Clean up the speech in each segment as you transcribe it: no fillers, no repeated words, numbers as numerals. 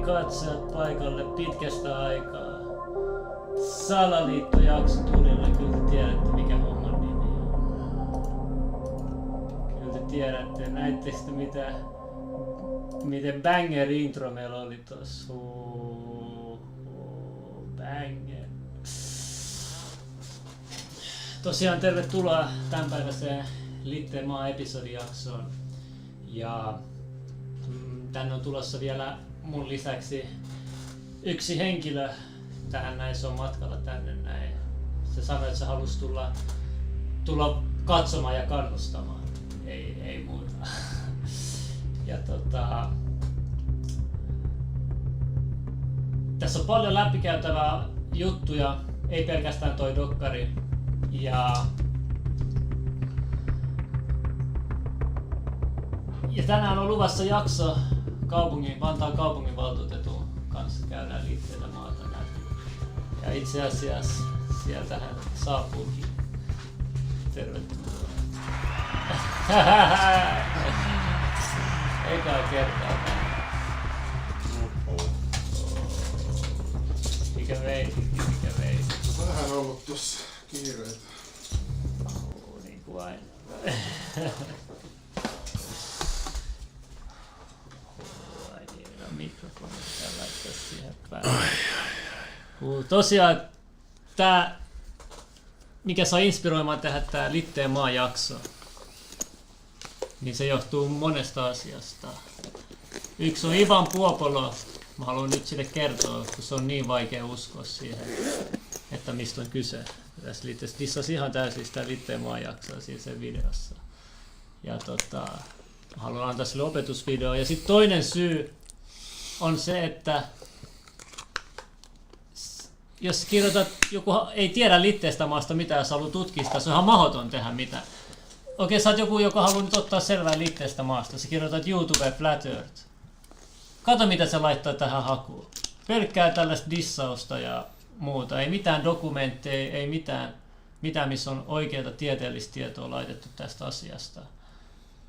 Katsojat paikalle pitkästä aikaa. Salaliittojakso tulilla, kyllä te tiedätte mikä homman nimi on. Kyllä te tiedätte, näitte sitä miten banger intro meillä oli tossa. Banger. Tosiaan tervetuloa tämänpäiväiseen Litteän episodijaksoon. Ja tänne on tulossa vielä mun lisäksi yksi henkilö tähän näin, se on matkalla tänne näin. Se sanoi, että se halusi tulla katsomaan ja kannustamaan, ei muuta. Ja tässä on paljon läpikäytävää juttuja, ei pelkästään toi dokkari. Ja tänään on luvassa jakso Vantaan kaupunginvaltuutetun kanssa käydään Litteätä maata läpi. Ja itse asiassa sieltähän saapuukin. Tervetuloa. Ekaa kertaa. Mikä vei? Vähän ollut tossa kiireitä. Niin kuin aina. Mikrofoni pitää laittaa siihen päälle. Tosiaan tää, mikä saa inspiroimaan tehdä tää Litteän jakso, niin se johtuu monesta asiasta. Yksi on Ivan Puopolo. Mä haluan nyt sille kertoa, kun se on niin vaikea uskoa siihen, että mistä on kyse. Tässä Litteässä dissasi ihan täysin sitä Litteän jaksoa siinä sen videossa. Ja haluan antaa sille opetusvideo. Ja sitten toinen syy on se, että jos kirjoitat, joku ei tiedä Litteästä maasta mitään, jos haluaa tutkia sitä, se on ihan mahdoton tehdä mitään. Okei, sä oot joku, joka haluaa nyt ottaa selvää Litteästä maasta, sä kirjoitat YouTube Flat Earth. Kato mitä se laittaa tähän hakuun. Pelkkää tällaista dissausta ja muuta, ei mitään dokumentteja, ei mitään missä on oikeaa tieteellistä tietoa laitettu tästä asiasta.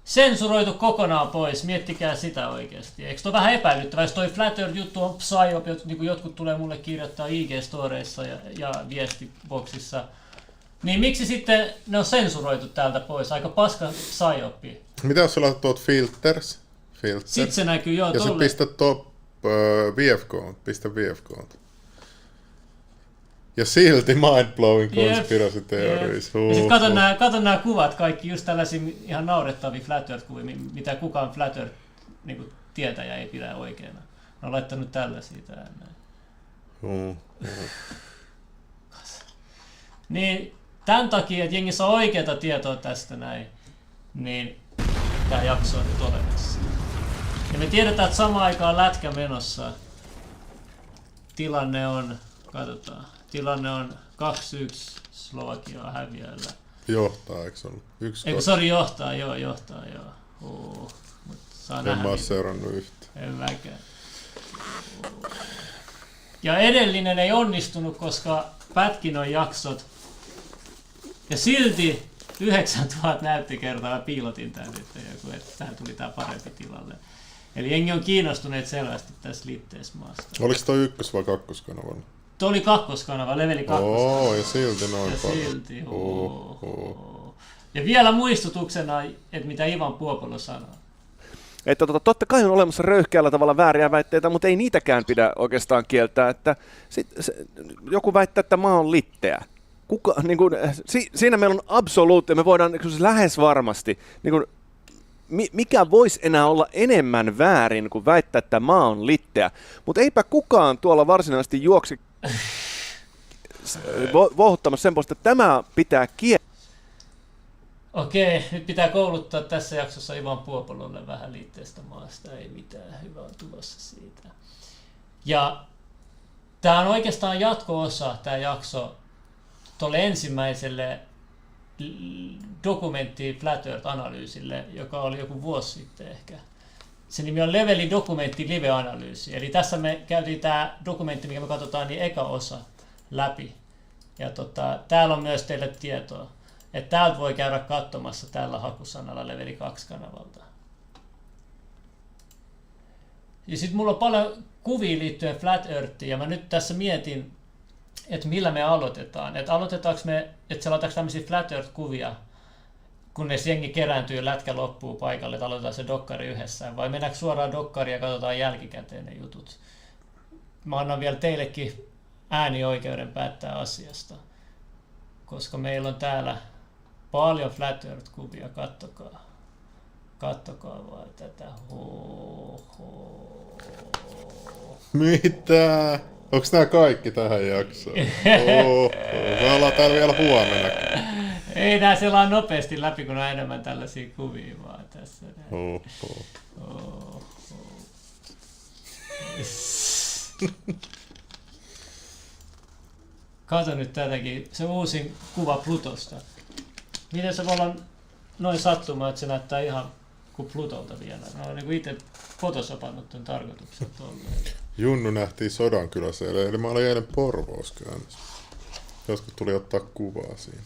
Sensuroitu kokonaan pois, miettikää sitä oikeasti. Eikö toi vähän epäilyttävää, jos toi Flat Earth-juttu on psyop, niin kuin jotkut tulee mulle kirjoittaa IG-storeissa ja viestiboksissa, niin miksi sitten ne on sensuroitu täältä pois? Aika paska psyopi. Mitä jos sä laitat tuot filters? Sitten se näkyy, joo, ja tolle. Ja sä pistät top pistä VFK. Ja silti mind-blowing conspiracy theories. Ja sit kato nämä kuvat, kaikki just tällaisia ihan naurettavia Flat Earth-kuvia, mitä kukaan Flat Earth niin tietäjä ei pidä oikeana. Ne on laittanut tällaisia tähän näin. Niin tämän takia, että jengi saa oikeata tietoa tästä näin, niin tämä jakso on nyt olemassa. Ja me tiedetään, että samaan aikaan lätkä menossa. Tilanne on 2-1 Slovakiaa häviöllä. Johtaa, eikö se ollut? Johtaa. Mut saa nähdä. En mä oo seurannut yhtä. En mäkään. Ja edellinen ei onnistunut, koska pätkin on jaksot. Ja silti 9000 näyttökertaa mä piilotin tän nyt, että tähän tuli tää parempi tilalle. Eli jengi on kiinnostuneet selvästi tässä Litteässä maasta. Oliko toi ykkös- vai kakkoskanavalla? Tuo oli kakkoskanava, leveli kakkoskanaava. Ja silti noin paljon. Silti, Ja vielä muistutuksena, että mitä Ivan Puopolo sanoo. Että totta kai on olemassa röyhkeällä tavalla vääriä väitteitä, mutta ei niitäkään pidä oikeastaan kieltää. Että joku väittää, että maa on litteä. siinä meillä on absoluutti, me voidaan lähes varmasti, mikä voisi enää olla enemmän väärin kuin väittää, että maa on litteä, mutta eipä kukaan tuolla varsinaisesti juoksi vohuttamassa sen puolesta, että tämä pitää kieltää. Okei, nyt pitää kouluttaa tässä jaksossa Ivan Puopololle vähän liitteestä maasta, ei mitään, hyvä on tulossa siitä. Ja tämä on oikeastaan jatko-osa, tämä jakso, tuolle ensimmäiselle dokumentti Flat Earth-analyysille, joka oli joku vuosi sitten ehkä. Se nimi on Levelin dokumentti live-analyysi. Eli tässä me käytiin tämä dokumentti, mikä me katsotaan, niin eka osa läpi. Ja täällä on myös teille tietoa, että täältä voi käydä katsomassa tällä hakusanalla Leveli 2-kanavalta. Ja sitten mulla on paljon kuvia liittyen Flat Earthiin, ja mä nyt tässä mietin, että millä me aloitetaan. Että aloitetaanko me, että selataanko tämmöisiä Flat Earth-kuvia, kunnes jengi kerääntyy ja lätkä loppuu paikalle, että aloitetaan se dokkari yhdessä, vai mennäänkö suoraan dokkariin ja katsotaan jälkikäteen ne jutut. Mä annan vielä teillekin äänioikeuden päättää asiasta, koska meillä on täällä paljon Flat Earth-kuvia, kattokaa vaan tätä. Mitä? Onks nää kaikki tähän jaksoon? Me ollaan täällä vielä huomenna. Ei nää selaa nopeasti läpi, kun on enemmän tällaisia kuvia vaan tässä. Kato nyt tätäkin, se uusin kuva Plutosta. Miten se voi olla noin sattumaa, että se näyttää ihan kuin Plutolta vielä? Mä olen niin itse photosopannut ton tarkoituksen tolleen. Junnu nähtiin Sodankylässä, eli mä olin eilen Porvooskäynnissä. Joskus tuli ottaa kuvaa siinä.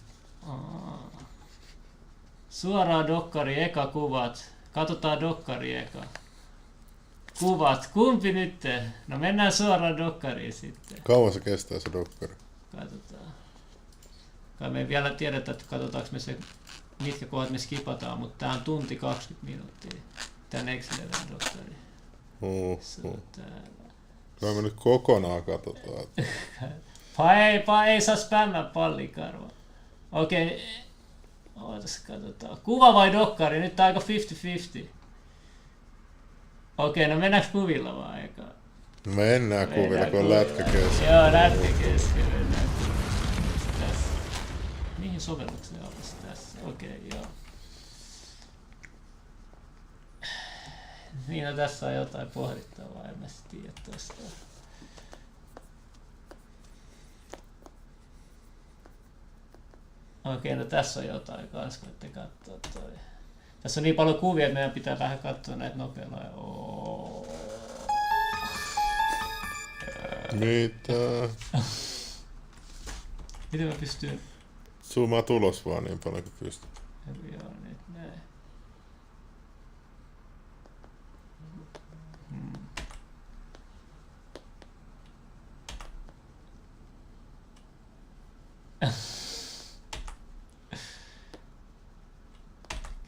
Suoraan dokkari, eka kuvat. Katsotaan dokkari eka. Kuvat, kumpi nyt? No mennään suoraan dokkariin sitten. Kauan se kestää se dokkari? Katsotaan. Kai me ei vielä tiedetä, että katsotaanko me se, mitkä kohdat me skipataan, mutta tää on tunti 20 minuuttia. Tän X-Level dokkari. Se on täällä. Kyllä me nyt kokonaan katsotaan. Ei saa spämmää pallikarva. Okei. Ootas katsotaan. Kuva vai dokkari? Nyt tää on aika 50-50. Okei, no mennäänkö kuvilla vaan eka? Mennään kuvilla, kun on lätkä kesken. Joo, lätkä kesken. Tässä. Mihin sovellukseen olisi tässä? Okei, joo. Niin, no tässä on jotain pohdittavaa, en mä tiedä tosta. Okei, no tässä on jotain kans, voitte katsoa toi. Tässä on niin paljon kuvia, että meidän pitää vähän katsoa näitä nopealla. Mitä? Miten mä pystyn? Zoomaa tulos vaan niin paljon kuin pystyt. Joo, nyt näin.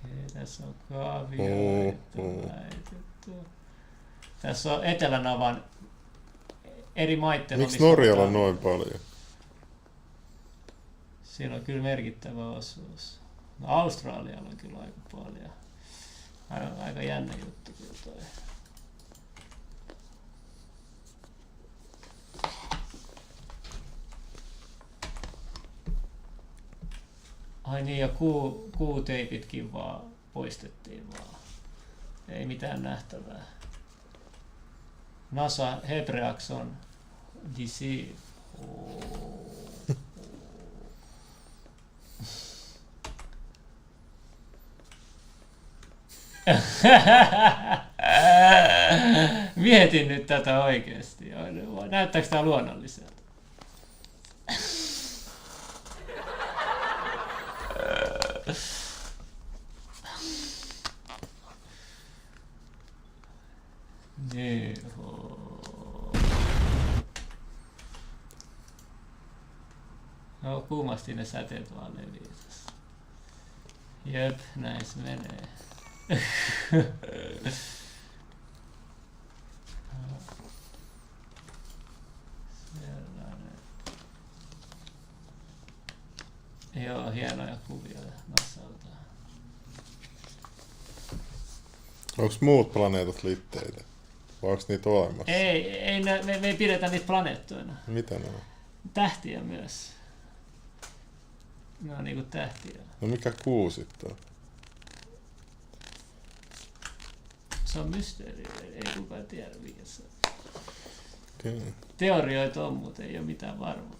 Okei, tässä on kaavio laitettu. Tässä on Etelänavan eri maitten. Miksi Norjalla on noin paljon? Siinä on kyllä merkittävä osuus. No, Australialla on kyllä aika paljon. Aika jännä juttu kyllä toi. Ai niin, ja kuuteipitkin vaan poistettiin vaan. Ei mitään nähtävää. NASA hebreaksi on deceive. Mietin nyt tätä oikeesti. Näyttääkö tää luonnolliselta? No kuumasti ne säteet vaan levii tässä. Jep, näin se menee. Joo, hienoja kuvia NASAlta. Onko muut planeetat litteitä? Vai onko niitä olemassa? Ei me ei pidetä niitä planeettoina. Mitä ne on? Tähtiä myös. Ne on niinku tähtiä. No mikä kuu sitten on? Se on mysteeri, ei kukaan tiedä mikä se on. Okay. Teorioita on, mutta ei ole mitään varmaa.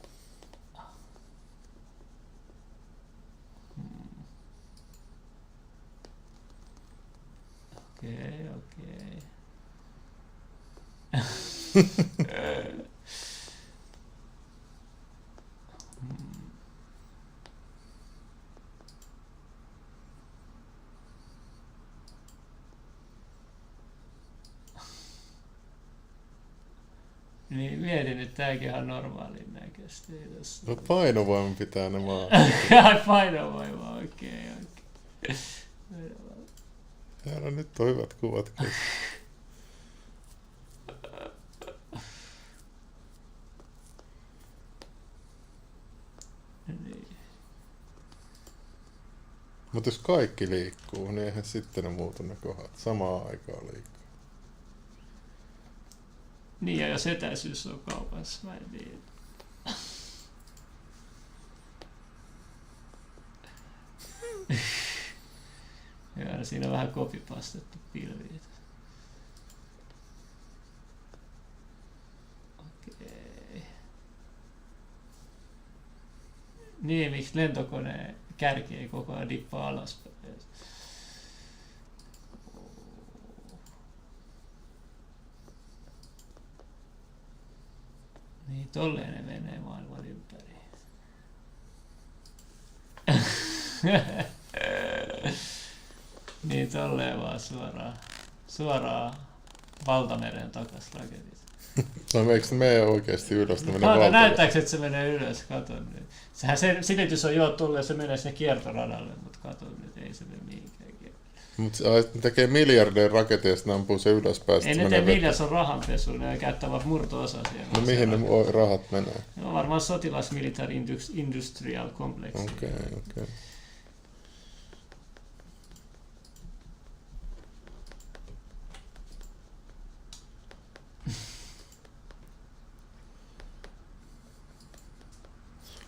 Okei. Niin mietin, että tääkin on normaalin näköistä. No painovoima pitää ne vaan. Painovoima, okei. No nyt on hyvät kuvat kesken. Niin. Mutta jos kaikki liikkuu, niin eihän sitten ne muutu ne kohdat. Samaan aikaan liikkuu. Niin, ja jos etäisyys on kaupassa, mä en tiedä. Ja siinä on vähän kopipastettu pilviä. Okei. Niin, miksi lentokoneen kärki ei koko ajan dippaa alaspäin? Niin, tolleen ne menee maailman ympäri. Niin, tolleen vaan suoraan valtameren takas raketit. No eikö ne mene oikeasti ylös? Ne menee Kato, valtavasti. näyttääkö, että se menee ylös? Kato nyt. Sehän se silitys on tullut ja se menee sinne kiertoradalle, mutta kato nyt, ei se mene mihinkään. Mutta ne tekee miljardeja raketeista, ne ampuu se ylöspäin. Ei ne tee millään, se on rahanpesu, ne käyttävät murto-osa siellä. No mihin ne rahat menee? Ne on varmaan sotilas-military industrial kompleksi. Okei.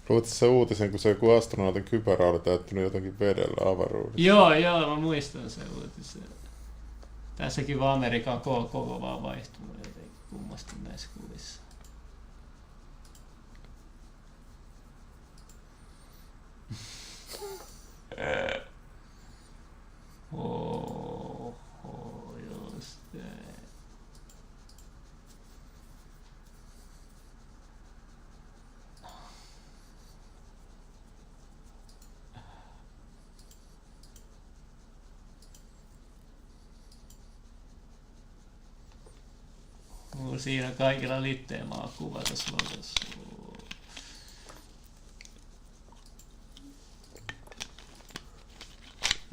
Luuletko se uutisen, kun se joku astronautin kypärä oli täyttynyt jotakin vedellä avaruudessa? Joo, mä muistan sen uutisen. Tässäkin vaan Amerikan koko vaan vaihtunut jotenkin kummasti näissä kuvissa. Just näin. Siinä kaikilla Litteä kuva tässä logossa.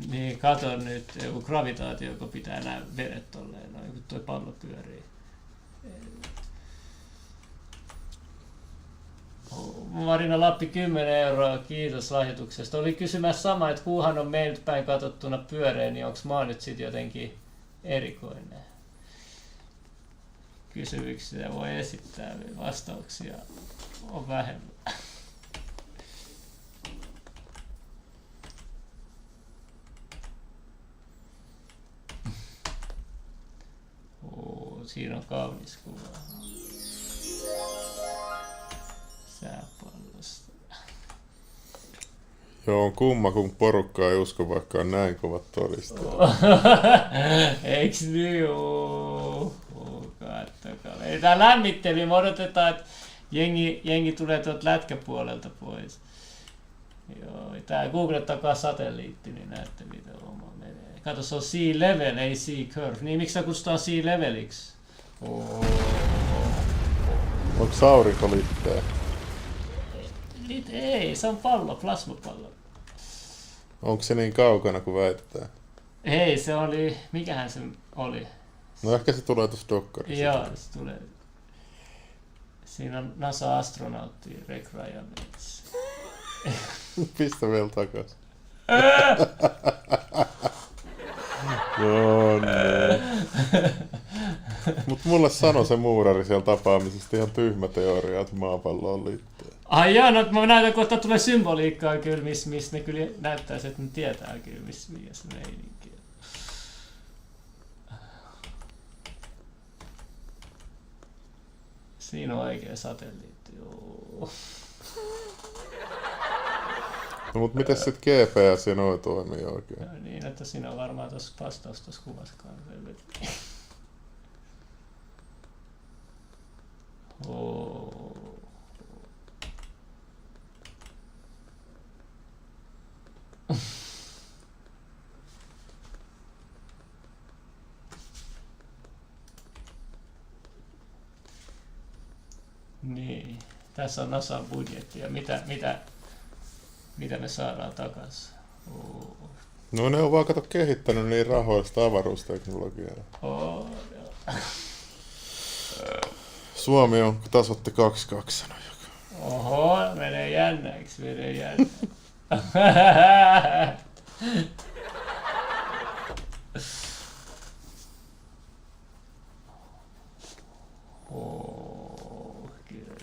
Niin, kato nyt, joku gravitaatio, joka pitää nämä vedet tolleen, noin kun tuo pallo pyörii. Marina Lappi 10 €, kiitos lahjoituksesta. Oli kysymässä sama, että kuuhan on meiltä päin katsottuna pyöreä, niin onko maa nyt sitten jotenkin erikoinen? Kysymyksiä voi esittää, vastauksia on vähemmän. Siinä on kaunis kuva. Sääpallosta. Joo, on kumma, kun porukka ei usko, vaikka on näin kovat todisteet. Eiks niin? Kattokaa. Ei tää lämmitteli, me odotetaan, että jengi tulee tuolta lätkäpuolelta pois. Joo, tää googlettakaa satelliitti, niin näette mitä oma menee. Kato, se on sea level, ei sea curve. Niin miksi sä kutsutaan sea leveliksi? Onko aurinko litteä? Ei, se on pallo, plasmapallo. Onko se niin kaukana kuin väitetään? Ei, se oli, mikähän se oli? No ehkä se tulee tuossa dokkarissa. Joo, se tulee. Siinä on NASA-astronautti Rick Ryan. Pistä vielä takas. No niin. Mut mulle sanoi se muurari siellä tapaamisesta ihan tyhmä teoria, että maapallo on litteä. Ai jaa, no mä näytän kohta tulee symboliikkaa kyllä, missä ne kyllä näyttäisi, että ne tietää kyllä, mikä se meininki on. Siinä on oikea satelliitti, joo. No mut miten sit GPS ja noi toimii oikein? No niin, että siinä on varmaan tuossa vastaus tuossa kuvassakaan. Oh. Niin, tässä on NASAn budjetti ja mitä me saadaan takaisin. Oh. No ne on vaan kato kehittänyt niin rahoista avaruusteknologiaa. Oh, Suomi on tasoitti 2-2 sanoi joka. oho, menee jännäksi. Oh, kyllä.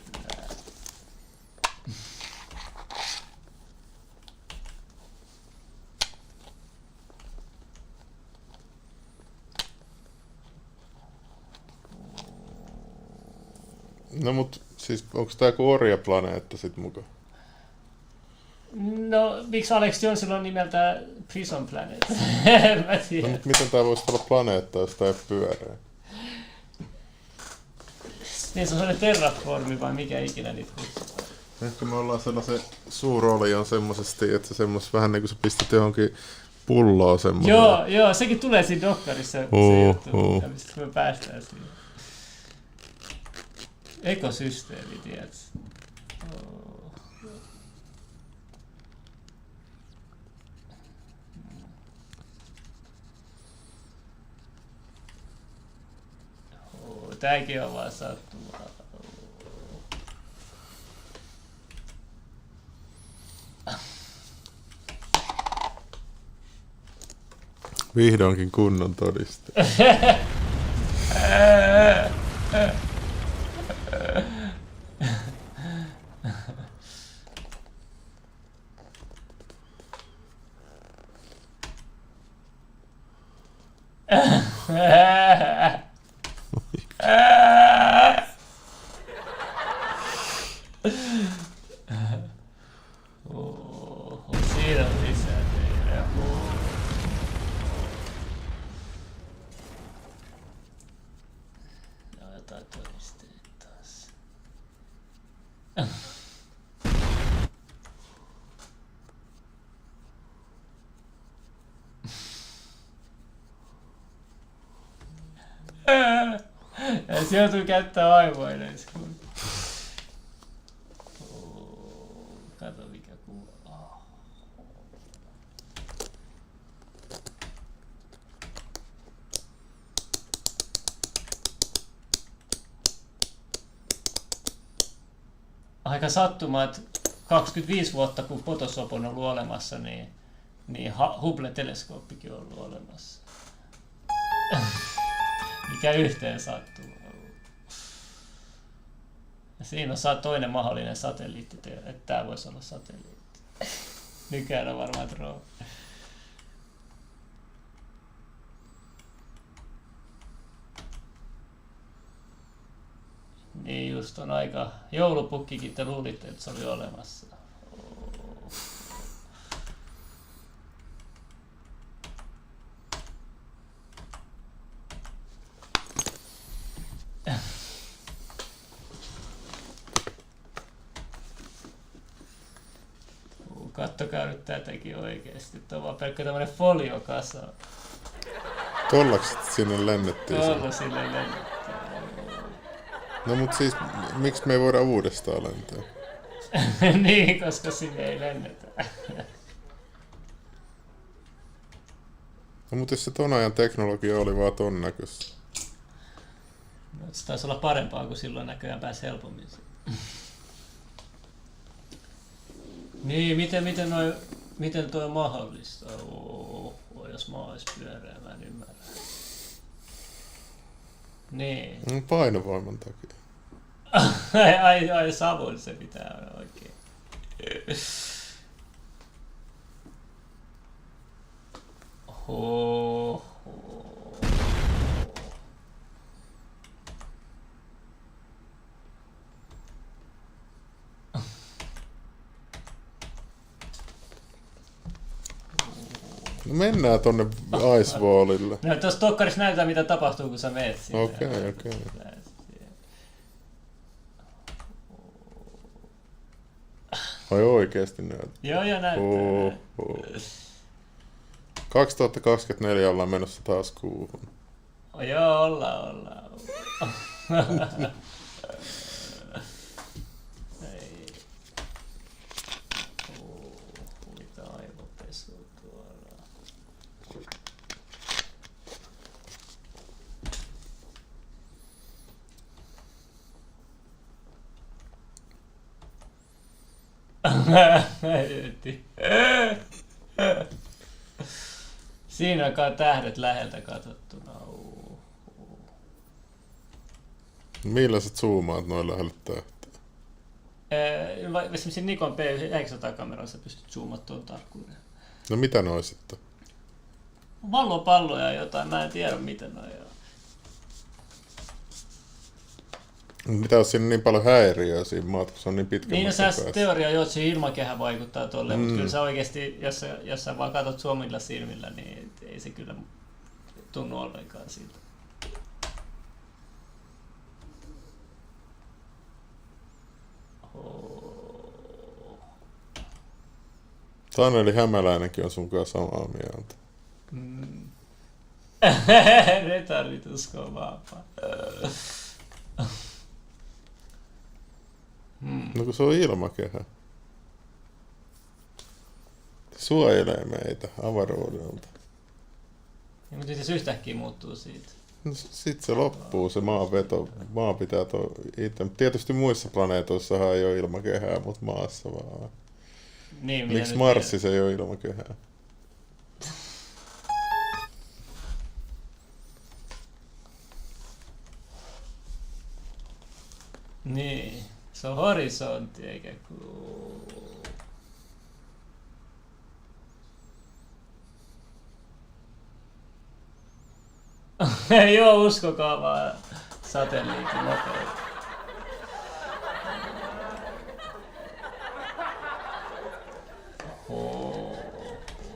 No mut siis onks tää joku orjaplaneetta sit muka? No, miksi Alex Jonesilla on nimeltä Prison Planet? Mä tiedän. No mut miten tää voisi olla planeetta, jos tää ei pyöreä? Niin se on sellainen terraformi vai mikä ikinä niitä kutsutaan. Ehkä me ollaan sellaisen suurolion semmosesti, että semmos vähän niinku sä pistät johonkin pulloa semmoisen. Joo, sekin tulee siinä dokkarissa se juttu, mistä me päästään siihen. Ekosysteemi, tiedätkö? Oh. Oh, tääkin on vaan sattumaa. Vihdoinkin kunnon todiste. Siinä on lisää teille. No, jotain todisteita taas. Ja se joutuu käyttämään aivoa edes. Kato mikä kuva. Aika sattumaa, että 25 vuotta kun Photoshop on ollut olemassa, niin Hubble-teleskooppikin on ollut olemassa. Mikä yhteen sattuu. Ja siinä on toinen mahdollinen satelliitti, että tämä voisi olla satelliitti. Nykyään on varmaan drone. Niin just on aika joulupukkikin, te luulitte, että se oli olemassa. Kattokaa nyt tätäkin oikeesti. Tuo on vaan pelkkä tämmönen foliokasa. Tollaks sinne lennettiin sen? Tuolla sinne lennettiin. No mut siis, miksi me ei voida uudestaan lentää? Niin, koska sinne ei lennetä. No mut jos se ton ajan teknologia oli vaan ton näköistä. No, se taisi olla parempaa, kun silloin näköjään pääsi helpommin. Niin, miten toi on mahdollista? Jos maa olisi pyöreä, mä en ymmärrä. Niin. Painovoiman takia. ai savun se pitää olla oikein. No mennään tonne Ice Wallille. No tuossa dokkarissa näytetään mitä tapahtuu kun sä meet sinne. Okei. Vai oikeesti näytetään? Joo, näyttää. 2024 ollaan menossa taas kuuhun. Joo, ollaan. Mitä aivopesua tuolla. Siinä on tähdet läheltä katsottuna. Millä sä zoomaat noin lähelle tähtä? Esimerkiksi Nikon P900-kameralla sä pystyt zoomaan tuon tarkkuuden. No mitä noi sitten? Vallopalloja ja jotain, mä en tiedä mitä noi on. Mitä jos siinä on niin paljon häiriöä siinä maat, kun se on niin pitkä Niin, matka se päässä? teoria, että se ilmakehä vaikuttaa tolleen, mutta kyllä sä oikeesti, jos sä vaan katot suomilla silmillä, niin ei se kyllä tunnu ollenkaan siltä. Taneli Hämäläinenkin on sun kanssa samaa mieltä. Retardit uskoo vapaa. No kun se on ilmakehä. Se suojelee meitä avaruudelta. Ja, mutta se yhtäkkiä muuttuu siitä. No, sitten se loppuu, se maanveto. Maa pitää itse. Tietysti muissa planeetoissahan ei ole ilmakehää, mutta maassa vaan. Niin, miksi Marsissa ei ole ilmakehää? Niin, se on horisontti eikä Joo, uskokaa vaan satelliitin nopeutta.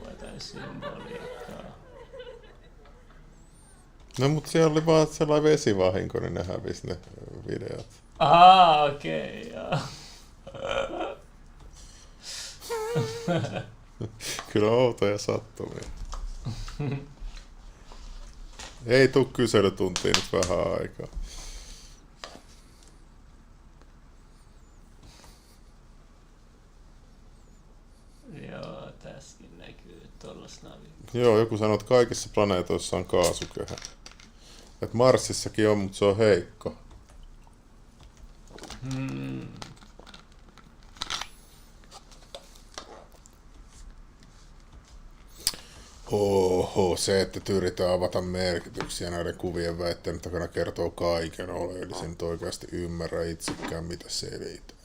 Jotain symboliikkaa. No mut siellä oli vaan sellainen vesivahinko, niin ne hävisi ne videot. Okei, joo. Kyllä outoja sattumia. Ei tuu kyselytuntiin nyt vähän aikaa. Joo, tässäkin näkyy tollas navi. Joo, joku sanoo, että kaikissa planeetoissa on kaasukehä. Et Marsissakin on, mutta se on heikko. Oho, se, että yritetään avata merkityksiä näiden kuvien väitteiden takana kertoo kaiken oleellisen. Nyt oikeasti ymmärrä itsekään, mitä selität.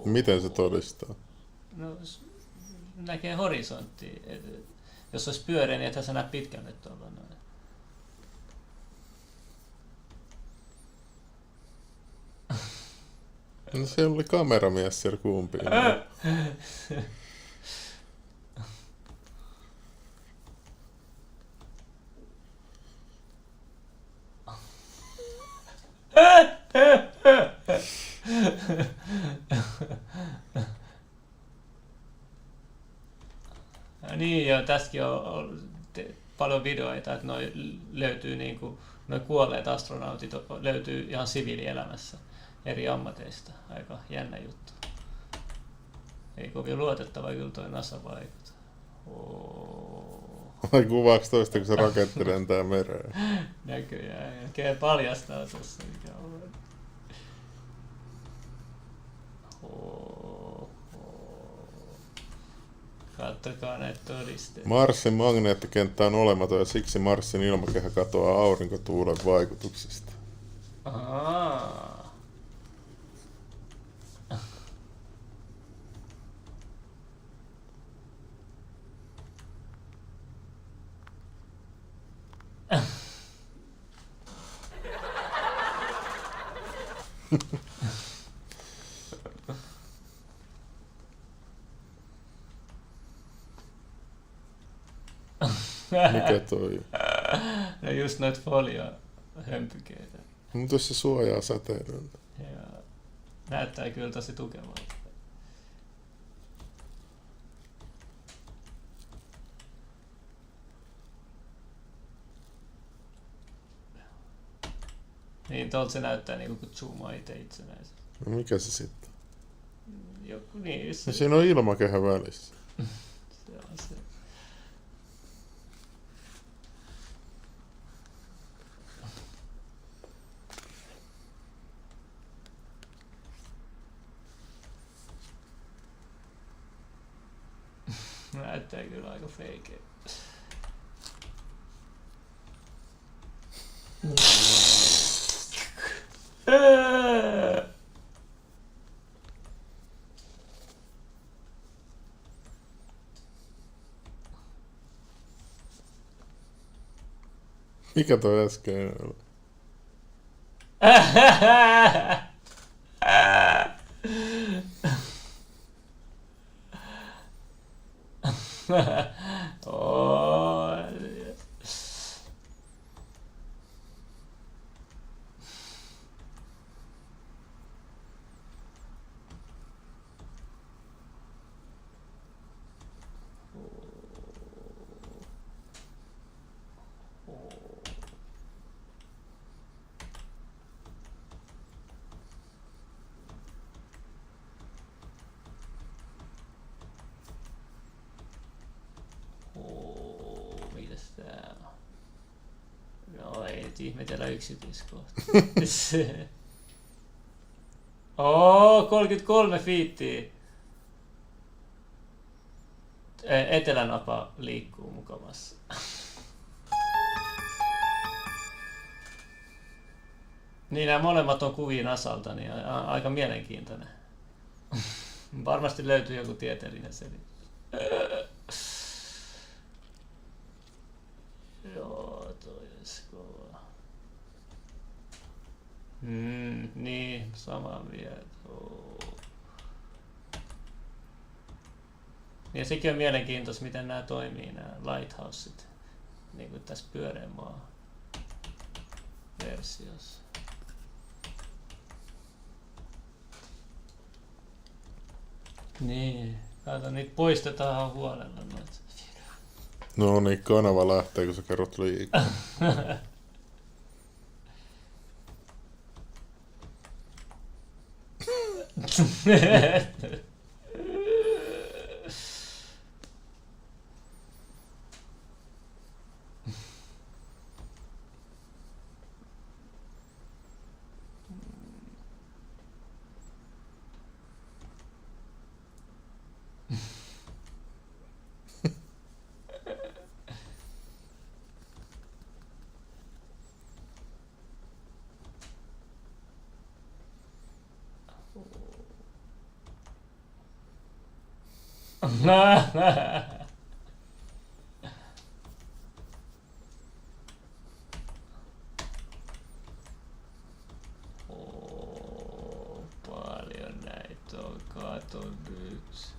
Miten se todistaa? No, näkee horisonttia. Jos olisi pyöreä, niin ethän sä näe pitkälle tuolla noin. No siellä oli kameramies siellä kumpiin. Niin joo, tässäkin on paljon videoita, että noi löytyy niinku, noi kuolleet astronautit löytyy ihan siviilielämässä eri ammateista. Aika jännä juttu. Ei kovin luotettava kyllä toi NASA vaikuta. Vai kuvaaks toista, kun se raketti lentää mereen? Näköjään. Oikein paljastaa tossa mikä on. Kattokaa näitä todisteita. Marsin magneettikenttä on olematon ja siksi Marsin ilmakehä katoaa aurinkotuulen vaikutuksesta. Ahaa. Mikä toi? No just noit foliohömpykeitä. Mutta jos se suojaa säteilyltä. Ja näyttää kyllä tosi tukevalta. Niin, tuolta se näyttää niinku kun zoomaa itsenäisesti. No mikä se sitten? Joku niin, se, No siinä on ilmakehä välissä. se on se. Näyttää kyllä aika feikeä. Mikä toi äsken oli? Oh. Mitäs tää on? No ei nyt ihmetellä yksityiskohtia. 33 fiittiä. Etelänapa liikkuu mukavassa. Niin nämä molemmat on kuvia NASAlta, niin aika mielenkiintoinen. Varmasti löytyy joku tieteellinen selitys. Joo, toi olisi kova. Niin, samaa mieltä. Ja sekin on mielenkiintoista, miten nämä toimii, nämä lighthouset, niin kuin tässä pyöreän maan versiossa. Niin, kato, niitä poistetaan huolella noita. No niin, kanava lähtee, kun sä kerrot liikaa. Paljon näitä on, kato nyt.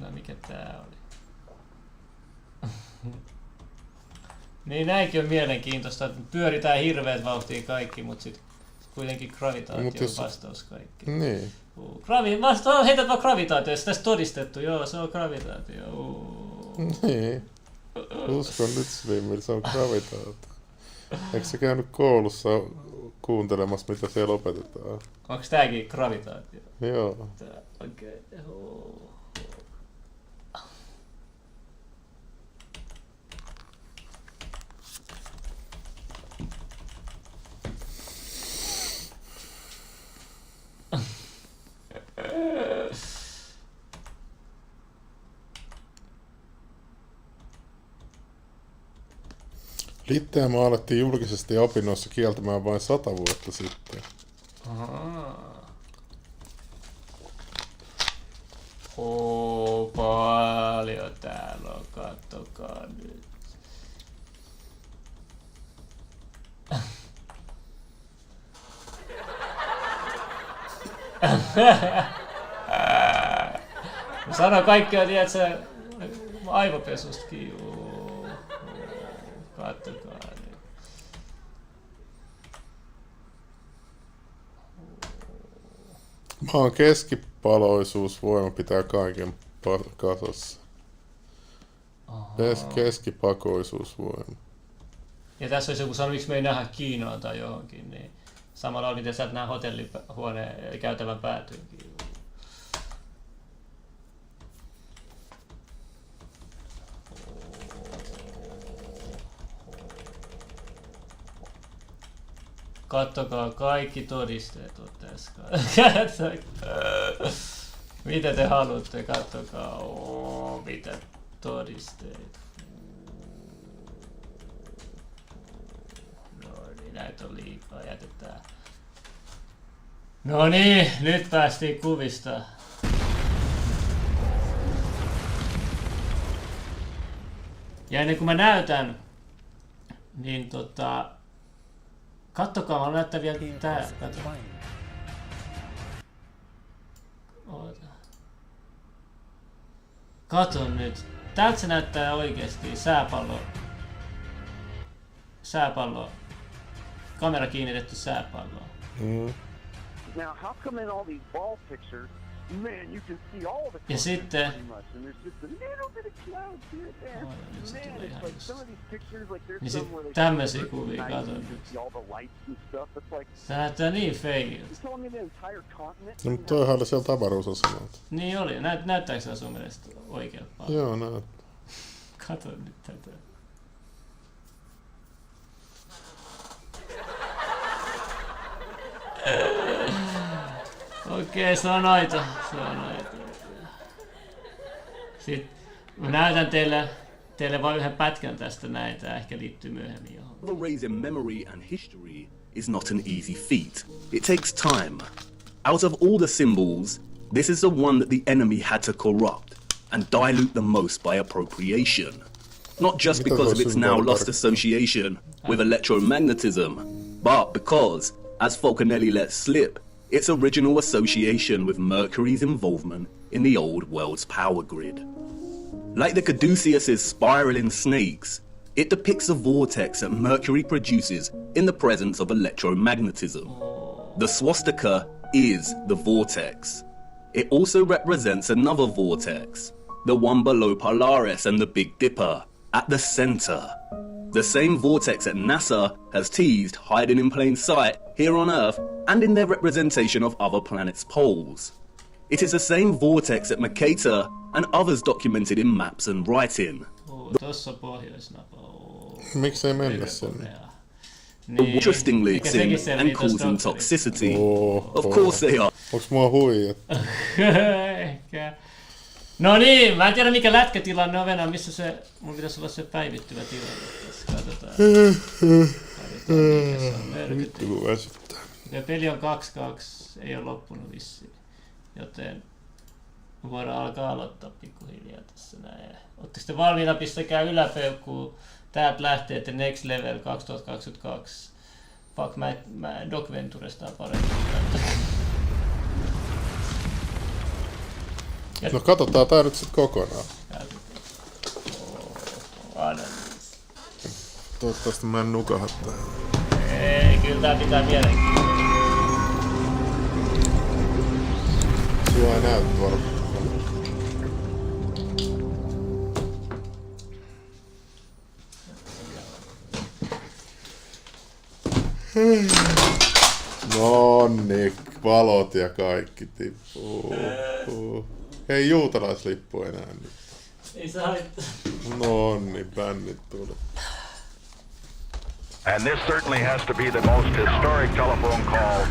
Ja mikä tää oli? Niin näinkin on mielenkiintoista, että pyöritään hirveät vauhtia kaikki, mutta sit kuitenkin gravitaatio on vastaus kaikki. Niin. Heität vaan gravitaatio, jos tässä todistettu, joo se on gravitaatio. Niin. Uskon nyt Slimmillä, se on gravitaatio. Eikö sä käynyt koulussa kuuntelemassa, mitä siellä opetetaan? Onks tääkin gravitaatio? Joo. Okei. Litteä maalattiin julkisesti opinnoissa kieltämään vain 100 vuotta sitten. Paljon täällä on, kattokaa nyt. Sano kaikkea, tiedätkö, aivopesustakin. Kattokaa nyt. Maan keskipaloisuusvoima pitää kaiken kasassa. Keskipakoisuusvoima. Ja tässä olisi joku sanonut, miksi me ei nähdä Kiinaa tai johonkin, niin samalla oli, miten sä et näe hotellihuoneen käytävän päätyynkin. Kattokaa, kaikki todisteet on tässä. Mitä te haluatte? Kattokaa. Mitä todisteet? No niin, näitä on liikaa. Jätetään. No niin, nyt päästiin kuvista. Ja ennen kuin mä näytän, niin kattokaa, mä näyttää vielä tää. Kato nyt. Täältä se näyttää oikeesti sääpallo. Kamera kiinnitetty sääpalloon. Now, how come in all these ball pictures, man, you can see all the Ja sitten pretty much, and there's just a little bit of clouds here and there. Man, it's like some of these pictures, like there's Niin some sit where they tämmösiä kuvia, nice, kato you nyt. can see all the lights and stuff. It's like, Se näyttää niin feikiltä. just telling me the entire continent. No, mutta toihan oli sieltä avaruusasemalta. Niin oli. Näyttääkö se sun mielestä oikealta paljon? Joo, näyttää. Kato nyt tätä. Okei, se on noita. Sitten mä näytän teille vain yhden pätkän tästä näin. Tää ehkä liittyy myöhemmin johon. Raising memory and history is not an easy feat. It takes time. Out of all the symbols, this is the one that the enemy had to corrupt and dilute the most by appropriation. Not just because of its now lost association with electromagnetism, but because, as Falconelli let slip, its original association with Mercury's involvement in the old world's power grid. Like the caduceus's spiraling snakes, it depicts a vortex that Mercury produces in the presence of electromagnetism. The swastika is the vortex. It also represents another vortex, the one below Polaris and the Big Dipper, at the center. The same vortex that NASA has teased hiding in plain sight here on Earth and in their representation of other planets' poles. It is the same vortex that Mercator and others documented in maps and writing. Tossa pohjoisnapa. Miksei mennä sinne? Niin. Interestingly, and causing toxicity. Of course they are. Onks mua huijat? Ehkä. No niin, mä en tiedä mikä lätkätilanne on Venäjä, missä se, mun pitäisi olla se päivittyvä tilanne tässä, katsotaan mikä se on merkitty. Vittu kun väsyttää. Ja peli on 2-2, ei ole loppunut vissiin, joten voidaan alkaa aloittaa pikkuhiljaa tässä näin. Ootteko te valmiina, pistäkää yläpeukkuun, täältä lähtee The Next Level 2022. Fuck, mä DocVenturestaan paremmin. No katsotaan tää nyt sit kokonaan. Analyysi. Toivottavasti mä en nukaha täällä. Ei, kyllä tää pitää mielenkiintoista. Sua ei näy varmaan. Nonni, valot ja kaikki tippuu. Ei juutalaislippu enää nyt. Ei saa haittaa. Nonni, bännit tuli. And this certainly has to be the most historic telephone call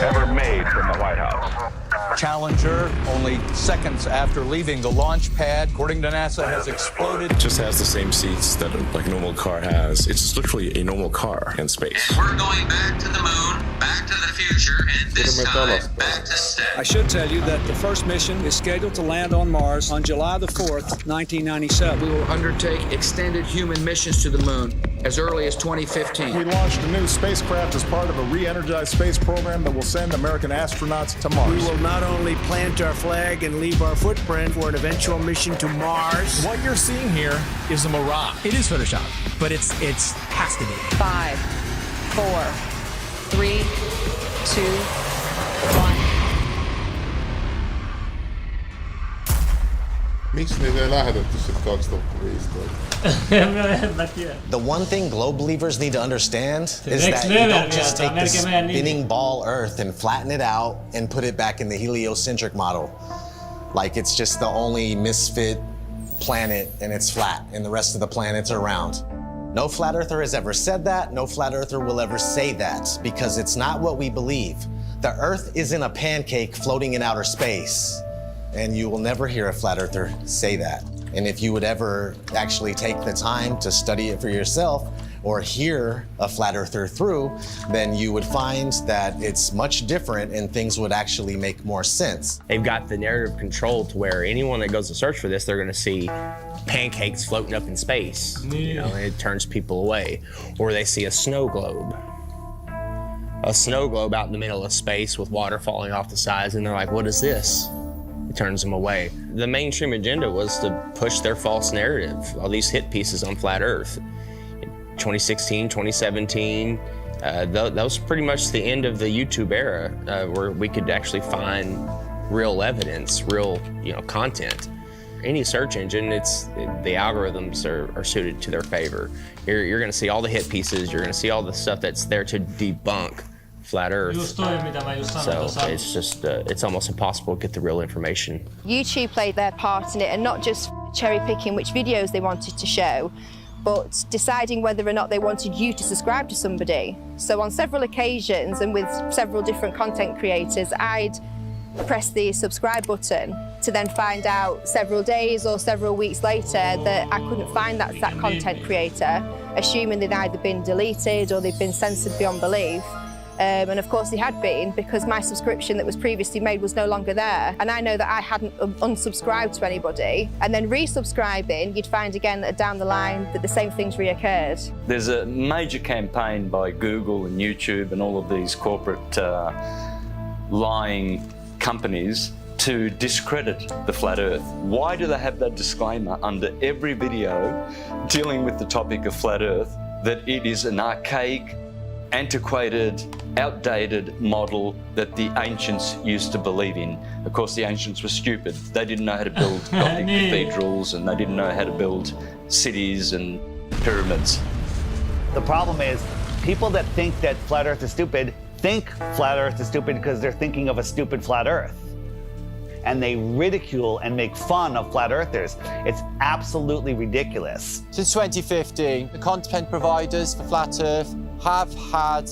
ever made from the White House. Challenger, only seconds after leaving the launch pad, according to NASA, has exploded. It just has the same seats that like a normal car has. It's just literally a normal car in space. And we're going back to the moon, back to the future, and this time back to stay. I should tell you that the first mission is scheduled to land on Mars on July the 4th, 1997. We will undertake extended human missions to the moon as early as 2015. We launched a new spacecraft as part of a re-energized space program that will send American astronauts to Mars. We will not only plant our flag and leave our footprint for an eventual mission to Mars. What you're seeing here is a mirage. It is Photoshop, but it's has to be. 5, 4, 3, 2, 1. Miksi niitä ei lähetetty sitten 2015? En mä tiedä. The one thing globe believers need to understand is that you don't just take the spinning ball Earth and flatten it out and put it back in the heliocentric model. Like it's just the only misfit planet and it's flat and the rest of the planets are round. No flat earther has ever said that. No flat earther will ever say that because it's not what we believe. The Earth isn't a pancake floating in outer space. And you will never hear a flat earther say that. And if you would ever actually take the time to study it for yourself or hear a flat earther through, then you would find that it's much different and things would actually make more sense. They've got the narrative control to where anyone that goes to search for this, they're gonna see pancakes floating up in space. You know, and it turns people away. Or they see a snow globe. A snow globe out in the middle of space with water falling off the sides, and they're like, what is this? It turns them away. The mainstream agenda was to push their false narrative, all these hit pieces on flat Earth. 2016, 2017, that was pretty much the end of the YouTube era where we could actually find real evidence, real content. Any search engine, the algorithms are suited to their favor. You're gonna see all the hit pieces, you're gonna see all the stuff that's there to debunk flat Earth. So it's just, it's almost impossible to get the real information. YouTube played their part in it, and not just cherry picking which videos they wanted to show, but deciding whether or not they wanted you to subscribe to somebody. So on several occasions and with several different content creators, I'd press the subscribe button to then find out several days or several weeks later that I couldn't find that content creator, assuming they'd either been deleted or they'd been censored beyond belief. And of course they had been, because my subscription that was previously made was no longer there. And I know that I hadn't unsubscribed to anybody. And then resubscribing, you'd find again that down the line that the same things reoccurred. There's a major campaign by Google and YouTube and all of these corporate lying companies to discredit the flat Earth. Why do they have that disclaimer under every video dealing with the topic of flat Earth, that it is an archaic, antiquated, outdated model that the ancients used to believe in? Of course, the ancients were stupid. They didn't know how to build Gothic cathedrals, and they didn't know how to build cities and pyramids. The problem is, people that think that flat Earth is stupid think flat Earth is stupid because they're thinking of a stupid flat Earth. And they ridicule and make fun of flat earthers. It's absolutely ridiculous. Since 2015, the content providers for flat Earth have had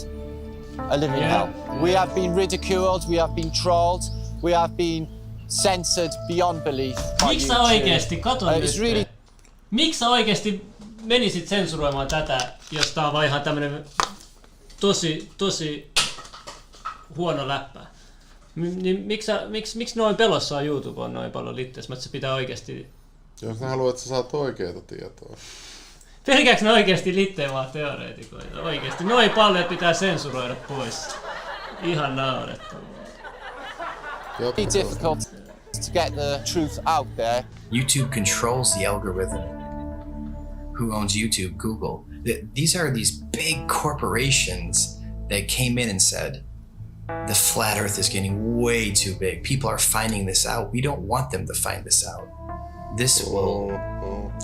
a living hell. We have been ridiculed, we have been trolled, we have been censored beyond belief. Miksi sä oikeesti, kato nyt, miksi sä oikeesti menisit sensuroimaan tätä, jos tää on vaan ihan tämmönen tosi huono läppä? Niin miksi noin pelossa on YouTube on noin paljon litteessä, että se pitää oikeesti... Jos ne haluat, että sä saat oikeeta tietoa. Pelkääks ne oikeesti litteen vaan teoreetikoita? Oikeesti noin paljon pitää sensuroida pois. Ihan naurettavaa. It's difficult to get the truth out there. YouTube controls the algorithm. Who owns YouTube? Google. These are these big corporations that came in and said, the flat Earth is getting way too big. People are finding this out. We don't want them to find this out. This will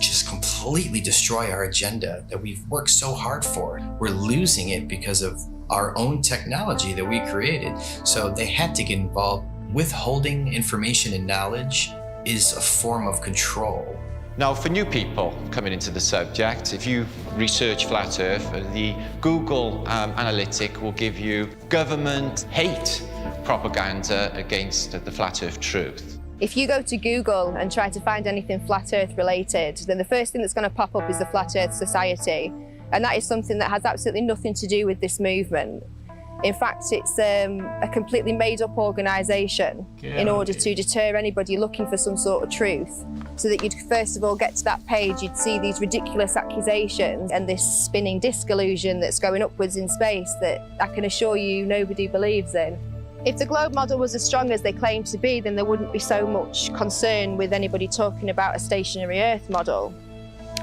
just completely destroy our agenda that we've worked so hard for. We're losing it because of our own technology that we created. So they had to get involved. Withholding information and knowledge is a form of control. Now, for new people coming into the subject, if you research flat Earth, the Google analytic will give you government hate propaganda against the flat Earth truth. If you go to Google and try to find anything flat Earth related, then the first thing that's going to pop up is the Flat Earth Society. And that is something that has absolutely nothing to do with this movement. In fact, it's a completely made-up organisation in order to deter anybody looking for some sort of truth. So that you'd first of all get to that page, you'd see these ridiculous accusations and this spinning disc illusion that's going upwards in space that I can assure you nobody believes in. If the globe model was as strong as they claim to be, then there wouldn't be so much concern with anybody talking about a stationary Earth model.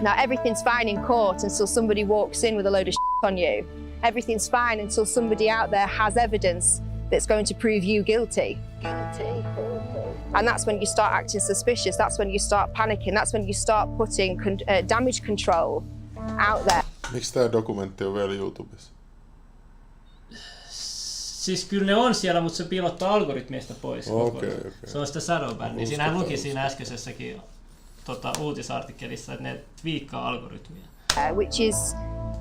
Now, everything's fine in court until somebody walks in with a load of shit on you. Everything's fine until somebody out there has evidence that's going to prove you guilty. And that's when you start acting suspicious. That's when you start panicking. That's when you start putting damage control out there. Miksi tää dokumentti on vielä YouTubessa? Siis kyllä ne on siellä, mutta se piilottaa algoritmista pois. Okay. Se on sitä shadowbandia. Siinähän luki siinä äskeisessäkin uutisartikkelissa, että ne twiikkaa algoritmia. Which is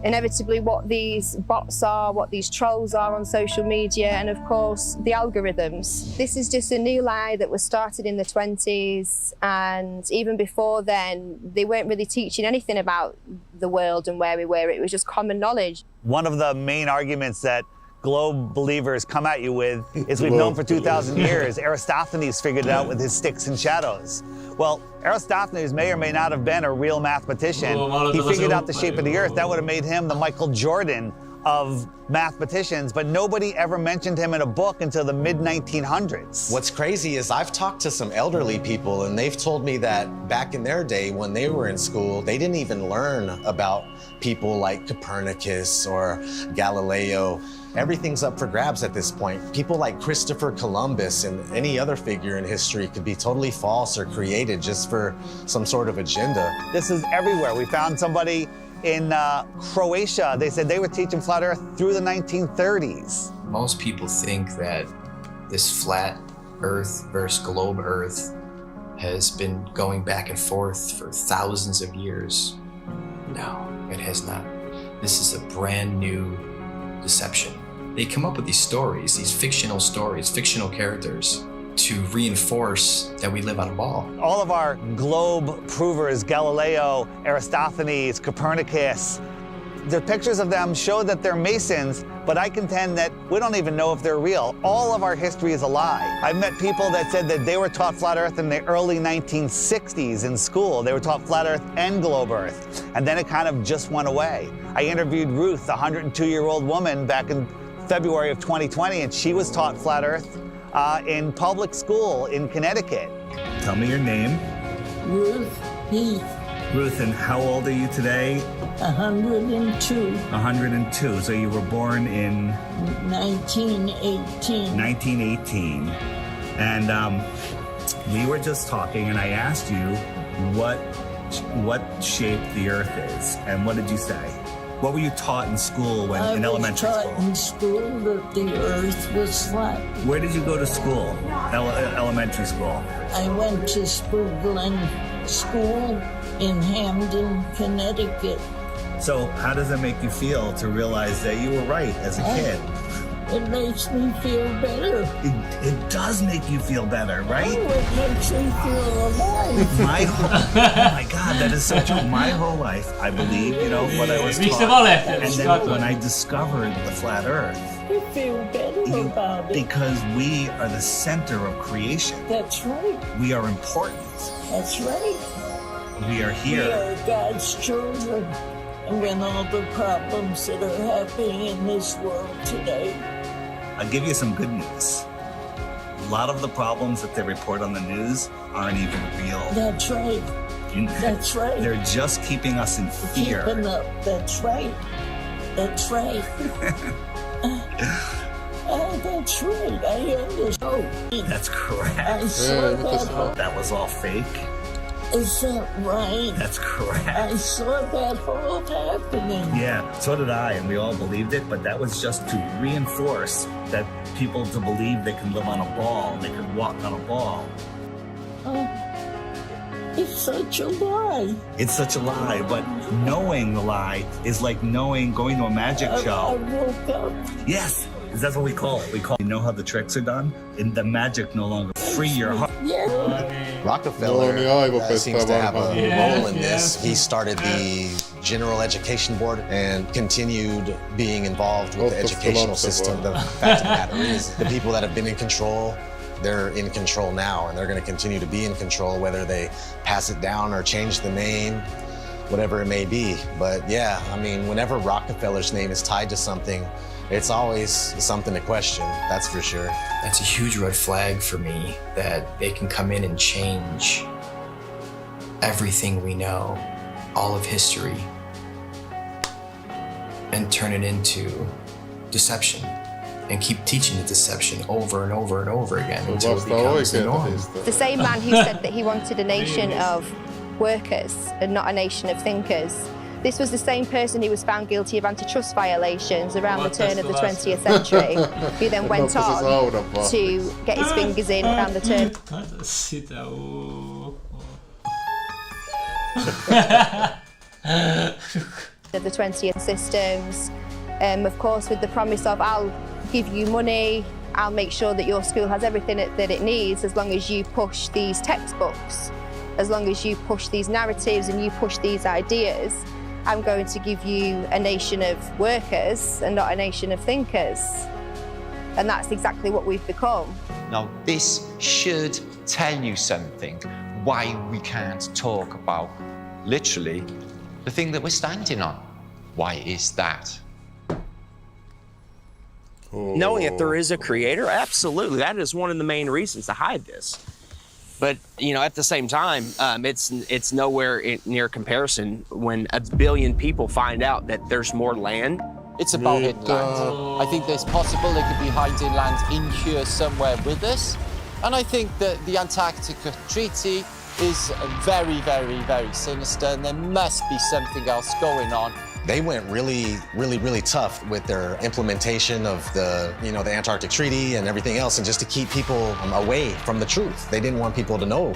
inevitably what these bots are, what these trolls are on social media, and of course the algorithms. This is just a new lie that was started in the 20s, and even before then they weren't really teaching anything about the world and where we were. It was just common knowledge. One of the main arguments that globe believers come at you with is we've known for 2,000 years. Aristophanes figured it out with his sticks and shadows. Well, Aristophanes may or may not have been a real mathematician. He figured out the shape of the Earth. That would have made him the Michael Jordan of mathematicians, but nobody ever mentioned him in a book until the mid-1900s. What's crazy is I've talked to some elderly people and they've told me that back in their day when they were in school, they didn't even learn about people like Copernicus or Galileo. Everything's up for grabs at this point. People like Christopher Columbus and any other figure in history could be totally false or created just for some sort of agenda. This is everywhere. We found somebody in Croatia. They said they were teaching flat Earth through the 1930s. Most people think that this flat Earth versus globe Earth has been going back and forth for thousands of years. No, it has not. This is a brand new deception. They come up with these stories, these fictional stories, fictional characters, to reinforce that we live on a ball. All of our globe provers, Galileo, Aristophanes, Copernicus, the pictures of them show that they're Masons, but I contend that we don't even know if they're real. All of our history is a lie. I've met people that said that they were taught flat Earth in the early 1960s in school. They were taught flat Earth and globe Earth, and then it kind of just went away. I interviewed Ruth, a 102-year-old woman, back in February of 2020, and she was taught flat Earth in public school in Connecticut. Tell me your name. Ruth Heath. Ruth, and how old are you today? 102. 102. So you were born in 1918. 1918. And we were just talking, and I asked you what shape the Earth is, and what did you say? What were you taught in school in elementary school? I was taught in school that the Earth was flat. Where did you go to school? Elementary school? I went to Spoogling School in Hamden, Connecticut. So how does it make you feel to realize that you were right as a kid? It makes me feel better. It does make you feel better, right? Oh, it makes me feel alive. Oh my God, that is so true. My whole life, I believe, what I was taught. And then when I discovered the flat Earth, I feel better about it. Because we are the center of creation. That's right. We are important. That's right. We are here. We are God's children. And when all the problems that are happening in this world today. I'll give you some good news. A lot of the problems that they report on the news aren't even real. That's right. That's right. They're just keeping us in fear. Keeping up. That's right. That's right. That's right. I understand. That's correct. I saw that. That was all fake. Is that right? That's correct. I saw that all happening. Yeah, so did I, and we all believed it, but that was just to reinforce that people to believe they can live on a ball, and they can walk on a ball. It's such a lie. It's such a lie, but knowing the lie is like going to a magic show. I woke up. Yes, that's what we call it. You know how the tricks are done? And the magic no longer free your heart. Yeah. Rockefeller seems to have a role in this. He started the General Education Board and continued being involved with the educational system. The fact of the matter is, the people that have been in control, they're in control now, and they're going to continue to be in control, whether they pass it down or change the name, whatever it may be. But yeah, I mean, whenever Rockefeller's name is tied to something, it's always something to question, that's for sure. That's a huge red flag for me, that they can come in and change everything we know, all of history, and turn it into deception, and keep teaching the deception over and over and over again until it becomes the norm. The same man who said that he wanted a nation of workers and not a nation of thinkers. This was the same person who was found guilty of antitrust violations around the turn of the 20th century, who then went on to get his fingers in around the turn of the 20th systems. Of course, with the promise of, I'll give you money, I'll make sure that your school has everything that it needs as long as you push these textbooks, as long as you push these narratives and you push these ideas. I'm going to give you a nation of workers and not a nation of thinkers. And that's exactly what we've become. Now, this should tell you something, why we can't talk about, literally, the thing that we're standing on. Why is that? Knowing that there is a creator, absolutely. That is one of the main reasons to hide this. But, you know, at the same time, it's nowhere near comparison when 1 billion people find out that there's more land. It's about hidden land. I think there's possible there could be hidden land in here somewhere with us. And I think that the Antarctica Treaty is very, very, very sinister, and there must be something else going on. They went really tough with their implementation of the Antarctic Treaty and everything else, and just to keep people away from the truth. They didn't want people to know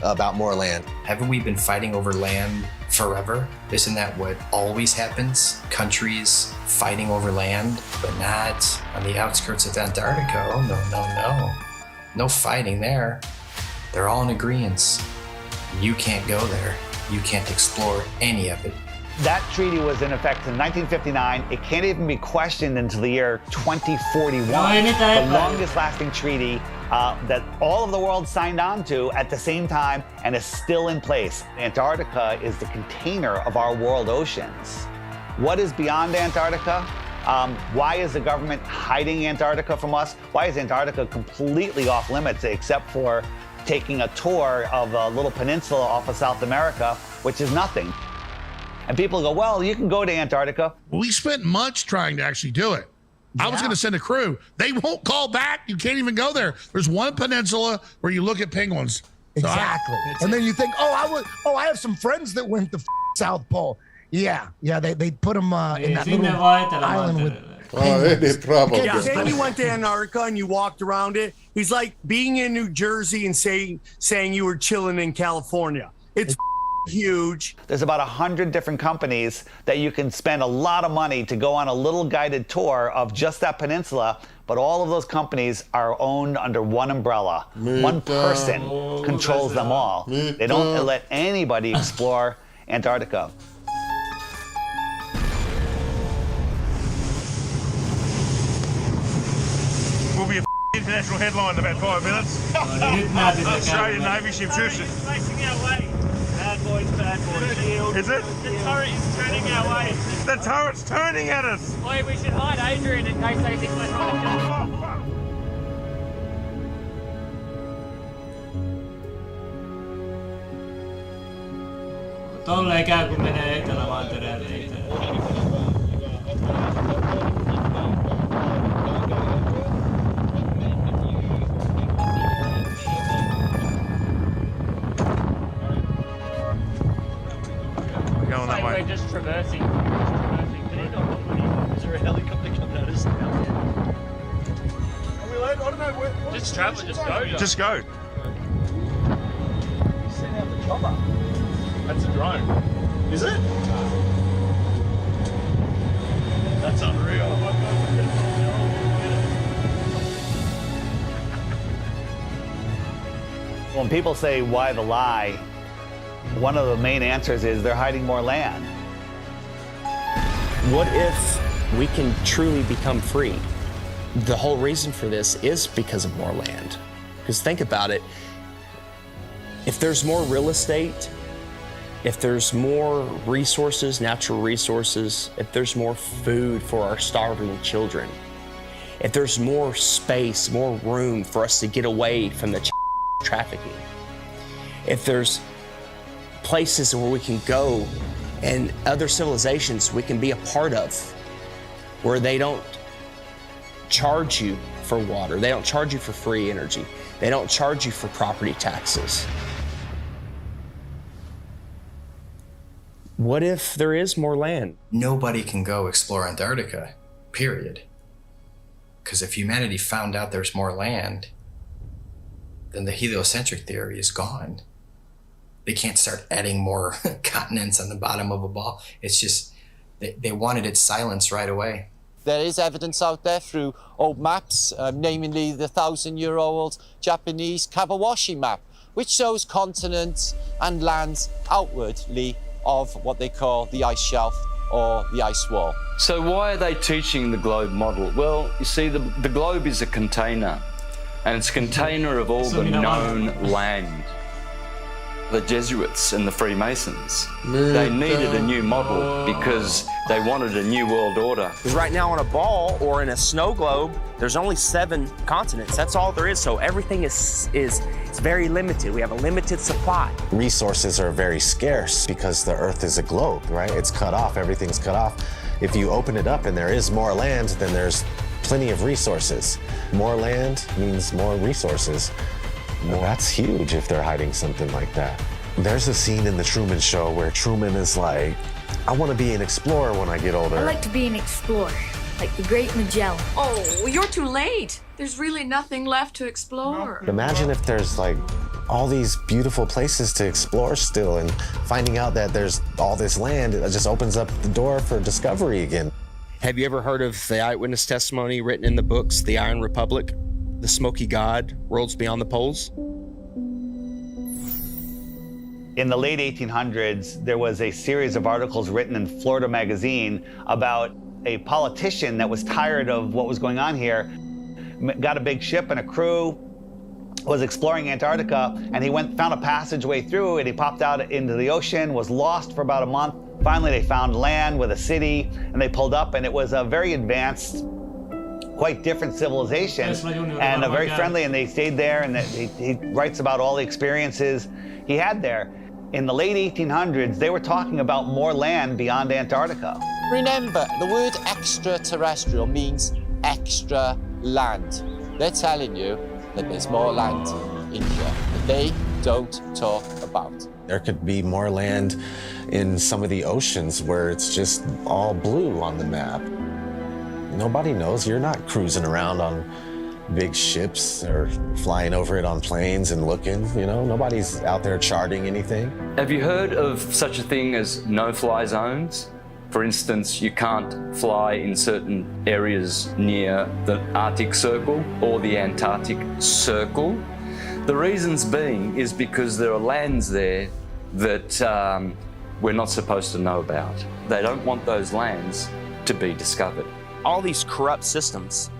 about more land. Haven't we been fighting over land forever? Isn't that what always happens? Countries fighting over land, but not on the outskirts of Antarctica. Oh, no. No fighting there. They're all in agreement. You can't go there. You can't explore any of it. That treaty was in effect in 1959. It can't even be questioned until the year 2041. The longest lasting treaty that all of the world signed on to at the same time and is still in place. Antarctica is the container of our world oceans. What is beyond Antarctica? Why is the government hiding Antarctica from us? Why is Antarctica completely off limits except for taking a tour of a little peninsula off of South America, which is nothing? And people go, well, you can go to Antarctica. We spent months trying to actually do it. Yeah. I was going to send a crew. They won't call back. You can't even go there. There's one peninsula where you look at penguins. So exactly. And then you think, I have some friends that went to South Pole. Yeah, they put them in that little island with penguins. Yeah, say you went to Antarctica and you walked around it. He's like being in New Jersey and saying you were chilling in California. It's huge. There's about 100 different companies that you can spend a lot of money to go on a little guided tour of just that peninsula, but all of those companies are owned under one umbrella. One person controls them all. They don't let anybody explore Antarctica. We'll be a international headline in about 5 minutes. Australian Navy ship shoots it. Facing our way. Bad boys, shield. Is it? The turret is turning our way. The turret's turning at us. Boy, we should hide Adrian in case they think we're trying to kill him. Tolleen käy, kun menee Etelä-Mantereelle itse. Going that way. We're just traversing. Is there a helicopter coming at us now? Are we late? I don't know. Just travel, just go. Just go. You sent out the Hold on. That's a drone. Is it? That's unreal. When people say, why the lie? One of the main answers is they're hiding more land. What if we can truly become free? The whole reason for this is because of more land. Because think about it, if there's more real estate, if there's more resources, natural resources, if there's more food for our starving children, if there's more space, more room for us to get away from the trafficking, if there's places where we can go and other civilizations we can be a part of, where they don't charge you for water, they don't charge you for free energy, they don't charge you for property taxes. What if there is more land? Nobody can go explore Antarctica, period. Because if humanity found out there's more land, then the heliocentric theory is gone. They can't start adding more continents on the bottom of a ball. It's just, they wanted it silenced right away. There is evidence out there through old maps, namely the 1,000-year-old Japanese Kawabashi map, which shows continents and lands outwardly of what they call the ice shelf or the ice wall. So why are they teaching the globe model? Well, you see, the globe is a container, and it's a container of all the known land. The Jesuits and the Freemasons, they needed a new model because they wanted a new world order. Because right now on a ball or in a snow globe, there's only 7 continents. That's all there is. So everything is very limited. We have a limited supply. Resources are very scarce because the Earth is a globe, right? It's cut off, everything's cut off. If you open it up and there is more land, then there's plenty of resources. More land means more resources. Well, that's huge if they're hiding something like that. There's a scene in The Truman Show where Truman is like, I want to be an explorer when I get older. I like to be an explorer, like the Great Magellan. Oh, you're too late. There's really nothing left to explore. Imagine if there's like all these beautiful places to explore still, and finding out that there's all this land, it just opens up the door for discovery again. Have you ever heard of the eyewitness testimony written in the books, The Iron Republic, The Smoky God, Worlds Beyond the Poles? In the late 1800s, there was a series of articles written in Florida Magazine about a politician that was tired of what was going on here, got a big ship and a crew, was exploring Antarctica, and he found a passageway through, and he popped out into the ocean, was lost for about a month. Finally, they found land with a city, and they pulled up, and it was a very advanced, quite different civilization, and very friendly, and they stayed there, and he writes about all the experiences he had there. In the late 1800s, they were talking about more land beyond Antarctica. Remember, the word extraterrestrial means extra land. They're telling you that there's more land in here that they don't talk about. There could be more land in some of the oceans where it's just all blue on the map. Nobody knows. You're not cruising around on big ships or flying over it on planes and looking, you know? Nobody's out there charting anything. Have you heard of such a thing as no-fly zones? For instance, you can't fly in certain areas near the Arctic Circle or the Antarctic Circle. The reasons being is because there are lands there that we're not supposed to know about. They don't want those lands to be discovered. All these corrupt systems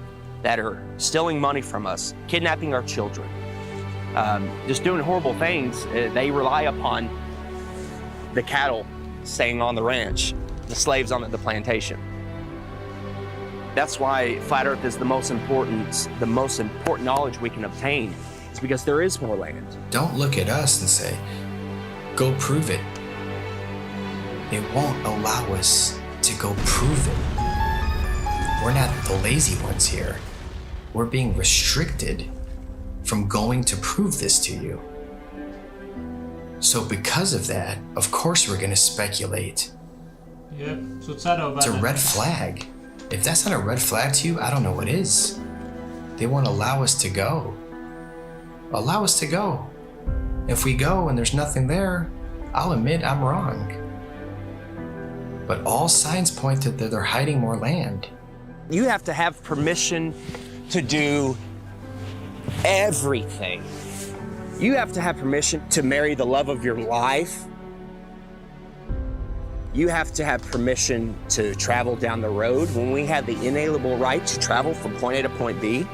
that are stealing money from us, kidnapping our children, just doing horrible things, they rely upon the cattle staying on the ranch, the slaves on the plantation. That's why Flat Earth is the most important knowledge we can obtain. It's because there is more land. Don't look at us and say, go prove it. They won't allow us to go prove it. We're not the lazy ones here. We're being restricted from going to prove this to you. So because of that, of course we're gonna speculate. Yep. It's a red flag. If that's not a red flag to you, I don't know what is. They won't allow us to go. Allow us to go. If we go and there's nothing there, I'll admit I'm wrong. But all signs point to that they're hiding more land. You have to have permission to do everything. You have to have permission to marry the love of your life. You have to have permission to travel down the road when we have the inalienable right to travel from point A to point B.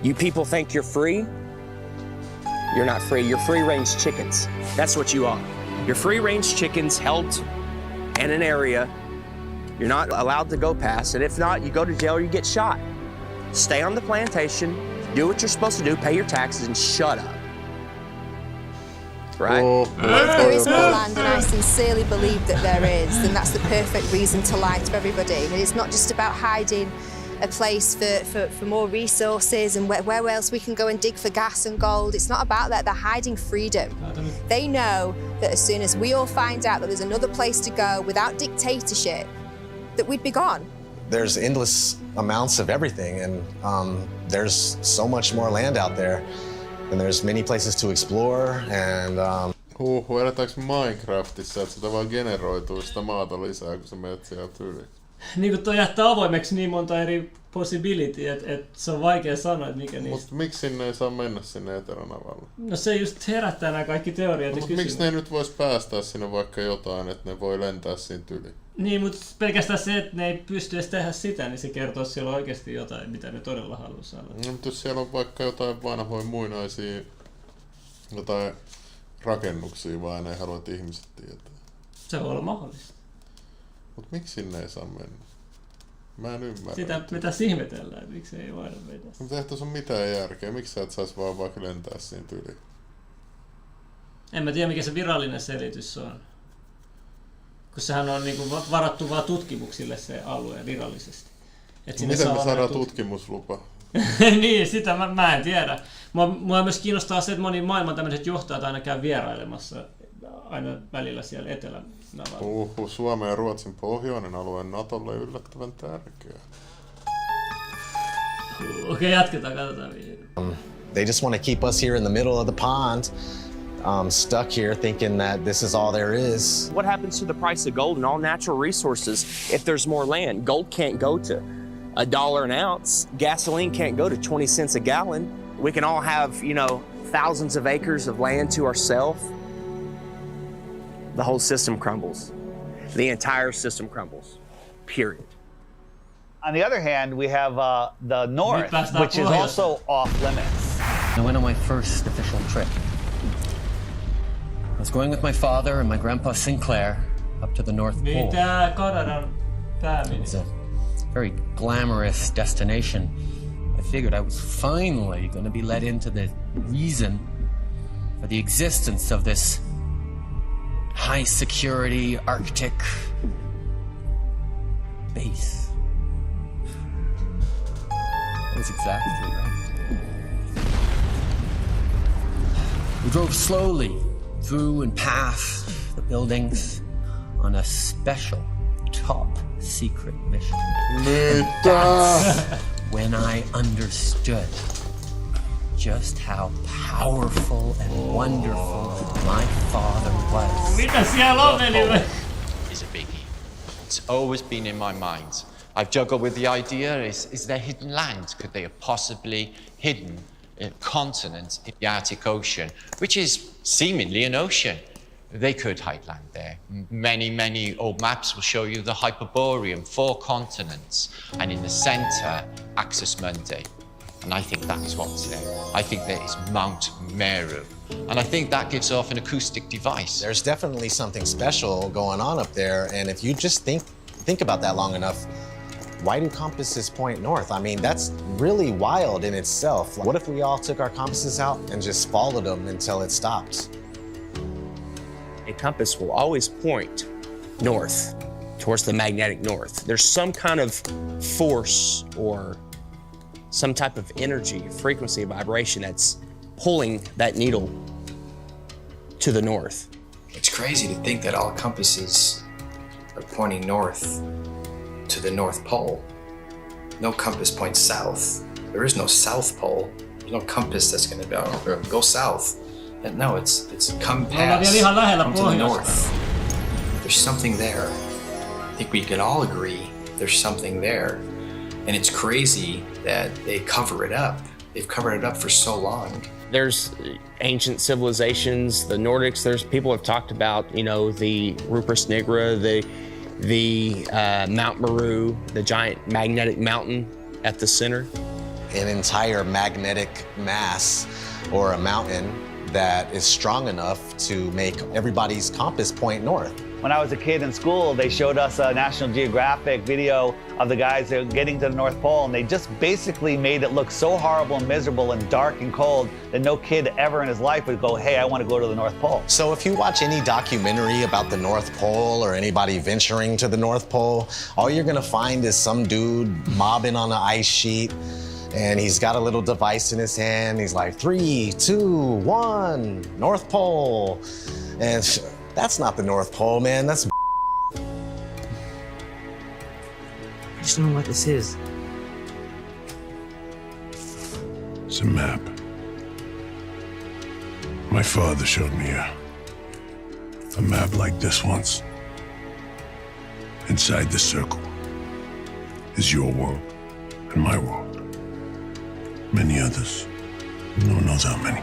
You people think you're free? You're not free. You're free-range chickens. That's what you are. You're free-range chickens held in an area you're not allowed to go past, and if not, you go to jail or you get shot. Stay on the plantation, do what you're supposed to do, pay your taxes, and shut up. Right? If there is more land, and I sincerely believe that there is, then that's the perfect reason to lie to everybody. And it's not just about hiding a place for more resources and where else we can go and dig for gas and gold. It's not about that. They're hiding freedom. They know that as soon as we all find out that there's another place to go without dictatorship, that we'd be gone. There's endless amounts of everything, and there's so much more land out there, and there's many places to explore, and eletäänkö Minecraftissa, että sitä vaan generoituu sitä maata lisää, kun sä menet sieltä yli? Niin kuin toi jättää avoimeksi niin monta eri possibility, että se on vaikea sanoa, että mikä niistä. Mutta miksi sinne ei saa mennä sinne Etelänavalle? No se just herättää nämä kaikki teoriat ja kysymykset. Miksi ne nyt vois päästää sinne vaikka jotain, että ne voi lentää siitä yli? Niin, mutta pelkästään se, että ne ei pysty edes tehdä sitä, niin se kertoo, että siellä on oikeasti jotain, mitä ne todella haluaa saada. No, mutta jos siellä on vaikka jotain vanhoja muinaisia, jotain rakennuksia, vaan ei halua, että ihmiset tietää. Se voi olla mahdollista. Mutta miksi sinne ei saa mennä? Mä en ymmärrä. Sitä me tässä ihmetellään, että miksi ei voida mennä. Mutta eihän tuossa ole mitään järkeä. Miksi sä et sais vaan vaikka lentää siitä yli? En mä tiedä, mikä se virallinen selitys on. Kun sehän on niinku varattu vaan tutkimuksille se alue virallisesti. Miten me saadaan tutkimuslupa? Niin, sitä mä en tiedä. Mua myös kiinnostaa se, että moni maailman tämmöiset johtajat aina käy vierailemassa aina välillä siellä Etelänavalla. Suomen ja Ruotsin pohjoinen alue on Natolle yllättävän tärkeä. Okei, jatketaan, katsotaan. They just want to keep us here in the middle of the pond, stuck here thinking that this is all there is. What happens to the price of gold and all natural resources if there's more land? Gold can't go to $1 an ounce. Gasoline can't go to 20 cents a gallon. We can all have, thousands of acres of land to ourselves. The whole system crumbles. The entire system crumbles. Period. On the other hand, we have the North, which is also off limits. I went on my first official trip. I was going with my father and my grandpa Sinclair up to the North Pole. It was a very glamorous destination. I figured I was finally going to be let into the reason for the existence of this high security Arctic base. That was exactly right. We drove slowly through and past the buildings on a special top secret mission. That's when I understood just how powerful and wonderful my father was. Is a biggie. It's always been in my mind. I've juggled with the idea, is there hidden land? Could they have possibly hidden a continent in the Arctic Ocean, which is seemingly an ocean? They could hide land there. Many old maps will show you the Hyperborean, 4 continents, and in the center, Axis Mundi. And I think that's what's there. I think there is Mount Meru. And I think that gives off an acoustic device. There's definitely something special going on up there, and if you just think about that long enough, why do compasses point north? I mean, that's really wild in itself. What if we all took our compasses out and just followed them until it stopped? A compass will always point north, towards the magnetic north. There's some kind of force or some type of energy, frequency, vibration that's pulling that needle to the north. It's crazy to think that all compasses are pointing north to the North Pole. No compass points south. There is no South Pole. There's no compass that's going to go south. No, it's come ollaan past, vielä ihan lähellä come to the pohjoista. north. There's something there. I think we can all agree there's something there. And it's crazy that they cover it up. They've covered it up for so long. There's ancient civilizations, the Nordics. There's people have talked about, you know, the Rupert Nigra, the Mount Meru, the giant magnetic mountain at the center. An entire magnetic mass or a mountain that is strong enough to make everybody's compass point north. When I was a kid in school, they showed us a National Geographic video of the guys getting to the North Pole, and they just basically made it look so horrible and miserable and dark and cold that no kid ever in his life would go, hey, I want to go to the North Pole. So if you watch any documentary about the North Pole or anybody venturing to the North Pole, all you're gonna find is some dude mobbing on an ice sheet, and he's got a little device in his hand. He's like, 3, 2, 1, North Pole. And that's not the North Pole, man. That's I just don't know what this is. It's a map. My father showed me a map like this once. Inside the circle is your world and my world. Many others. No one knows how many.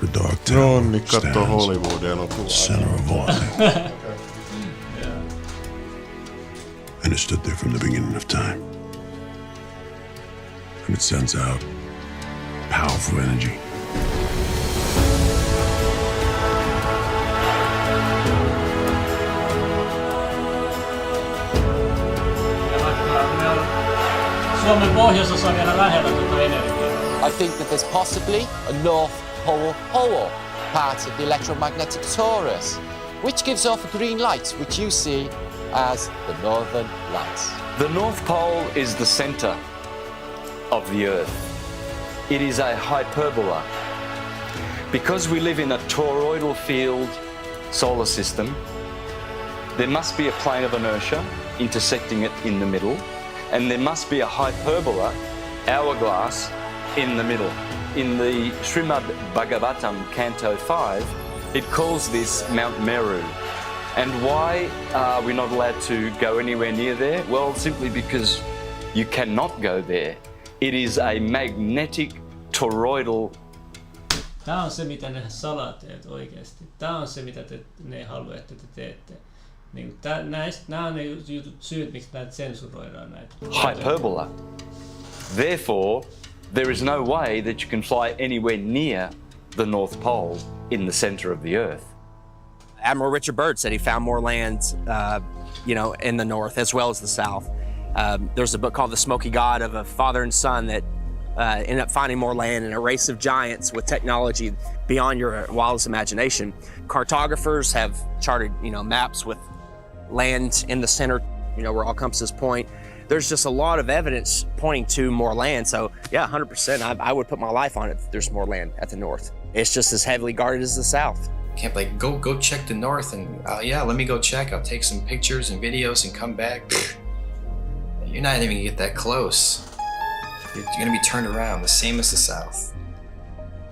The dark tower stands center of all things. And it stood there from the beginning of time. And it sends out powerful energy. Suomen pohjoisosa on vielä lähellä tuota energiaa. I think that there's possibly a North Pole part of the electromagnetic torus, which gives off a green light, which you see as the northern lights. The North Pole is the center of the Earth. It is a hyperbola. Because we live in a toroidal field solar system, there must be a plane of inertia intersecting it in the middle, and there must be a hyperbola, hourglass, in the middle. In the Srimad Bhagavatam, Canto 5, it calls this Mount Meru. And why are we not allowed to go anywhere near there? Well, simply because you cannot go there. It is a magnetic toroidal. Tämä on se, mitä ne salateet oikeasti. Tämä on se, mitä ne haluaa, että te teette. Niin, nämä on ne syyt, miksi näitä sensuroidaan näitä. Hyperbola. Therefore, there is no way that you can fly anywhere near the North Pole in the center of the Earth. Admiral Richard Byrd said he found more land, in the north as well as the south. There's a book called The Smoky God of a father and son that ended up finding more land in a race of giants with technology beyond your wildest imagination. Cartographers have charted, maps with land in the center, where all compasses point. There's just a lot of evidence pointing to more land. So yeah, 100%, I would put my life on it if there's more land at the north. It's just as heavily guarded as the south. Can't go check the north and let me go check. I'll take some pictures and videos and come back. You're not even gonna get that close. You're gonna be turned around, the same as the south.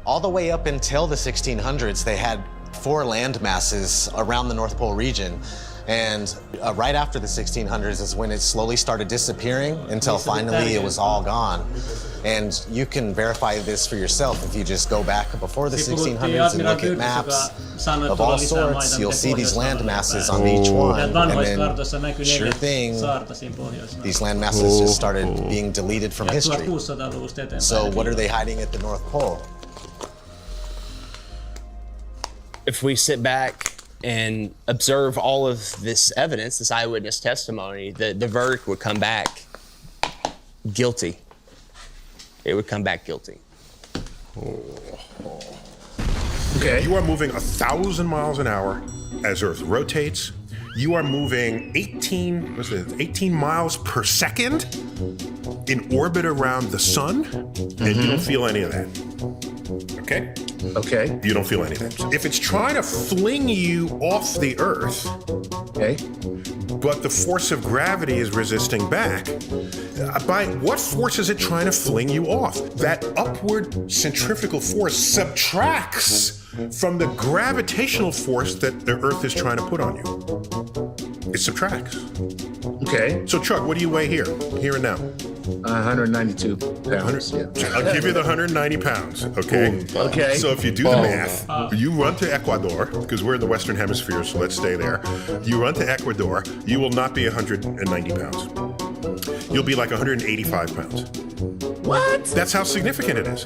All the way up until the 1600s, they had 4 land masses around the North Pole region. And right after the 1600s is when it slowly started disappearing until finally it was all gone. And you can verify this for yourself if you just go back before the 1600s and look at maps of all sorts. You'll see these land masses on each one. And then, sure thing, these land masses just started being deleted from history. So what are they hiding at the North Pole? If we sit back and observe all of this evidence, this eyewitness testimony, the verdict would come back guilty. It would come back guilty. Okay. You are moving 1,000 miles an hour as Earth rotates. You are moving 18 miles per second in orbit around the sun, and you don't feel any of that. Okay? Okay. You don't feel anything. If it's trying to fling you off the Earth, okay, but the force of gravity is resisting back, by what force is it trying to fling you off? That upward centrifugal force subtracts from the gravitational force that the Earth is trying to put on you. It subtracts. Okay. So Chuck, what do you weigh here and now? 192 pounds. Yeah. I'll give you the 190 pounds, okay? Okay. So if you do the math, you run to Ecuador, because we're in the Western Hemisphere, so let's stay there. You run to Ecuador, you will not be 190 pounds. You'll be like 185 pounds. What? That's how significant it is.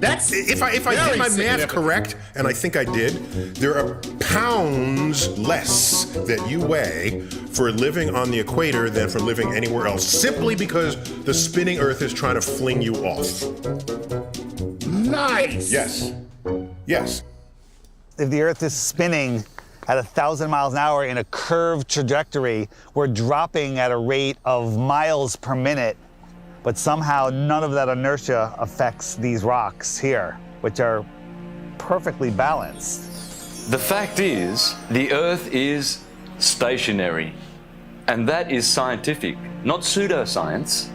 That's if I did my math correct, and I think I did, there are pounds less that you weigh for living on the equator than for living anywhere else, simply because the spinning Earth is trying to fling you off. Nice. Yes. Yes. If the Earth is spinning at 1,000 miles an hour in a curved trajectory, we're dropping at a rate of miles per minute, but somehow none of that inertia affects these rocks here, which are perfectly balanced. The fact is, the Earth is stationary, and that is scientific, not pseudoscience.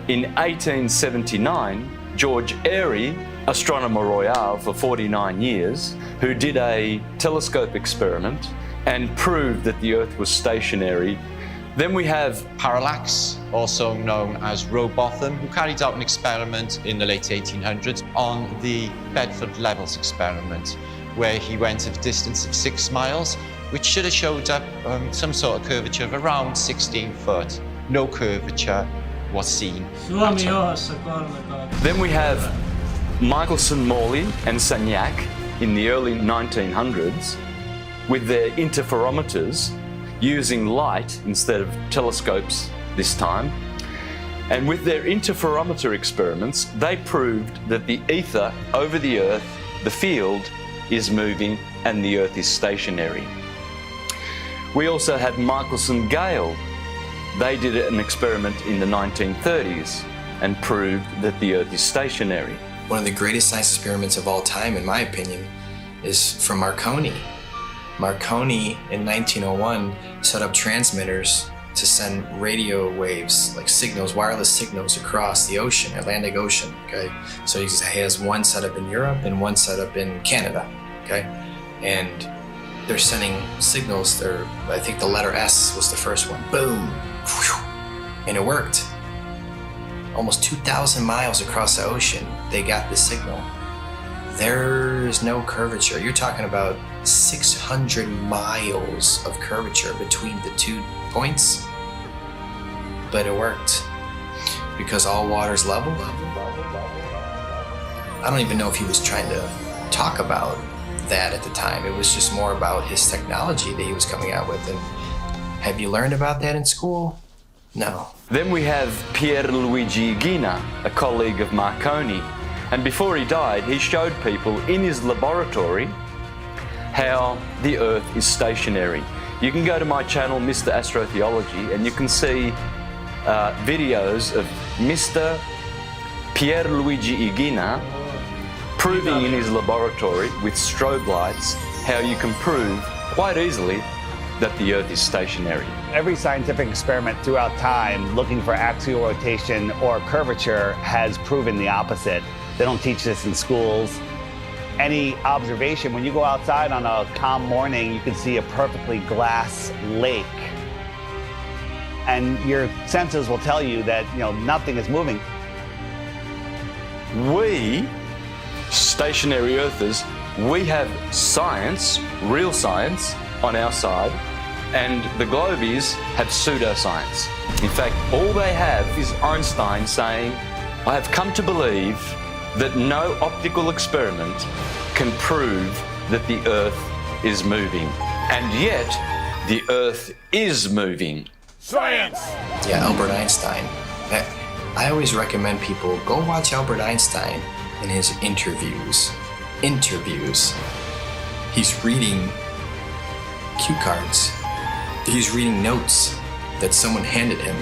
In 1879, George Airy, astronomer royal for 49 years, who did a telescope experiment and proved that the Earth was stationary. Then we have Parallax, also known as Rowbotham, who carried out an experiment in the late 1800s on the Bedford Levels experiment, where he went at a distance of 6 miles, which should have showed up some sort of curvature of around 16 foot. No curvature was seen. Then we have Michelson, Morley and Sagnac in the early 1900s with their interferometers using light instead of telescopes this time. And with their interferometer experiments, they proved that the ether over the Earth, the field, is moving and the Earth is stationary. We also had Michelson Gale. They did an experiment in the 1930s and proved that the Earth is stationary. One of the greatest science experiments of all time, in my opinion, is from Marconi. Marconi, in 1901, set up transmitters to send radio waves, like signals, wireless signals across the ocean, Atlantic Ocean, okay? So he has one set up in Europe and one set up in Canada, okay? And they're sending signals, I think the letter S was the first one, boom, and it worked. Almost 2,000 miles across the ocean, they got the signal. There's no curvature. You're talking about 600 miles of curvature between the 2 points. But it worked because all water's level. I don't even know if he was trying to talk about that at the time. It was just more about his technology that he was coming out with. And have you learned about that in school? No. Then we have Pierluigi Ghina, a colleague of Marconi. And before he died, he showed people in his laboratory how the Earth is stationary. You can go to my channel, Mr. Astrotheology, and you can see videos of Mr. Pierluigi Ghina proving in his laboratory with strobe lights how you can prove quite easily that the Earth is stationary. Every scientific experiment throughout time looking for axial rotation or curvature has proven the opposite. They don't teach this in schools. Any observation, when you go outside on a calm morning, you can see a perfectly glass lake. And your senses will tell you that, nothing is moving. We, stationary Earthers, we have science, real science, on our side, and the globies have pseudoscience. In fact, all they have is Einstein saying, I have come to believe that no optical experiment can prove that the Earth is moving. And yet, the Earth is moving. Science! Yeah, Albert Einstein. I always recommend people go watch Albert Einstein in his interviews. He's reading cue cards. He's reading notes that someone handed him,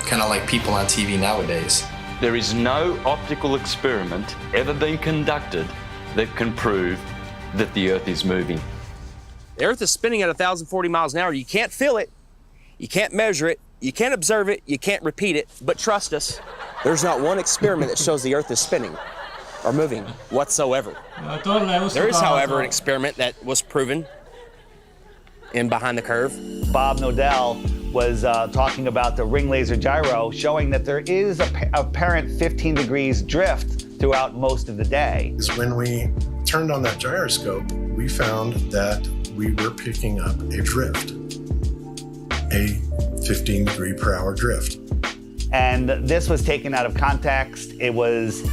kind of like people on TV nowadays. There is no optical experiment ever been conducted that can prove that the Earth is moving. The Earth is spinning at 1,040 miles an hour. You can't feel it, you can't measure it, you can't observe it, you can't repeat it, but trust us, there's not one experiment that shows the Earth is spinning. are moving whatsoever. There is, however, an experiment that was proven in Behind the Curve. Bob Nodell was talking about the ring laser gyro, showing that there is a apparent 15 degrees drift throughout most of the day. When we turned on that gyroscope, we found that we were picking up a drift, a 15 degree per hour drift. And this was taken out of context. It was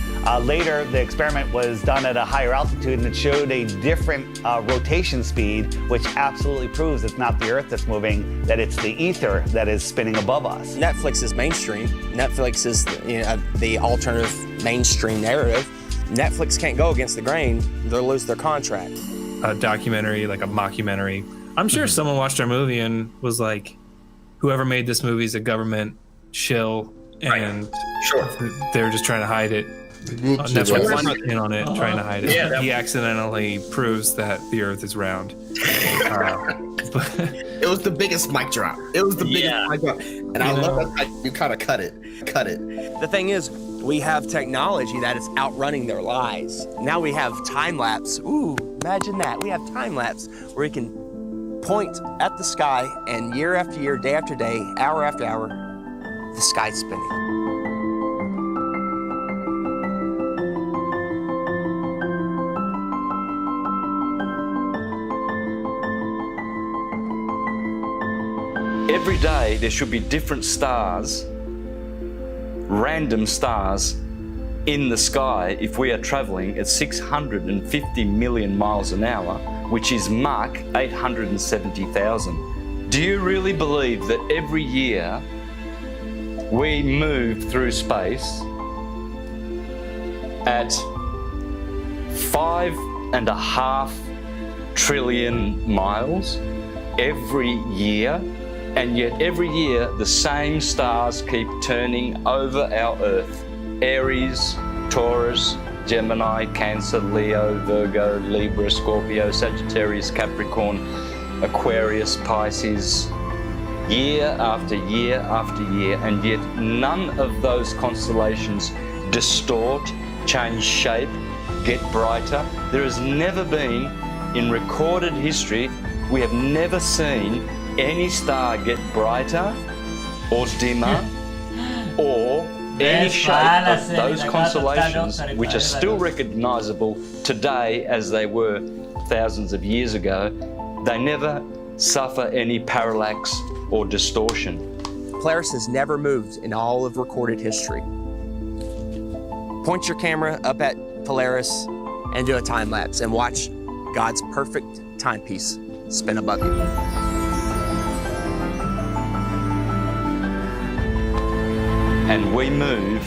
later, the experiment was done at a higher altitude and it showed a different rotation speed, which absolutely proves it's not the Earth that's moving, that it's the ether that is spinning above us. Netflix is mainstream. Netflix is the alternative mainstream narrative. Netflix can't go against the grain. They'll lose their contract. A documentary, like a mockumentary. I'm sure someone watched our movie and was like, whoever made this movie is a government shill, and they're just trying to hide it. That's why we're in on it, trying to hide it. Yeah, he accidentally proves that the Earth is round. It was the biggest mic drop. It was the biggest mic drop, and I love that you kind of cut it. The thing is, we have technology that is outrunning their lies. Now we have time lapse. Ooh, imagine that. We have time lapse where we can point at the sky, and year after year, day after day, hour after hour, the sky's spinning. Every day there should be different stars, random stars, in the sky if we are traveling at 650 million miles an hour, which is Mach 870,000. Do you really believe that every year we move through space at 5.5 trillion miles every year? And yet every year the same stars keep turning over our Earth. Aries, Taurus, Gemini, Cancer, Leo, Virgo, Libra, Scorpio, Sagittarius, Capricorn, Aquarius, Pisces, year after year after year, and yet none of those constellations distort, change shape, get brighter. There has never been, in recorded history, we have never seen any star get brighter or dimmer or any shape of those constellations, which are still recognizable today as they were thousands of years ago. They never suffer any parallax or distortion. Polaris has never moved in all of recorded history. Point your camera up at Polaris and do a time lapse and watch God's perfect timepiece spin above you. And we move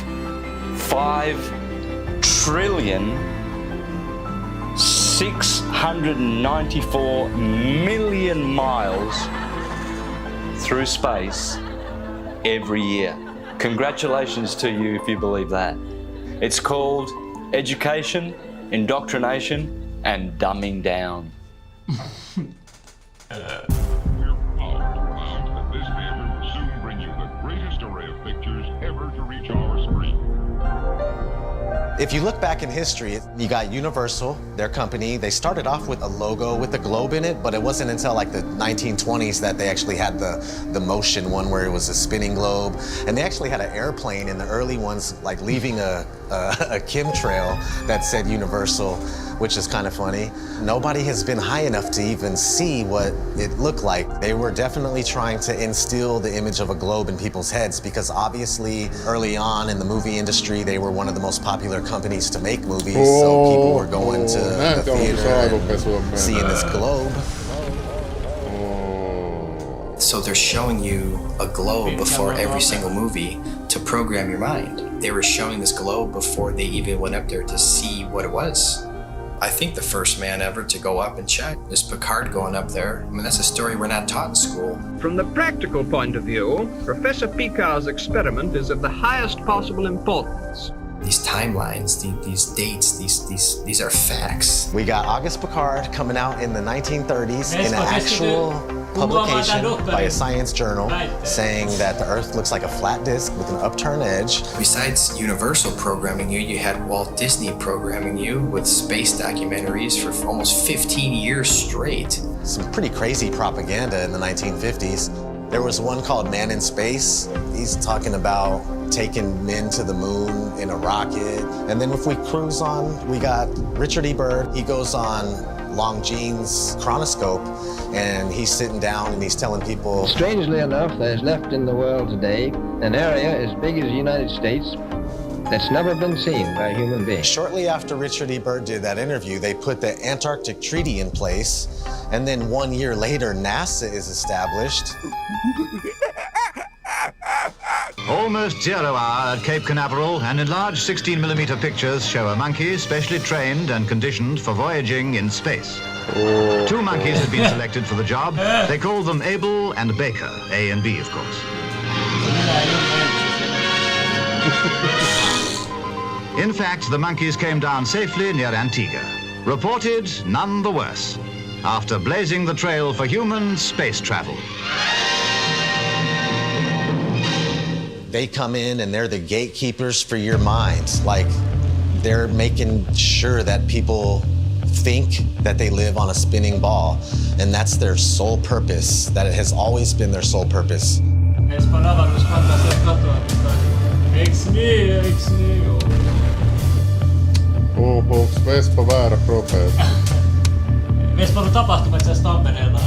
5,694,000,000 miles through space every year. Congratulations to you if you believe that. It's called education, indoctrination, and dumbing down. If you look back in history, you got Universal, their company. They started off with a logo with a globe in it, but it wasn't until like the 1920s that they actually had the motion one where it was a spinning globe. And they actually had an airplane in the early ones, like leaving a chemtrail that said Universal, which is kind of funny. Nobody has been high enough to even see what it looked like. They were definitely trying to instill the image of a globe in people's heads because obviously early on in the movie industry, they were one of the most popular companies to make movies, so people were going to the theater and seeing this globe. So they're showing you a globe before every single movie to program your mind. They were showing this globe before they even went up there to see what it was. I think the first man ever to go up and check is Picard going up there. I mean, that's a story we're not taught in school. From the practical point of view, Professor Picard's experiment is of the highest possible importance. These timelines, these dates, these are facts. We got August Picard coming out in the 1930s in an actual publication by a science journal saying that the Earth looks like a flat disk with an upturned edge. Besides Universal programming you had Walt Disney programming you with space documentaries for almost 15 years straight. Some pretty crazy propaganda in the 1950s. There was one called Man in Space. He's talking about taking men to the moon in a rocket. And then if we cruise on, we got Richard E. Byrd. He goes on Longines chronoscope, and he's sitting down and he's telling people. Strangely enough, there's left in the world today an area as big as the United States that's never been seen by a human being. Shortly after Richard E. Byrd did that interview, they put the Antarctic Treaty in place, and then 1 year later, NASA is established. Almost 0 hour at Cape Canaveral, and enlarged 16mm pictures show a monkey specially trained and conditioned for voyaging in space. 2 monkeys had been selected for the job. They called them Abel and Baker, A and B, of course. In fact, the monkeys came down safely near Antigua. Reported none the worse, after blazing the trail for human space travel. They come in and they're the gatekeepers for your mind. Like, they're making sure that people think that they live on a spinning ball, and that's their sole purpose, that it has always been their sole purpose. Onks Vespa väärä profeetta? Vespa on tapahtumat siellä Tampereella.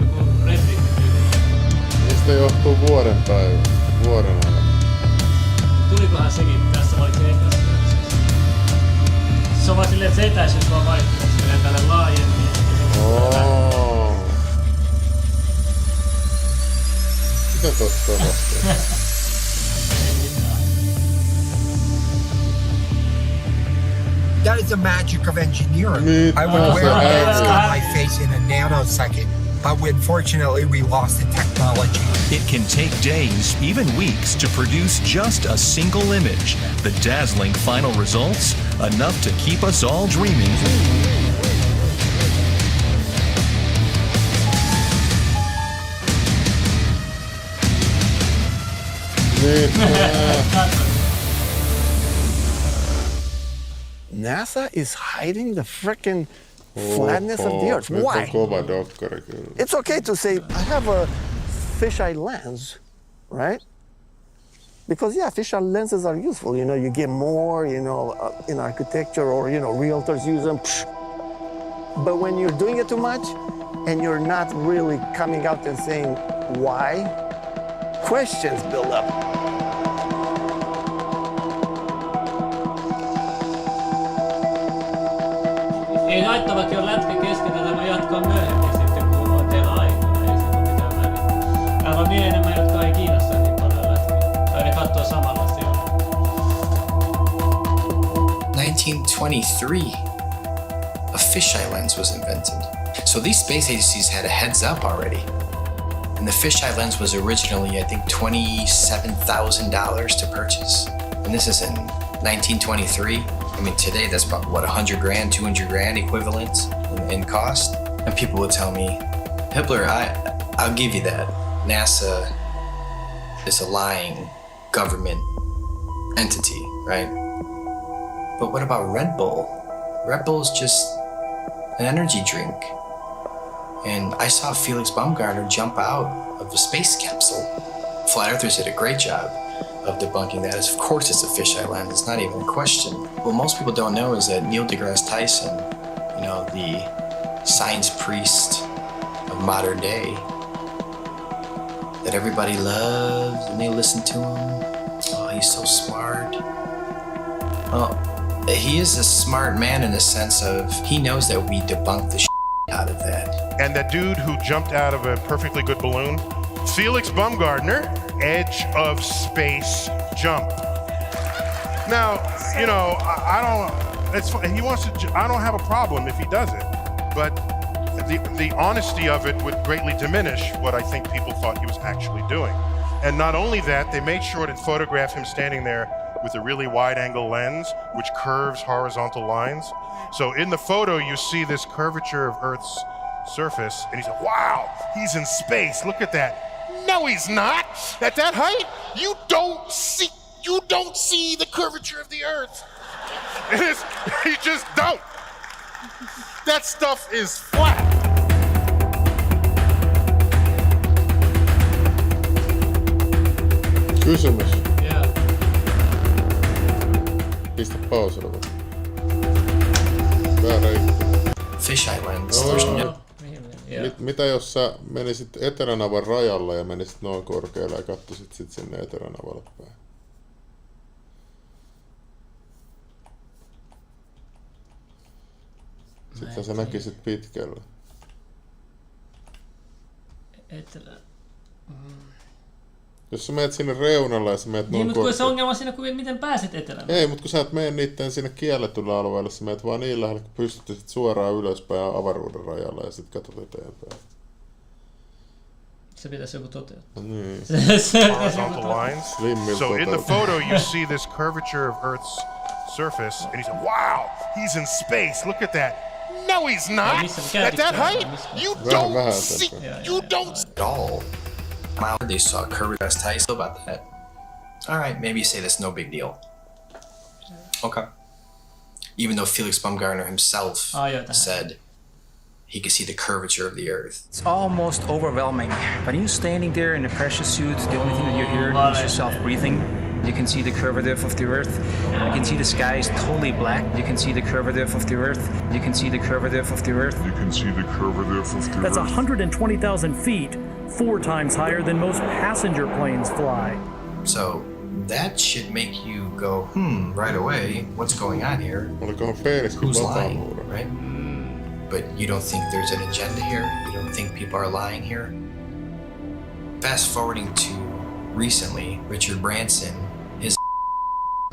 Joku repliikki. Mistä johtuu vuoden ajan? Tulikohan sekin tässä, vai se ekassa? Se on vaan silleen, että se etäisyys vaan vaihtuu. Silleen tälle laajemmin. Mitä tossa tapahtuu? That is the magic of engineering. I would wear a mask on my face in a nanosecond, but unfortunately we lost the technology. It can take days, even weeks, to produce just a single image. The dazzling final results, enough to keep us all dreaming. NASA is hiding the frickin' flatness of the Earth. Why? It's okay to say, I have a fisheye lens, right? Because, yeah, fisheye lenses are useful. You know, you get more, in architecture or, realtors use them. But when you're doing it too much and you're not really coming out and saying why, questions build up. Ei haittaa, vaikka on lätkä kesken, tätä voi jatkaa myöhemmin sitten, kun on teillä aikaa. Ei siitä ole mitään väliä. Täällä on niin enemmän, jotka ei kiinnosta niin paljon lätkiä. Tai ne katsoo samalla siellä. 1923, a fisheye lens was invented. So these space agencies had a heads up already. And the fisheye lens was originally, I think, $27,000 to purchase. And this is in 1923. I mean, today that's about, what, 100 grand, 200 grand equivalent in cost? And people would tell me, Hitler, I'll give you that. NASA is a lying government entity, right? But what about Red Bull? Red Bull is just an energy drink. And I saw Felix Baumgartner jump out of a space capsule. Flat Earthers did a great job of debunking that. Of course it's a fisheye lens, it's not even a question. What most people don't know is that Neil deGrasse Tyson, the science priest of modern day, that everybody loves and they listen to him. Oh, he's so smart. Well, he is a smart man in the sense of he knows that we debunked the shit out of that. And that dude who jumped out of a perfectly good balloon, Felix Baumgartner, edge of space jump. Now, I don't. It's he wants to. I don't have a problem if he does it, but the honesty of it would greatly diminish what I think people thought he was actually doing. And not only that, they made sure to photograph him standing there with a really wide-angle lens, which curves horizontal lines. So in the photo, you see this curvature of Earth's surface, and he said, wow, he's in space. Look at that. No, he's not. At that height, you don't see the curvature of the Earth. You just don't. That stuff is flat. Kysymys. Pistä pausilla. Väärä ikkuna. Fisheye lens. There's no... Mitä jos sä menisit Etelänavan rajalla ja menisit noin korkealle ja katsoisit sit sinne Etelänavalle päin? Sitten sä näkisit pitkälle. Jos sä meet sinne reunalle ja sä meet noin mutta kun se ongelma siinä, miten pääset etelään. Ei, mutta kun sä et mene niitten sinne kielletyllä alueelle, sä meet vaan niin lähelle, kun pystyt sit suoraan ylöspäin avaruuden rajalla ja sit katsot eteenpäin. Se pitäisi joku toteuttaa. Niin. Horizontal lines. So in the photo you see this curvature of Earth's surface, and he said, wow, he's in space. Look at that. No, he's not. At that height, you don't see. At all. They saw curvature Tyson about that. All right, maybe you say that's no big deal. Okay. Even though Felix Baumgartner himself said he could see the curvature of the Earth. It's almost overwhelming. When you're standing there in a pressure suit, the only thing that you hear is yourself breathing. You can see the curvature of the Earth. You can see the sky is totally black. You can see the curvature of the Earth. You can see the curvature of the Earth. You can see the curvature of the Earth. That's 120,000 feet, 4 times higher than most passenger planes fly. So that should make you go, right away, what's going on here? Who's lying, right? But you don't think there's an agenda here? You don't think people are lying here? Fast forwarding to recently, Richard Branson, his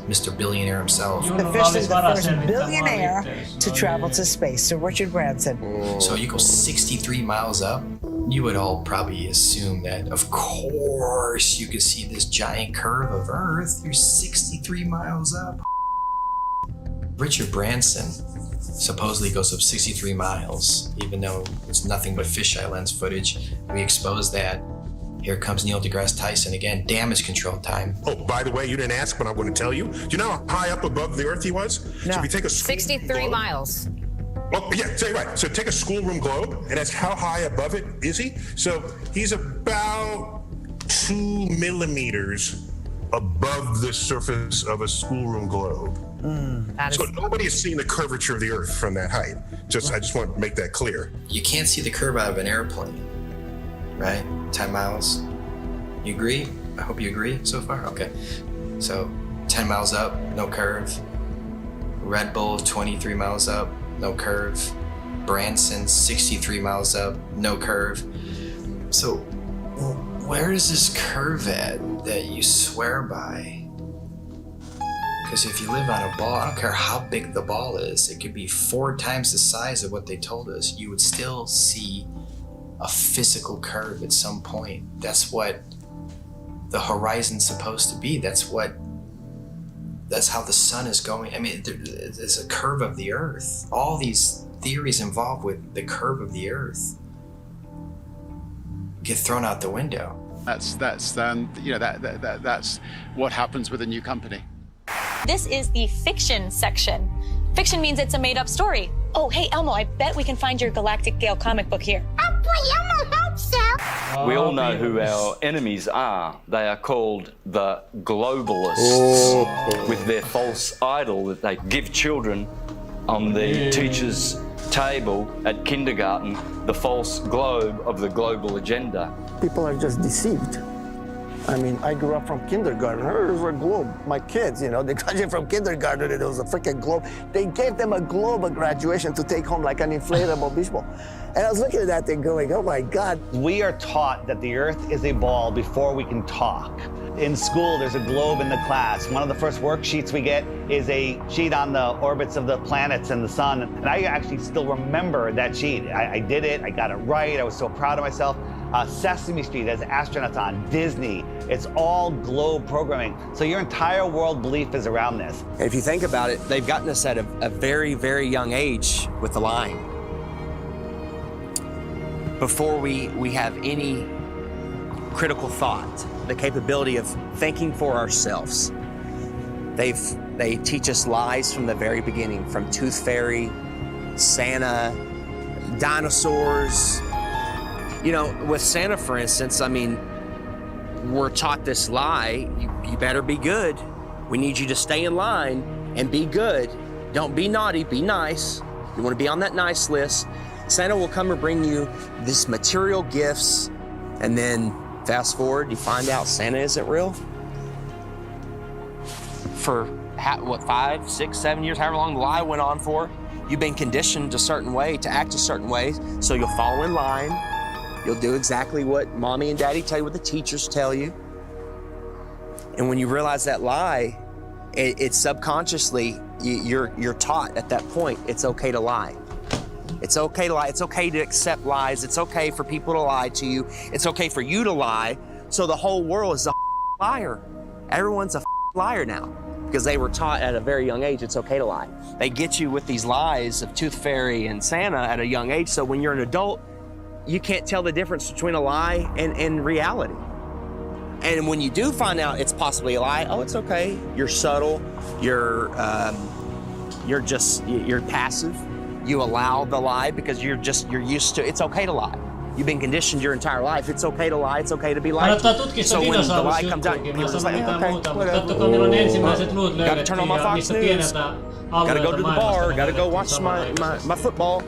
Mr. Billionaire himself. The fish is the first billionaire to travel to space, so Richard Branson. So you go 63 miles up, you would all probably assume that, of course, you could see this giant curve of Earth. You're 63 miles up. Richard Branson supposedly goes up 63 miles, even though it's nothing but fisheye lens footage. We expose that. Here comes Neil deGrasse Tyson again, damage control time. Oh, by the way, you didn't ask, but I'm going to tell you. Do you know how high up above the Earth he was? No. So if you take a 63 miles. Oh, yeah, say right. So take a schoolroom globe, and that's how high above it is he? So he's about 2 millimeters above the surface of a schoolroom globe. So nobody has seen the curvature of the Earth from that height. I just want to make that clear. You can't see the curve out of an airplane, right? 10 miles. You agree? I hope you agree so far. Okay. So 10 miles up, no curve. Red Bull 23 miles up, no curve. Branson 63 miles up, no curve. So where is this curve at that you swear by? Because if you live on a ball, I don't care how big the ball is, it could be 4 times the size of what they told us, you would still see a physical curve at some point. That's what the horizon's supposed to be. That's how the sun is going. I mean, there's a curve of the Earth. All these theories involved with the curve of the Earth get thrown out the window. That's what happens with a new company. This is the fiction section. Fiction means it's a made-up story. Oh, hey, Elmo, I bet we can find your Galactic Gale comic book here. Oh, boy, Elmo hopes so. We all know who our enemies are. They are called the globalists, with their false idol that they give children on the teacher's table at kindergarten, the false globe of the global agenda. People are just deceived. I mean, I grew up from kindergarten. There's a globe. My kids, they graduated from kindergarten and it was a freaking globe. They gave them a globe at graduation to take home like an inflatable beach ball. And I was looking at that thing going, oh my God. We are taught that the Earth is a ball before we can talk. In school, there's a globe in the class. One of the first worksheets we get is a sheet on the orbits of the planets and the sun. And I actually still remember that sheet. I did it, I got it right, I was so proud of myself. Sesame Street has astronauts on, Disney, it's all globe programming. So your entire world belief is around this. And if you think about it, they've gotten us at a very, very young age with the lying. before we have any critical thought, the capability of thinking for ourselves. They teach us lies from the very beginning, from Tooth Fairy, Santa, dinosaurs. You know, with Santa, for instance, I mean, we're taught this lie, you better be good. We need you to stay in line and be good. Don't be naughty, be nice. You want to be on that nice list. Santa will come and bring you these material gifts, and then fast forward, you find out Santa isn't real. For what, 5, 6, 7 years, however long the lie went on for, you've been conditioned a certain way, to act a certain way, so you'll fall in line. You'll do exactly what mommy and daddy tell you, what the teachers tell you. And when you realize that lie, it's subconsciously, you're taught at that point, it's okay to lie. It's okay to lie. It's okay to accept lies. It's okay for people to lie to you. It's okay for you to lie. So the whole world is a liar. Everyone's a liar now because they were taught at a very young age it's okay to lie. They get you with these lies of Tooth Fairy and Santa at a young age. So when you're an adult, you can't tell the difference between a lie and reality. And when you do find out it's possibly a lie, oh, it's okay. You're subtle. You're passive. You allow the lie because you're used to, it's okay to lie. You've been conditioned your entire life. It's okay to lie. It's okay to be lied to. So when the lie comes out, people are just like, okay, whatever. Gotta turn on my Fox News. Gotta go to the bar. Gotta go watch my football.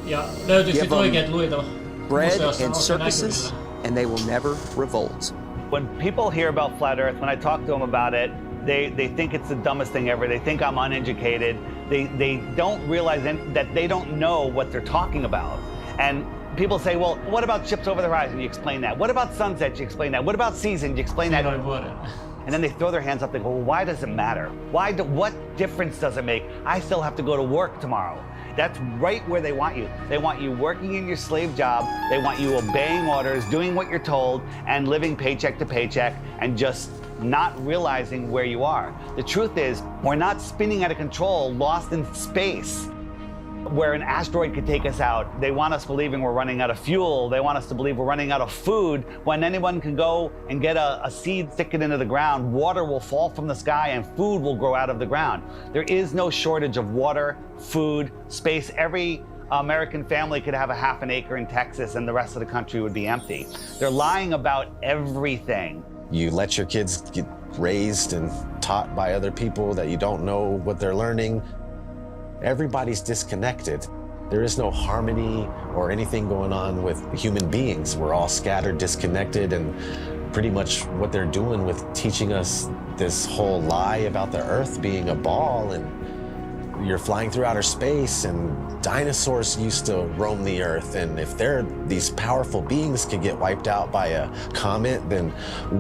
Give them bread and circuses, and they will never revolt. When people hear about flat Earth, when I talk to them about it, they think it's the dumbest thing ever. They think I'm uneducated. They don't realize that they don't know what they're talking about. And people say, well, what about ships over the horizon? You explain that. What about sunsets? You explain that. What about seasons? You explain that. And then they throw their hands up. They go, well, why does it matter? What difference does it make? I still have to go to work tomorrow. That's right where they want you. They want you working in your slave job. They want you obeying orders, doing what you're told, and living paycheck to paycheck, and just not realizing where you are. The truth is, we're not spinning out of control, lost in space, where an asteroid could take us out. They want us believing we're running out of fuel. They want us to believe we're running out of food, when anyone can go and get a seed, stick it into the ground, water will fall from the sky, and food will grow out of the ground. There is no shortage of water, food, space. Every American family could have a half an acre in Texas and the rest of the country would be empty. They're lying about everything. You let your kids get raised and taught by other people that you don't know what they're learning. Everybody's disconnected. There is no harmony or anything going on with human beings. We're all scattered, disconnected, and pretty much what they're doing with teaching us this whole lie about the Earth being a ball, and you're flying through outer space, and dinosaurs used to roam the Earth, and if these powerful beings could get wiped out by a comet, then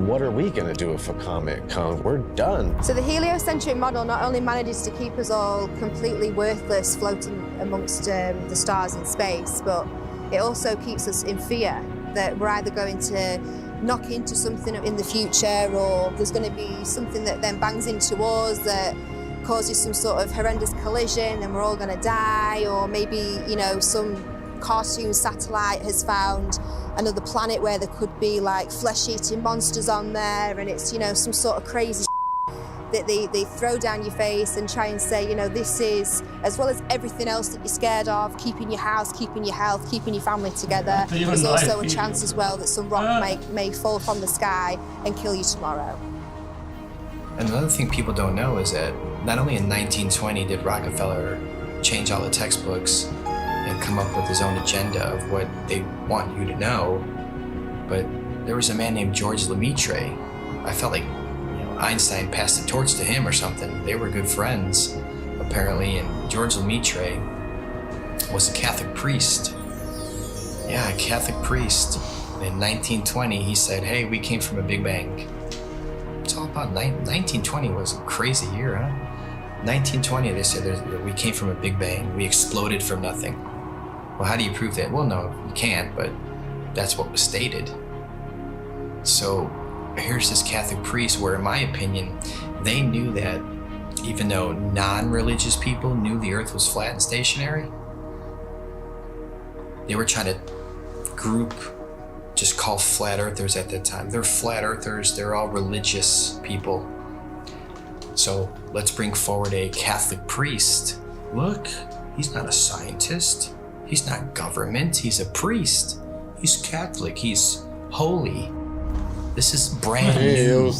what are we gonna do if a comet comes? We're done. So the heliocentric model not only manages to keep us all completely worthless floating amongst the stars in space, but it also keeps us in fear that we're either going to knock into something in the future, or there's going to be something that then bangs into us that causes some sort of horrendous collision and we're all going to die, or maybe, you know, some cartoon satellite has found another planet where there could be like flesh-eating monsters on there, and it's, you know, some sort of crazy that they throw down your face and try and say, you know, this is, as well as everything else that you're scared of, keeping your house, keeping your health, keeping your family together, there's also a chance as well that some rock may fall from the sky and kill you tomorrow. And another thing people don't know is that not only in 1920 did Rockefeller change all the textbooks and come up with his own agenda of what they want you to know, but there was a man named George Lemaitre. I felt like, you know, Einstein passed the torch to him or something. They were good friends, apparently, and George Lemaitre was a Catholic priest. Yeah, a Catholic priest. In 1920, he said, hey, we came from a Big Bang. It's all about 1920 was a crazy year, huh? 1920, they said we came from a Big Bang. We exploded from nothing. Well, how do you prove that? Well, no, you can't, but that's what was stated. So here's this Catholic priest where, in my opinion, they knew that even though non-religious people knew the Earth was flat and stationary, they were trying to group just called flat earthers at that time. They're flat earthers, they're all religious people. So let's bring forward a Catholic priest. Look, he's not a scientist. He's not government, he's a priest. He's Catholic, he's holy. This is brand new.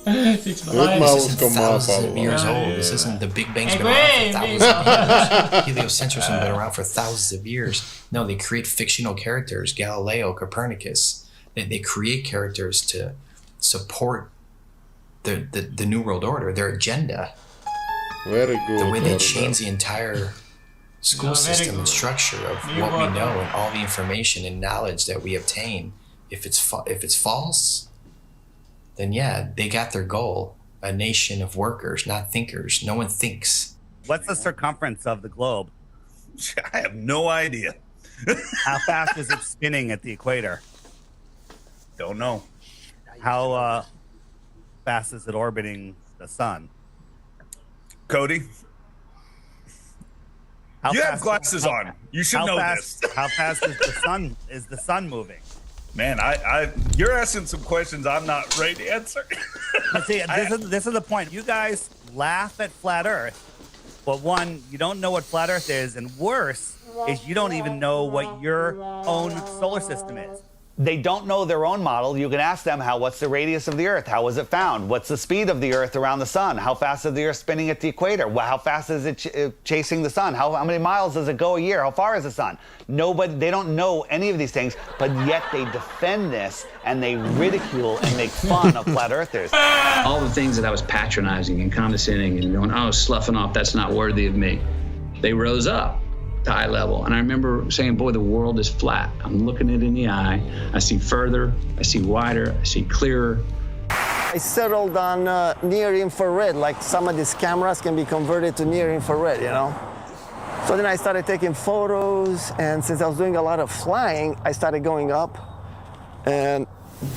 This isn't thousands of years old. This isn't the Big Bang's been around for thousands of years. Heliocentrism has been around for thousands of years. No, they create fictional characters. Galileo, Copernicus. They create characters to support the New World Order, their agenda. Very good. The way they change the entire school system and structure of what we know and all the information and knowledge that we obtain. If it's false, then yeah, they got their goal. A nation of workers, not thinkers. No one thinks. What's the circumference of the globe? I have no idea. How fast is it spinning at the equator? Don't know. How fast is it orbiting the sun? Cody? You have glasses on. You should know this. How fast is the sun moving? Man, you're asking some questions I'm not ready to answer. But see, this is the point. You guys laugh at flat Earth, but one, you don't know what flat Earth is, and worse is you don't even know what your own solar system is. They don't know their own model. You can ask them, what's the radius of the Earth? How was it found? What's the speed of the Earth around the sun? How fast is the Earth spinning at the equator? How fast is it chasing the sun? How many miles does it go a year? How far is the sun? They don't know any of these things, but yet they defend this and they ridicule and make fun of flat earthers. All the things that I was patronizing and condescending and going, oh, sloughing off, that's not worthy of me. They rose up to eye level. And I remember saying, boy, the world is flat. I'm looking it in the eye. I see further, I see wider, I see clearer. I settled on near infrared, like some of these cameras can be converted to near infrared, you know? So then I started taking photos, and since I was doing a lot of flying, I started going up, and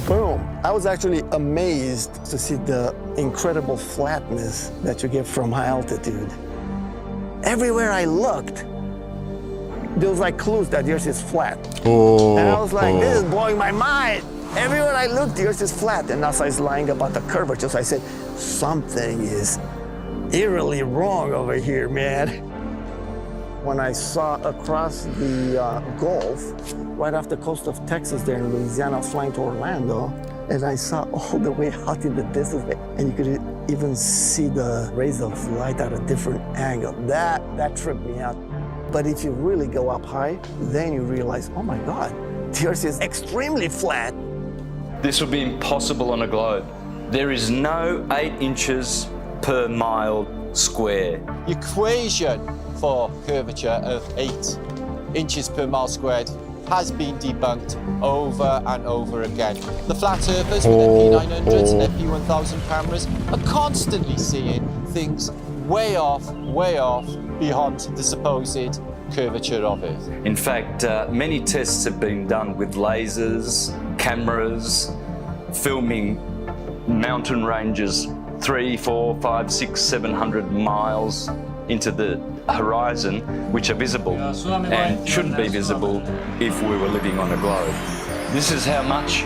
boom. I was actually amazed to see the incredible flatness that you get from high altitude. Everywhere I looked, there was like clues that the Earth is flat. And I was like, this is blowing my mind. Everywhere I looked, the Earth is flat. And NASA is lying about the curvature. So I said, something is eerily wrong over here, man. When I saw across the Gulf, right off the coast of Texas there in Louisiana, flying to Orlando, and I saw all the way out in the distance, and you could even see the rays of light at a different angle. That tripped me out. But if you really go up high, then you realize, oh my God, the Earth is extremely flat. This would be impossible on a globe. There is no 8 inches per mile square. The equation for curvature of 8 inches per mile squared has been debunked over and over again. The flat earthers with their P900s and their P1000 cameras are constantly seeing things way off beyond the supposed curvature of Earth. In fact, many tests have been done with lasers, cameras, filming mountain ranges 300, 400, 500, 600, 700 miles into the horizon, which are visible and shouldn't be visible if we were living on a globe. This is how much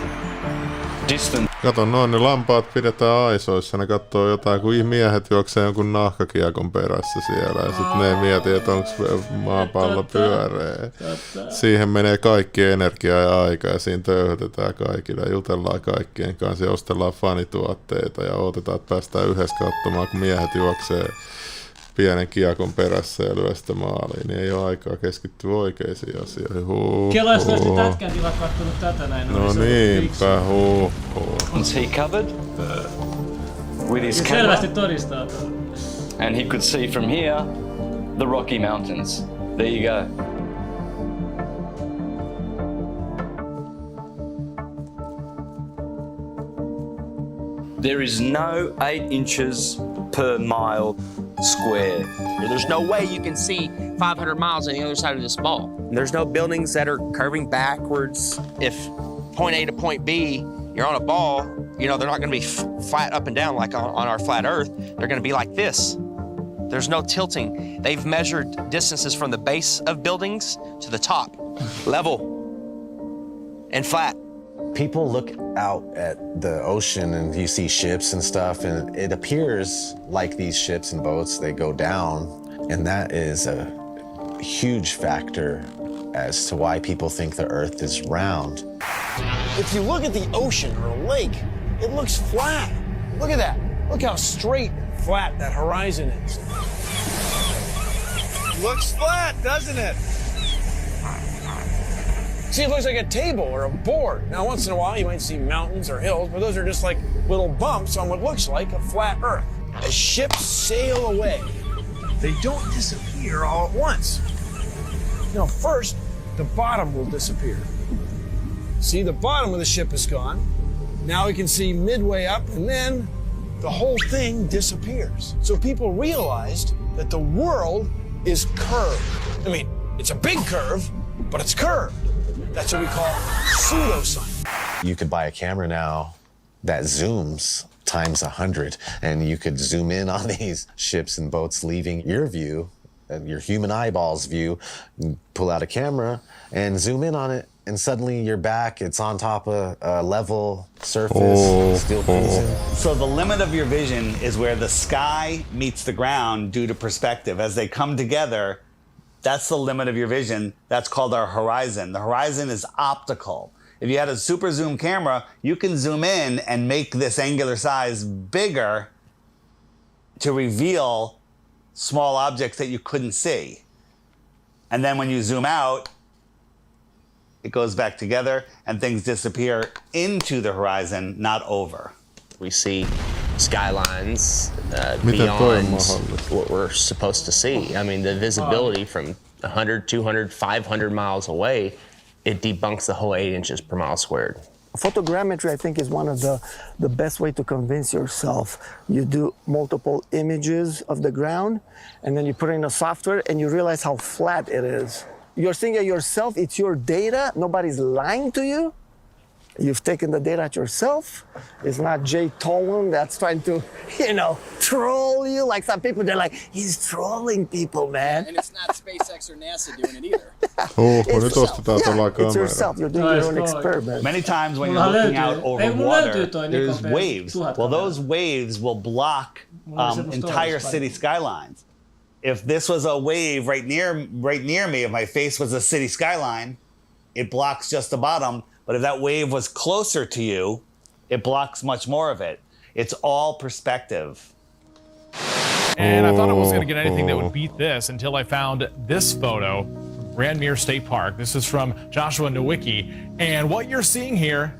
distance. Kato noin, ne lampaat pidetään aisoissa, ne kattoo jotain, kun miehet juoksee jonkun nahkakiekon perässä siellä ja sitten ne miettii, että onko maapallo pyöreä. Siihen menee kaikki energia ja aika ja siinä töyhytetään kaikille ja jutellaan kaikkien kanssa ja ostellaan fanituotteita ja odotetaan, että päästään yhdessä katsomaan, kun miehet juoksee pienen kiekon perässä ja lyö sitä maaliin, niin ei ole aikaa keskittyä oikeisiin asioihin. Kelaista olisi Tätkän tilat kattonut tätä näin. No niinpä, Was he covered with his camera? Selvästi todistaa. And he could see from here the Rocky Mountains. There you go. There is no 8 inches per mile square. There's no way you can see 500 miles on the other side of this ball. There's no buildings that are curving backwards. If point A to point B, you're on a ball, you know, they're not going to be flat up and down like on our flat Earth. They're going to be like this. There's no tilting. They've measured distances from the base of buildings to the top, level. and flat. People look out at the ocean and you see ships and stuff, and it appears like these ships and boats, they go down, and that is a huge factor as to why people think the Earth is round. If you look at the ocean or a lake, it looks flat. Look at that. Look how straight and flat that horizon is. Looks flat, doesn't it? See, it looks like a table or a board. Now, once in a while, you might see mountains or hills, but those are just like little bumps on what looks like a flat Earth. As ships sail away, they don't disappear all at once. No, first, the bottom will disappear. See, the bottom of the ship is gone. Now we can see midway up, and then the whole thing disappears. So people realized that the world is curved. I mean, it's a big curve, but it's curved. That's what we call pseudoscience. You could buy a camera now that zooms times 100, and you could zoom in on these ships and boats leaving your view, your human eyeballs view, pull out a camera and zoom in on it, and suddenly you're back, it's on top of a level surface, still freezing. So the limit of your vision is where the sky meets the ground due to perspective. As they come together, that's the limit of your vision. That's called our horizon. The horizon is optical. If you had a super zoom camera, you can zoom in and make this angular size bigger to reveal small objects that you couldn't see. And then when you zoom out, it goes back together and things disappear into the horizon, not over. We see skylines beyond what we're supposed to see. I mean, the visibility from 100, 200, 500 miles away, it debunks the whole 8 inches per mile squared. Photogrammetry, I think, is one of the best way to convince yourself. You do multiple images of the ground, and then you put it in a software, and you realize how flat it is. You're seeing it yourself, it's your data, nobody's lying to you. You've taken the data yourself. It's not Jay Tolan that's trying to, troll you. Like some people, they're like, he's trolling people, man. And it's not SpaceX or NASA doing it either. It's yourself. You're doing your own experiment. Many times when you're looking out over water, there's waves. Well, those waves will block entire city skylines. If this was a wave right near me, if my face was a city skyline, it blocks just the bottom. But if that wave was closer to you, it blocks much more of it. It's all perspective. And I thought I wasn't going to get anything that would beat this until I found this photo from Grandmere State Park. This is from Joshua Nowicki. And what you're seeing here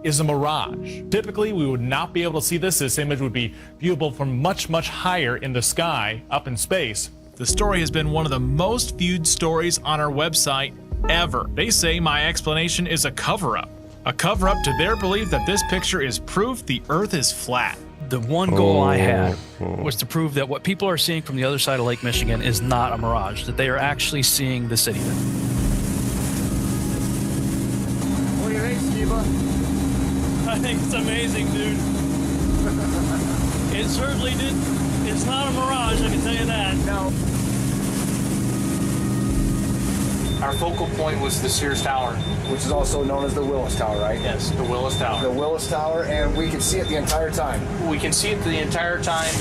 is a mirage. Typically, we would not be able to see this. This image would be viewable from much, much higher in the sky, up in space. The story has been one of the most viewed stories on our website ever. They say my explanation is a cover-up. A cover-up to their belief that this picture is proof the Earth is flat. The one goal I had was to prove that what people are seeing from the other side of Lake Michigan is not a mirage, that they are actually seeing the city. What do you think, Skiba? I think it's amazing, dude. It certainly did. It's not a mirage, I can tell you that. No. Our focal point was the Sears Tower, which is also known as the Willis Tower, right? Yes, the Willis Tower. The Willis Tower, and we can see it the entire time. We can see it the entire time.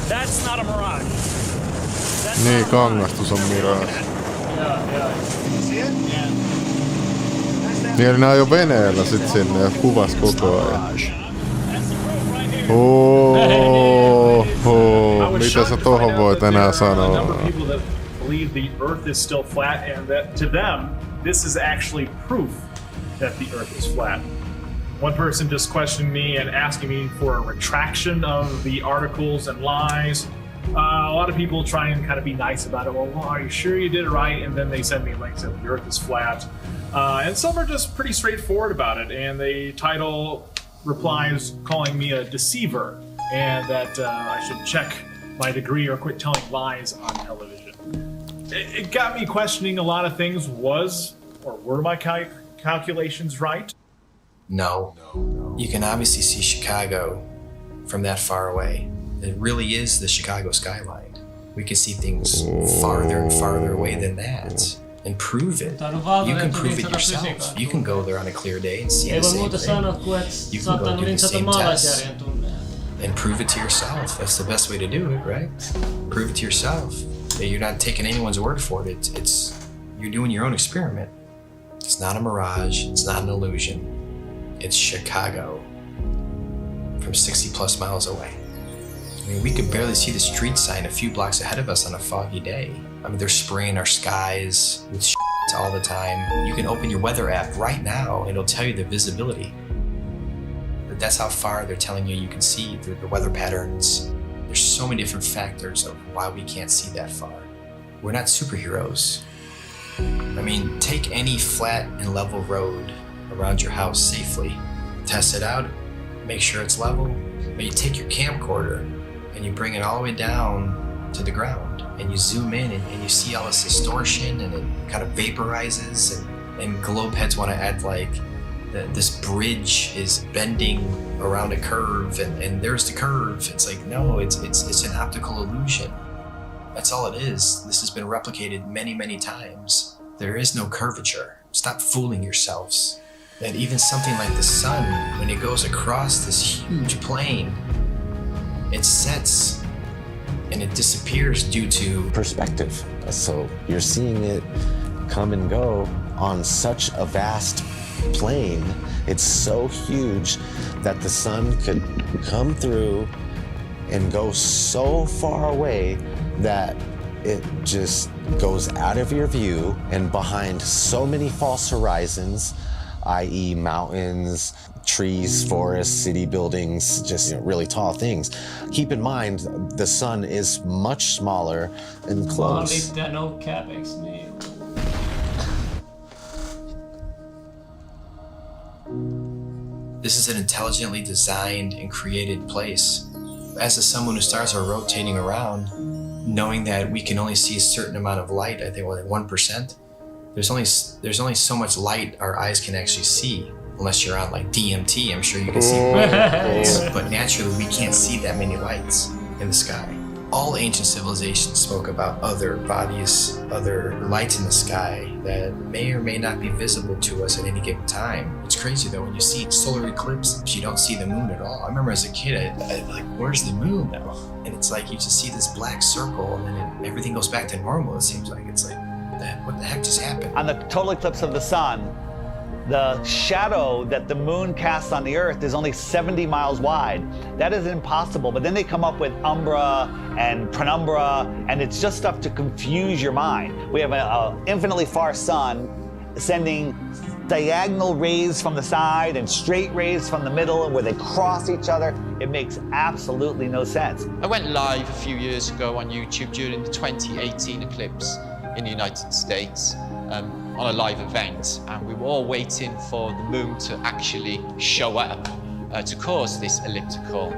That's not a mirage. Niin, kangastus on mirage. Niin, eli nää ajoi veneellä sit sinne ja kuvas koko ajan. Mitä sä tohon voit enää sanoa? Believe the Earth is still flat, and that to them, this is actually proof that the Earth is flat. One person just questioned me and asking me for a retraction of the articles and lies. A lot of people try and kind of be nice about it. Well, are you sure you did it right? And then they send me links that the Earth is flat. And some are just pretty straightforward about it, and they title replies calling me a deceiver, and that I should check my degree or quit telling lies on television. It got me questioning a lot of things. Were my calculations right? No. You can obviously see Chicago from that far away. It really is the Chicago skyline. We can see things farther and farther away than that and prove it. You can prove it yourself. You can go there on a clear day and see the same thing. You can go do the same tests and prove it to yourself. That's the best way to do it, right? Prove it to yourself. You're not taking anyone's word for it. You're doing your own experiment. It's not a mirage. It's not an illusion. It's Chicago from 60 plus miles away. I mean, we could barely see the street sign a few blocks ahead of us on a foggy day. I mean, they're spraying our skies with shit all the time. You can open your weather app right now and it'll tell you the visibility. But that's how far they're telling you can see through the weather patterns. There's so many different factors of why we can't see that far. We're not superheroes. I mean, take any flat and level road around your house safely. Test it out, make sure it's level. But you take your camcorder and you bring it all the way down to the ground and you zoom in and you see all this distortion and it kind of vaporizes and globe heads want to act like this bridge is bending around a curve and there's the curve. It's like, no, it's an optical illusion. That's all it is. This has been replicated many, many times. There is no curvature. Stop fooling yourselves. That even something like the sun, when it goes across this huge plane, it sets and it disappears due to perspective. So you're seeing it come and go on such a vast plane. It's so huge that the sun could come through and go so far away that it just goes out of your view and behind so many false horizons, i.e. mountains, trees, forests, city buildings, just really tall things. Keep in mind, the sun is much smaller and close. This is an intelligently designed and created place. As the sun, moon, and stars are rotating around, knowing that we can only see a certain amount of light, I think like 1%, there's only so much light our eyes can actually see, unless you're on like DMT, I'm sure you can see lights, but naturally we can't see that many lights in the sky. All ancient civilizations spoke about other bodies, other lights in the sky that may or may not be visible to us at any given time. It's crazy though, when you see solar eclipse, you don't see the moon at all. I remember as a kid, I like, where's the moon now? And it's like you just see this black circle and then everything goes back to normal, it seems like. It's like, what the heck just happened? On the total eclipse of the sun, the shadow that the moon casts on the earth is only 70 miles wide. That is impossible, but then they come up with umbra and penumbra, and it's just stuff to confuse your mind. We have an infinitely far sun sending diagonal rays from the side and straight rays from the middle where they cross each other. It makes absolutely no sense. I went live a few years ago on YouTube during the 2018 eclipse in the United States on a live event, and we were all waiting for the moon to actually show up to cause this elliptical,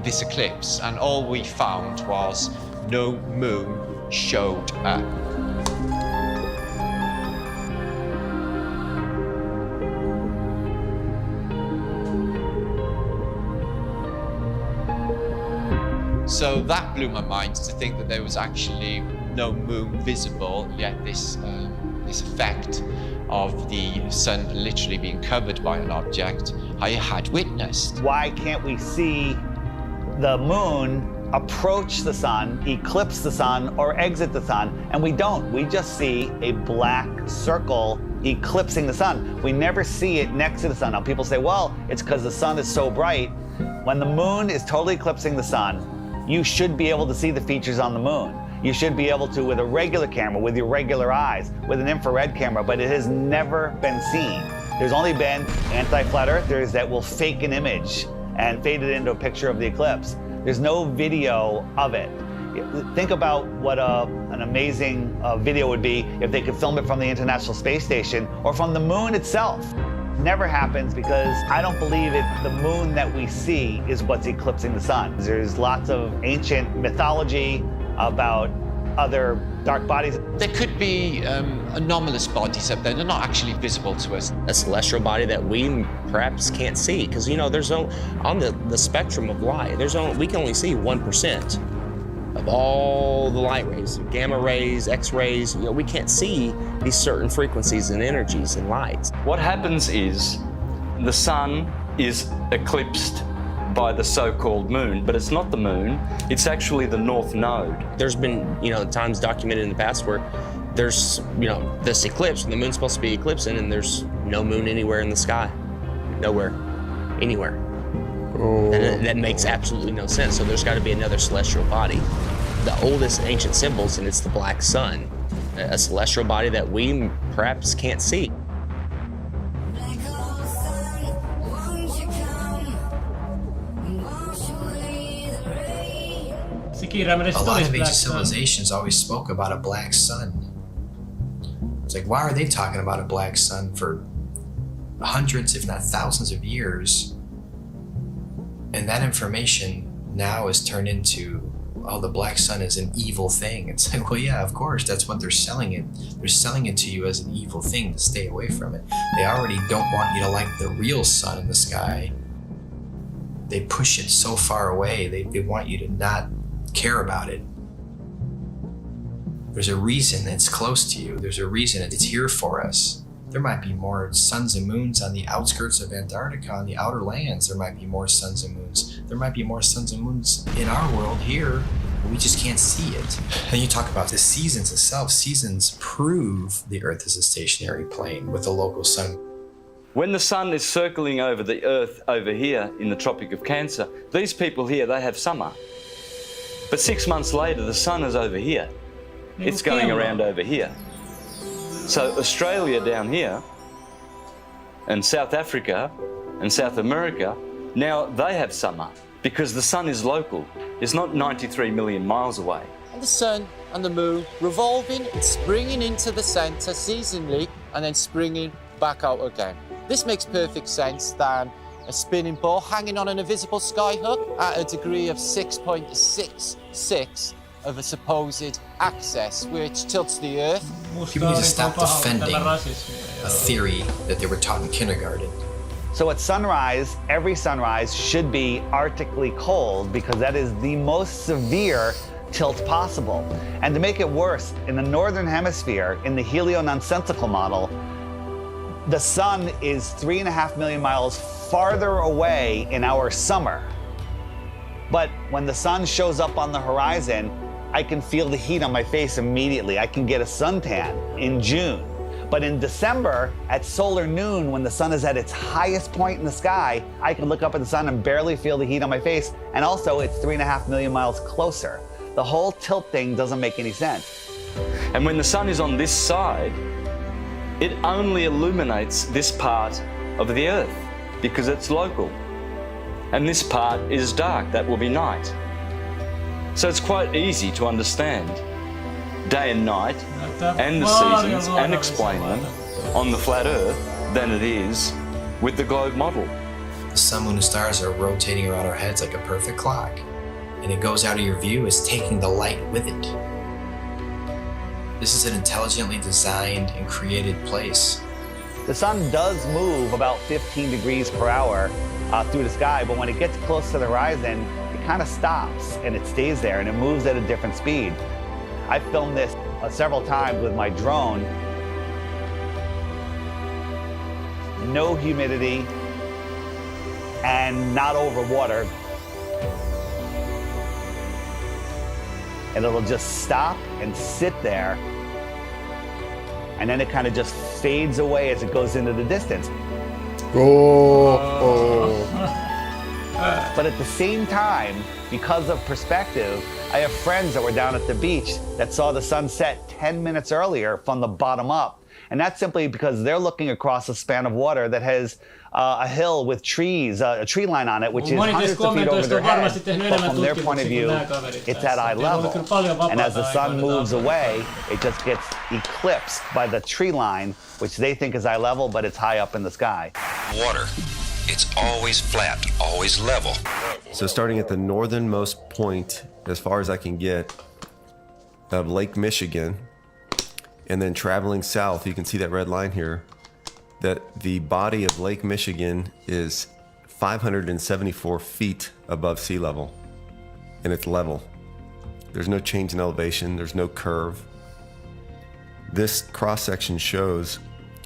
this eclipse, and all we found was no moon showed up. So that blew my mind, to think that there was actually no moon visible, yet this effect of the sun literally being covered by an object I had witnessed. Why can't we see the moon approach the sun, eclipse the sun, or exit the sun? And we don't. We just see a black circle eclipsing the sun. We never see it next to the sun. Now people say, well, it's because the sun is so bright. When the moon is totally eclipsing the sun, you should be able to see the features on the moon. You should be able to with a regular camera, with your regular eyes, with an infrared camera, but it has never been seen. There's only been anti-flat earthers that will fake an image and fade it into a picture of the eclipse. There's no video of it. Think about what an amazing video would be if they could film it from the International Space Station or from the moon itself. Never happens because I don't believe the moon that we see is what's eclipsing the sun. There's lots of ancient mythology about other dark bodies. There could be anomalous bodies up there. They're not actually visible to us. A celestial body that we perhaps can't see, because there's on the spectrum of light, we can only see 1%. of all the light rays, gamma rays, X-rays. You know, we can't see these certain frequencies and energies and lights. What happens is the sun is eclipsed by the so-called moon, but it's not the moon, it's actually the north node. There's been, times documented in the past where there's, this eclipse, and the moon's supposed to be eclipsing, and there's no moon anywhere in the sky. Nowhere. Anywhere. Oh. And that makes absolutely no sense. So there's got to be another celestial body. The oldest ancient symbols, and it's the black sun, a celestial body that we perhaps can't see. A lot of ancient civilizations always spoke about a black sun. It's like, why are they talking about a black sun for hundreds, if not thousands of years? And that information now is turned into, oh, the black sun is an evil thing. It's like, well, yeah, of course, that's what they're selling it. They're selling it to you as an evil thing to stay away from it. They already don't want you to like the real sun in the sky. They push it so far away. They want you to not care about it. There's a reason it's close to you. There's a reason it's here for us. There might be more suns and moons on the outskirts of Antarctica, on the outer lands. There might be more suns and moons. There might be more suns and moons in our world here, but we just can't see it. And you talk about the seasons itself. Seasons prove the Earth is a stationary plane with a local sun. When the sun is circling over the Earth over here in the Tropic of Cancer, these people here, they have summer. But 6 months later, the sun is over here. It's going around over here. So Australia down here, and South Africa, and South America, now they have summer because the sun is local. It's not 93 million miles away. And the sun and the moon revolving and springing into the centre seasonally and then springing back out again. This makes perfect sense than a spinning ball hanging on an invisible skyhook at a degree of 6.66 of a supposed axis, which tilts the Earth. People need to stop defending a theory that they were taught in kindergarten. So at sunrise, every sunrise should be arctically cold because that is the most severe tilt possible. And to make it worse, in the northern hemisphere, in the helio-nonsensical model, the sun is 3.5 million miles farther away in our summer. But when the sun shows up on the horizon, I can feel the heat on my face immediately. I can get a suntan in June. But in December, at solar noon, when the sun is at its highest point in the sky, I can look up at the sun and barely feel the heat on my face. And also, it's 3.5 million miles closer. The whole tilt thing doesn't make any sense. And when the sun is on this side, it only illuminates this part of the Earth because it's local. And this part is dark, that will be night. So it's quite easy to understand day and night and the seasons and explain them on the flat Earth than it is with the globe model. The sun, moon, and stars are rotating around our heads like a perfect clock. And it goes out of your view as taking the light with it. This is an intelligently designed and created place. The sun does move about 15 degrees per hour through the sky, but when it gets close to the horizon, it kind of stops and it stays there and it moves at a different speed. I filmed this several times with my drone. No humidity and not over water. And it'll just stop and sit there. And then it kind of just fades away as it goes into the distance. But at the same time, because of perspective, I have friends that were down at the beach that saw the sun set 10 minutes earlier from the bottom up. And that's simply because they're looking across a span of water that has a hill with trees, a tree line on it, which is hundreds of feet over their head. But from their point of view, it's at eye level. And as the sun moves away, it just gets eclipsed by the tree line, which they think is eye level, but it's high up in the sky. Water. It's always flat, always level. So starting at the northernmost point, as far as I can get, of Lake Michigan, and then traveling south, you can see that red line here, that the body of Lake Michigan is 574 feet above sea level, and it's level. There's no change in elevation. There's no curve. This cross-section shows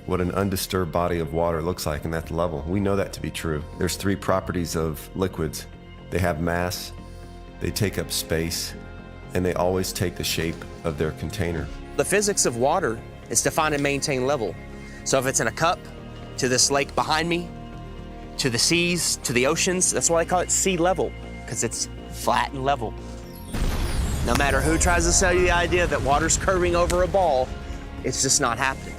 what an undisturbed body of water looks like, and that's level. We know that to be true. There's 3 properties of liquids. They have mass, they take up space, and they always take the shape of their container. The physics of water is to find and maintain level. So if it's in a cup, to this lake behind me, to the seas, to the oceans, that's why I call it sea level, because it's flat and level. No matter who tries to sell you the idea that water's curving over a ball, it's just not happening.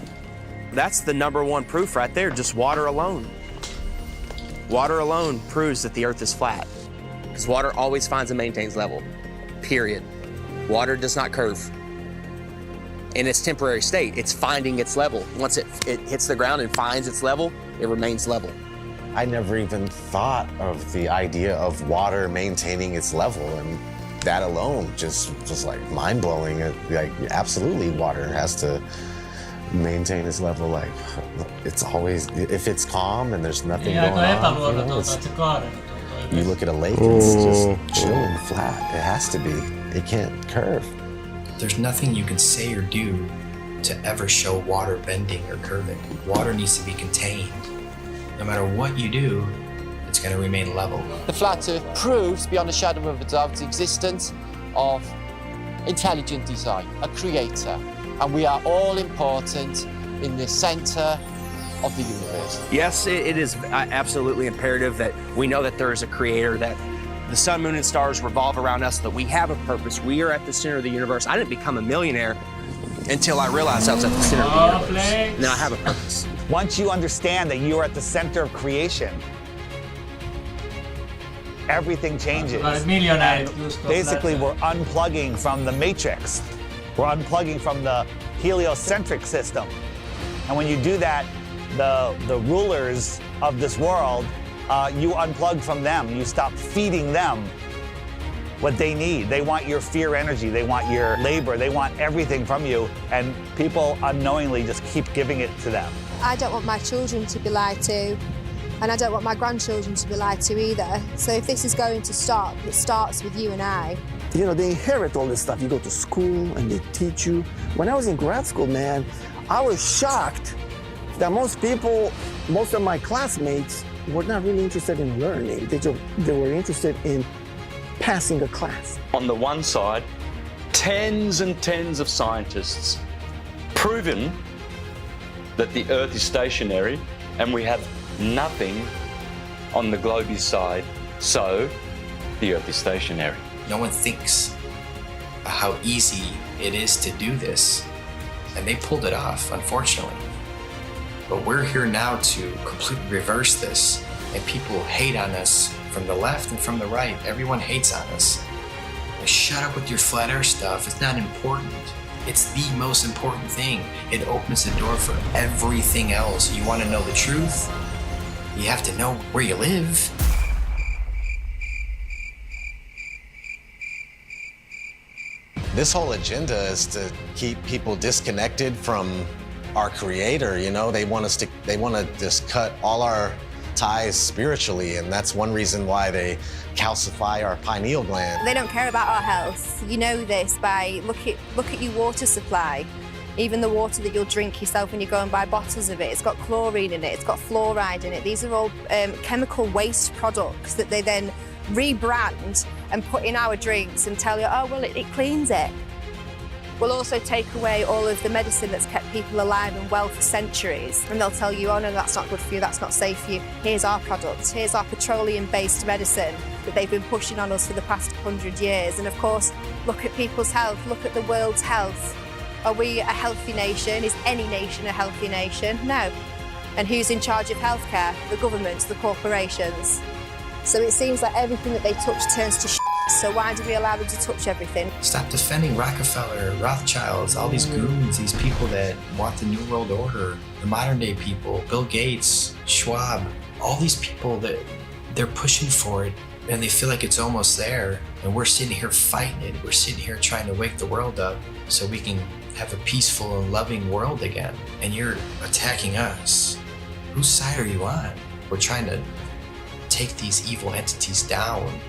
That's the #1 proof right there, just water alone. Water alone proves that the Earth is flat, because water always finds and maintains level, period. Water does not curve. In its temporary state, it's finding its level. Once it hits the ground and finds its level, it remains level. I never even thought of the idea of water maintaining its level, and that alone just like mind-blowing. Like, absolutely, water has to maintain its level. Like, it's always, if it's calm and there's nothing going on, you look at a lake and it's just chilling, flat. It has to be. It can't curve. There's nothing you can say or do to ever show water bending or curving. Water needs to be contained. No matter what you do, it's going to remain level. The flat Earth proves beyond a shadow of a doubt the existence of intelligent design, a creator, and we are all important in the center of the universe. Yes, it is absolutely imperative that we know that there is a creator, that the sun, moon, and stars revolve around us, that we have a purpose. We are at the center of the universe. I didn't become a millionaire until I realized I was at the center of the universe. Now I have a purpose. Once you understand that you are at the center of creation, everything changes. And basically, we're unplugging from the matrix. We're unplugging from the heliocentric system. And when you do that, the rulers of this world, you unplug from them. You stop feeding them what they need. They want your fear energy. They want your labor. They want everything from you. And people unknowingly just keep giving it to them. I don't want my children to be lied to, and I don't want my grandchildren to be lied to either. So if this is going to stop, it starts with you and I. You know, they inherit all this stuff. You go to school and they teach you. When I was in grad school, man, I was shocked that most of my classmates were not really interested in learning. They were interested in passing a class. On the one side, tens and tens of scientists proven that the Earth is stationary and we have nothing on the globe's side, so the Earth is stationary. No one thinks how easy it is to do this, and they pulled it off, unfortunately. But we're here now to completely reverse this, and people hate on us from the left and from the right. Everyone hates on us. Like, shut up with your flat earth stuff. It's not important. It's the most important thing. It opens the door for everything else. You want to know the truth? You have to know where you live. This whole agenda is to keep people disconnected from our creator. You know, they want to just cut all our ties spiritually, and that's one reason why they calcify our pineal gland. They don't care about our health. You know this by look at your water supply. Even the water that you'll drink yourself when you go and buy bottles of it, it's got chlorine in it, it's got fluoride in it. These are all chemical waste products that they then rebrand and put in our drinks and tell you, oh, well, it cleans it. We'll also take away all of the medicine that's kept people alive and well for centuries. And they'll tell you, oh no, that's not good for you, that's not safe for you. Here's our product, here's our petroleum-based medicine that they've been pushing on us for the past 100 years. And of course, look at people's health, look at the world's health. Are we a healthy nation? Is any nation a healthy nation? No. And who's in charge of healthcare? The governments, the corporations. So it seems like everything that they touch turns to shit. So why do we allow them to touch everything? Stop defending Rockefeller, Rothschilds, all these goons, these people that want the New World Order, the modern day people, Bill Gates, Schwab, all these people that they're pushing for it and they feel like it's almost there. And we're sitting here fighting it. We're sitting here trying to wake the world up so we can have a peaceful and loving world again. And you're attacking us. Whose side are you on? We're trying to take these evil entities down.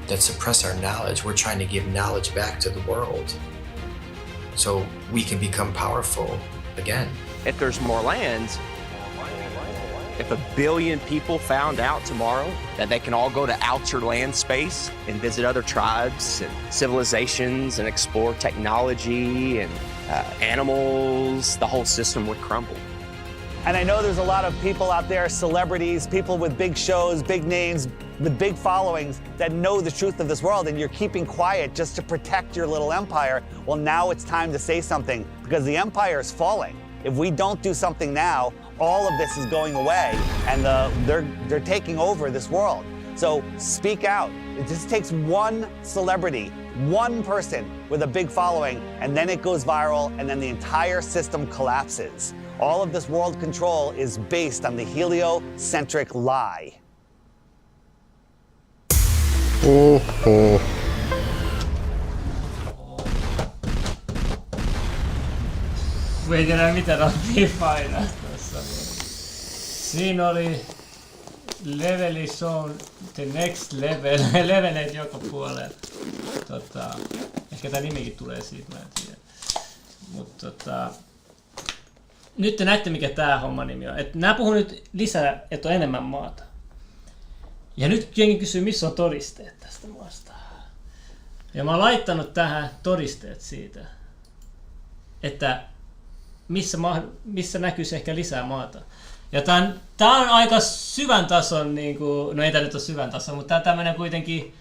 that suppress our knowledge. We're trying to give knowledge back to the world so we can become powerful again. If there's more land, if 1 billion people found out tomorrow that they can all go to outer land space and visit other tribes and civilizations and explore technology and animals, the whole system would crumble. And I know there's a lot of people out there, celebrities, people with big shows, big names, with big followings that know the truth of this world, and you're keeping quiet just to protect your little empire. Well, now it's time to say something because the empire is falling. If we don't do something now, all of this is going away, and they're taking over this world. So speak out. It just takes one celebrity, one person with a big following, and then it goes viral, and then the entire system collapses. All of this world control is based on the heliocentric lie. Oho. Ei tiedä mitä rattiin painaa tässä. Siinä oli leveli zone, the next level, leveleet joka puolella. Ehkä tää nimikin tulee siitä, mä en tiedä. Mut nyt te näette mikä tää homma nimi on. Et nää puhuu nyt lisää, että on enemmän maata. Ja nyt jengi kysyy, missä on todisteet tästä maasta. Ja mä oon laittanut tähän todisteet siitä, että missä näkyisi ehkä lisää maata. Ja tää on aika syvän tason, niinku, no ei tää nyt ole syvän tason, mutta tää on tämmönen kuitenkin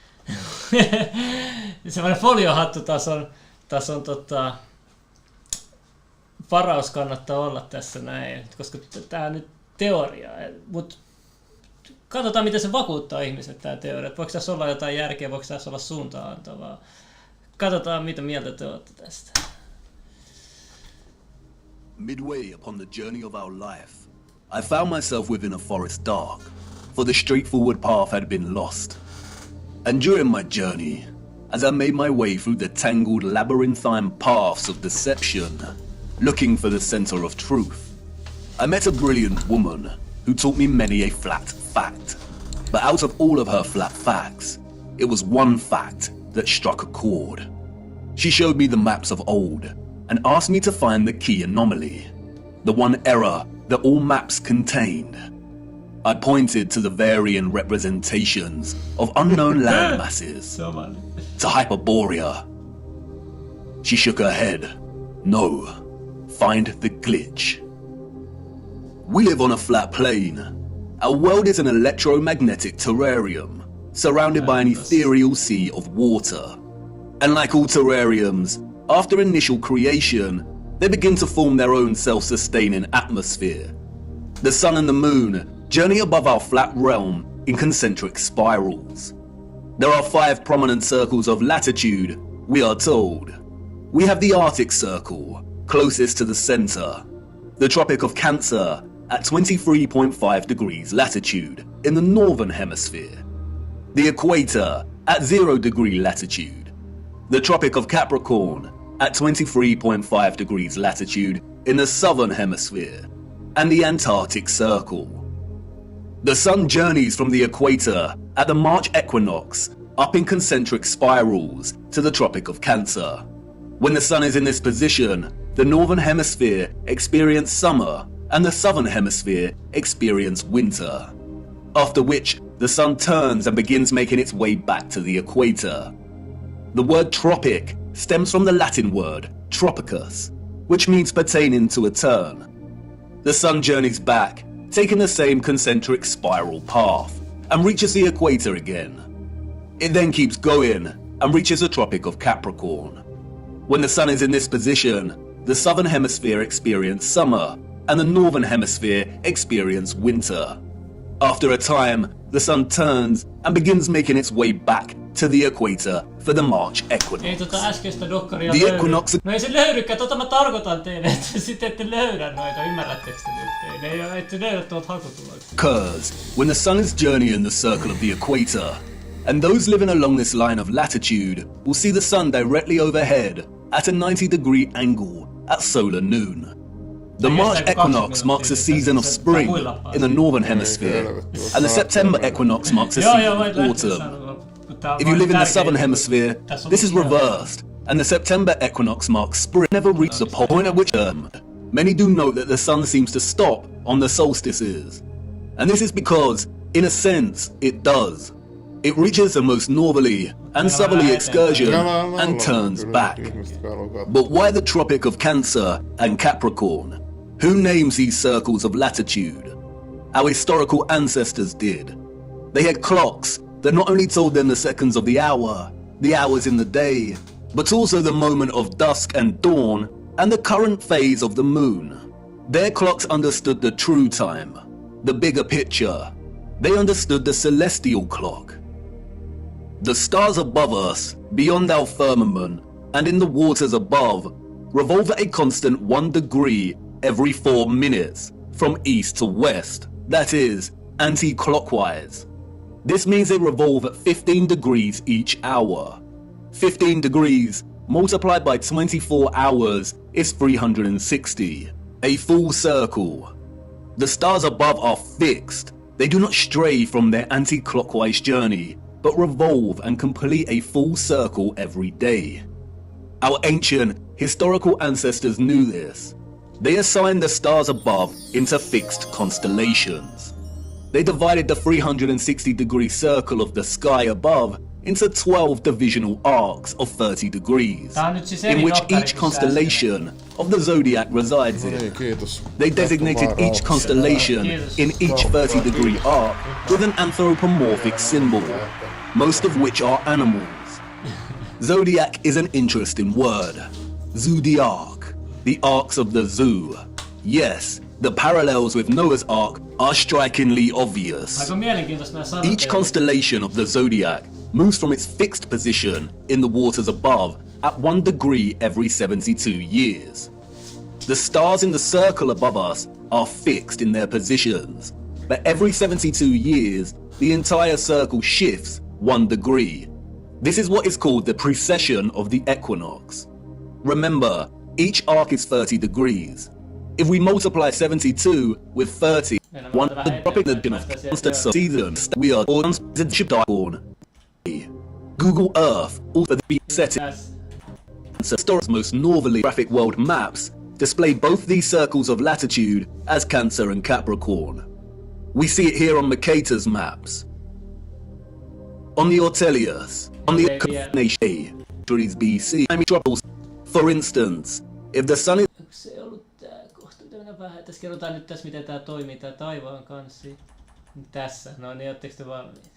semmoinen foliohattutason varaus kannattaa olla tässä näin, koska tää on nyt teoria. Mut katsotaan miten se vakuuttaa ihmiset tää teoria. Voiko tässä olla jotain järkeä, voiko tässä olla suuntaan antavaa. Katsotaan mitä mieltä te olette tästä. Midway upon the journey of our life, I found myself within a forest dark, for the straightforward path had been lost. And during my journey, as I made my way through the tangled labyrinthine paths of deception, looking for the center of truth, I met a brilliant woman who taught me many a flat fact. But out of all of her flat facts, it was one fact that struck a chord. She showed me the maps of old and asked me to find the key anomaly, the one error that all maps contained. I pointed to the varying representations of unknown land masses, to Hyperborea. She shook her head. No, find the glitch. We live on a flat plane. Our world is an electromagnetic terrarium, surrounded by an ethereal sea of water. And like all terrariums, after initial creation, they begin to form their own self-sustaining atmosphere. The sun and the moon journey above our flat realm in concentric spirals. There are 5 prominent circles of latitude, we are told. We have the Arctic Circle, closest to the center, the Tropic of Cancer at 23.5 degrees latitude in the northern hemisphere, the Equator at 0 degree latitude, the Tropic of Capricorn at 23.5 degrees latitude in the southern hemisphere, and the Antarctic Circle. The sun journeys from the equator at the March equinox up in concentric spirals to the Tropic of Cancer. When the sun is in this position, the northern hemisphere experiences summer and the southern hemisphere experiences winter, after which the sun turns and begins making its way back to the equator. The word tropic stems from the Latin word tropicus, which means pertaining to a turn. The sun journeys back, taking the same concentric spiral path, and reaches the equator again. It then keeps going and reaches the Tropic of Capricorn. When the sun is in this position, the southern hemisphere experiences summer and the northern hemisphere experiences winter. After a time, the sun turns and begins making its way back to the equator for the March equinox. Ei äskeistä dokkaria The löydy. equinox. No ei se löydykään, mä tarkoitan teille, että sitten ette löydä noita, ymmärrättekö te nyt? Ei, ette löydä tuolta hakutuloksia. Occurs when the sun is journeying the circle of the equator, and those living along this line of latitude will see the sun directly overhead at a 90-degree angle at solar noon. The March equinox marks a season of spring in the northern hemisphere, and the September equinox marks a season of autumn. If you live in the southern hemisphere, this is reversed, and the September equinox marks spring. Never reaches a point at which many do note that the sun seems to stop on the solstices. And this is because, in a sense, it does. It reaches a most northerly and southerly excursion and turns back. But why the Tropic of Cancer and Capricorn? Who names these circles of latitude? Our historical ancestors did. They had clocks that not only told them the seconds of the hour, the hours in the day, but also the moment of dusk and dawn and the current phase of the moon. Their clocks understood the true time, the bigger picture. They understood the celestial clock. The stars above us, beyond our firmament, and in the waters above, revolve at a constant 1 degree every 4 minutes, from east to west, that is, anti-clockwise. This means they revolve at 15 degrees each hour. 15 degrees multiplied by 24 hours is 360, a full circle. The stars above are fixed. They do not stray from their anti-clockwise journey, but revolve and complete a full circle every day. Our ancient, historical ancestors knew this. They assigned the stars above into fixed constellations. They divided the 360-degree circle of the sky above into 12 divisional arcs of 30 degrees, in which each constellation of the zodiac resides in. They designated each constellation in each 30-degree arc with an anthropomorphic symbol, most of which are animals. Zodiac is an interesting word. Zodiac, the arcs of the zoo. Yes, the parallels with Noah's Ark are strikingly obvious. Each constellation of the zodiac moves from its fixed position in the waters above at 1 degree every 72 years. The stars in the circle above us are fixed in their positions, but every 72 years, the entire circle shifts 1 degree. This is what is called the precession of the equinox. Remember, each arc is 30 degrees. If we multiply 72 with 30, one dropping the dim of constant season, we are all on. Google Earth, also the settings. Story's most northerly graphic world maps display both these circles of latitude as Cancer and Capricorn. We see it here on Mercator's maps. On the Ortelius, on the nation, BC, troubles. For instance, if the sun is tässä kerrotaan nyt tässä, miten tää toimii, tää taivaan kanssi. Tässä, no niin, ootteko te valmiit?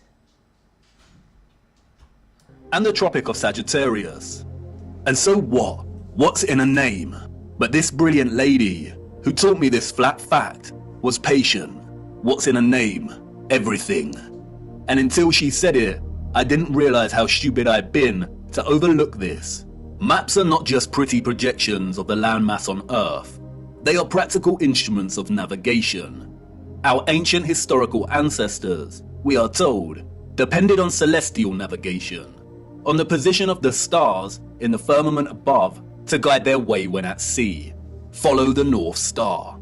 And the Tropic of Sagittarius. And so what? What's in a name? But this brilliant lady, who taught me this flat fact, was patient. What's in a name? Everything. And until she said it, I didn't realize how stupid I'd been to overlook this. Maps are not just pretty projections of the landmass on Earth. They are practical instruments of navigation. Our ancient historical ancestors, we are told, depended on celestial navigation, on the position of the stars in the firmament above to guide their way when at sea. Follow the North Star.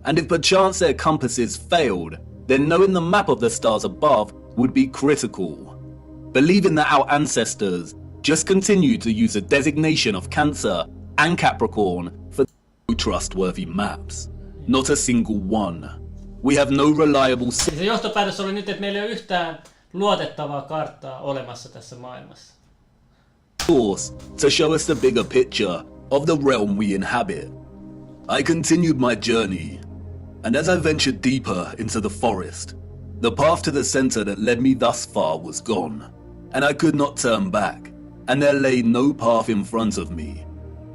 And if perchance their compasses failed, then knowing the map of the stars above would be critical. Believing that our ancestors just continued to use the designation of Cancer and Capricorn for trustworthy maps. Not a single one. We have no reliable... Se johtopäätös oli nyt, että meillä ei ole yhtään luotettavaa karttaa olemassa tässä maailmassa. Source to show us the bigger picture of the realm we inhabit. I continued my journey, and as I ventured deeper into the forest, the path to the center that led me thus far was gone, and I could not turn back, and there lay no path in front of me.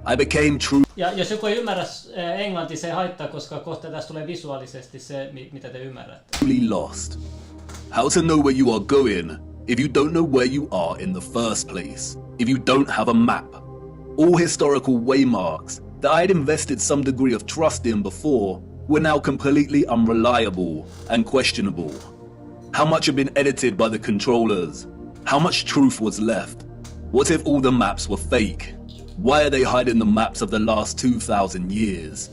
I became true. Ja jos joku ei ymmärrä englantia, se ei haittaa, koska kohta tästä tulee visuaalisesti se, mitä te ymmärrätte. Lost. How to know where you are going if you don't know where you are in the first place, if you don't have a map. All historical waymarks that I had invested some degree of trust in before were now completely unreliable and questionable. How much had been edited by the controllers? How much truth was left? What if all the maps were fake? Why are they hiding the maps of the last 2,000 years?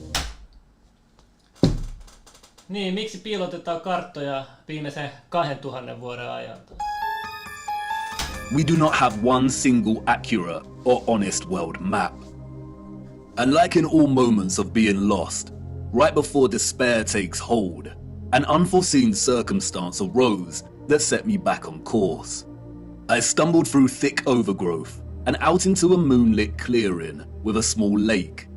Niin, miksi piilotetaan karttoja viimeisen 2000 vuoden ajalta? we do not have one single accurate or honest world map. And like in all moments of being lost, right before despair takes hold, an unforeseen circumstance arose that set me back on course. I stumbled through thick overgrowth and out into a moonlit clearing with a small lake.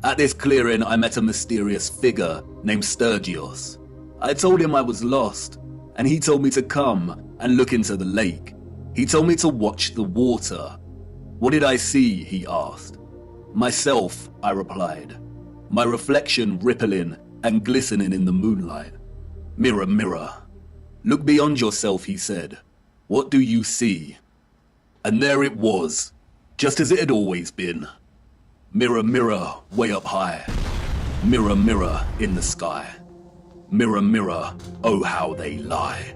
At this clearing, I met a mysterious figure named Sturgios. I told him I was lost, and he told me to come and look into the lake. He told me to watch the water. What did I see, he asked. Myself, I replied. My reflection rippling and glistening in the moonlight. Mirror, mirror. Look beyond yourself, he said. What do you see? And there it was, just as it had always been. Mirror, mirror, way up high. Mirror, mirror in the sky. Mirror, mirror, oh how they lie.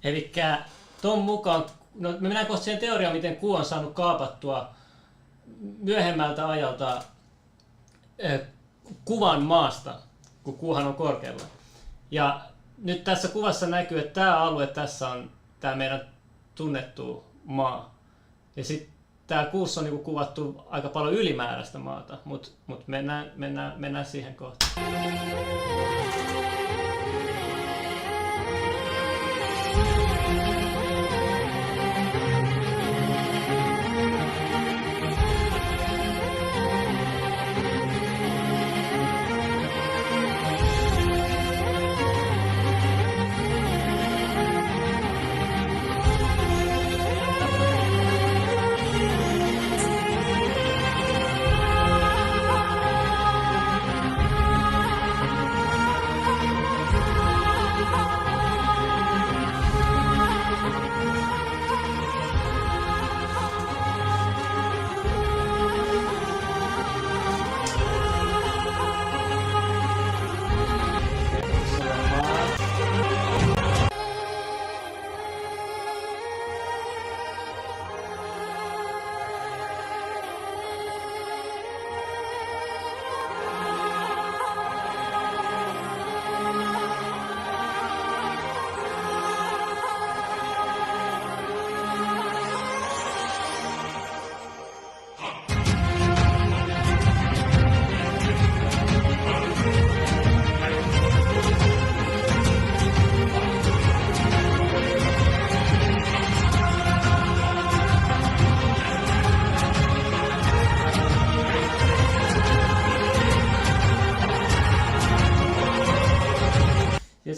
Elikkä ton mukaan, no me mennään kohta siihen teoriaan, miten kuu on saanut kaapattua myöhemmältä ajalta kuvan maasta, kun kuuhan on korkealla. Ja nyt tässä kuvassa näkyy, että tämä alue tässä on tämä meidän tunnettu maa. Ja sitten tämä kuussa on niinku kuvattu aika paljon ylimääräistä maata, mutta mennään siihen kohta.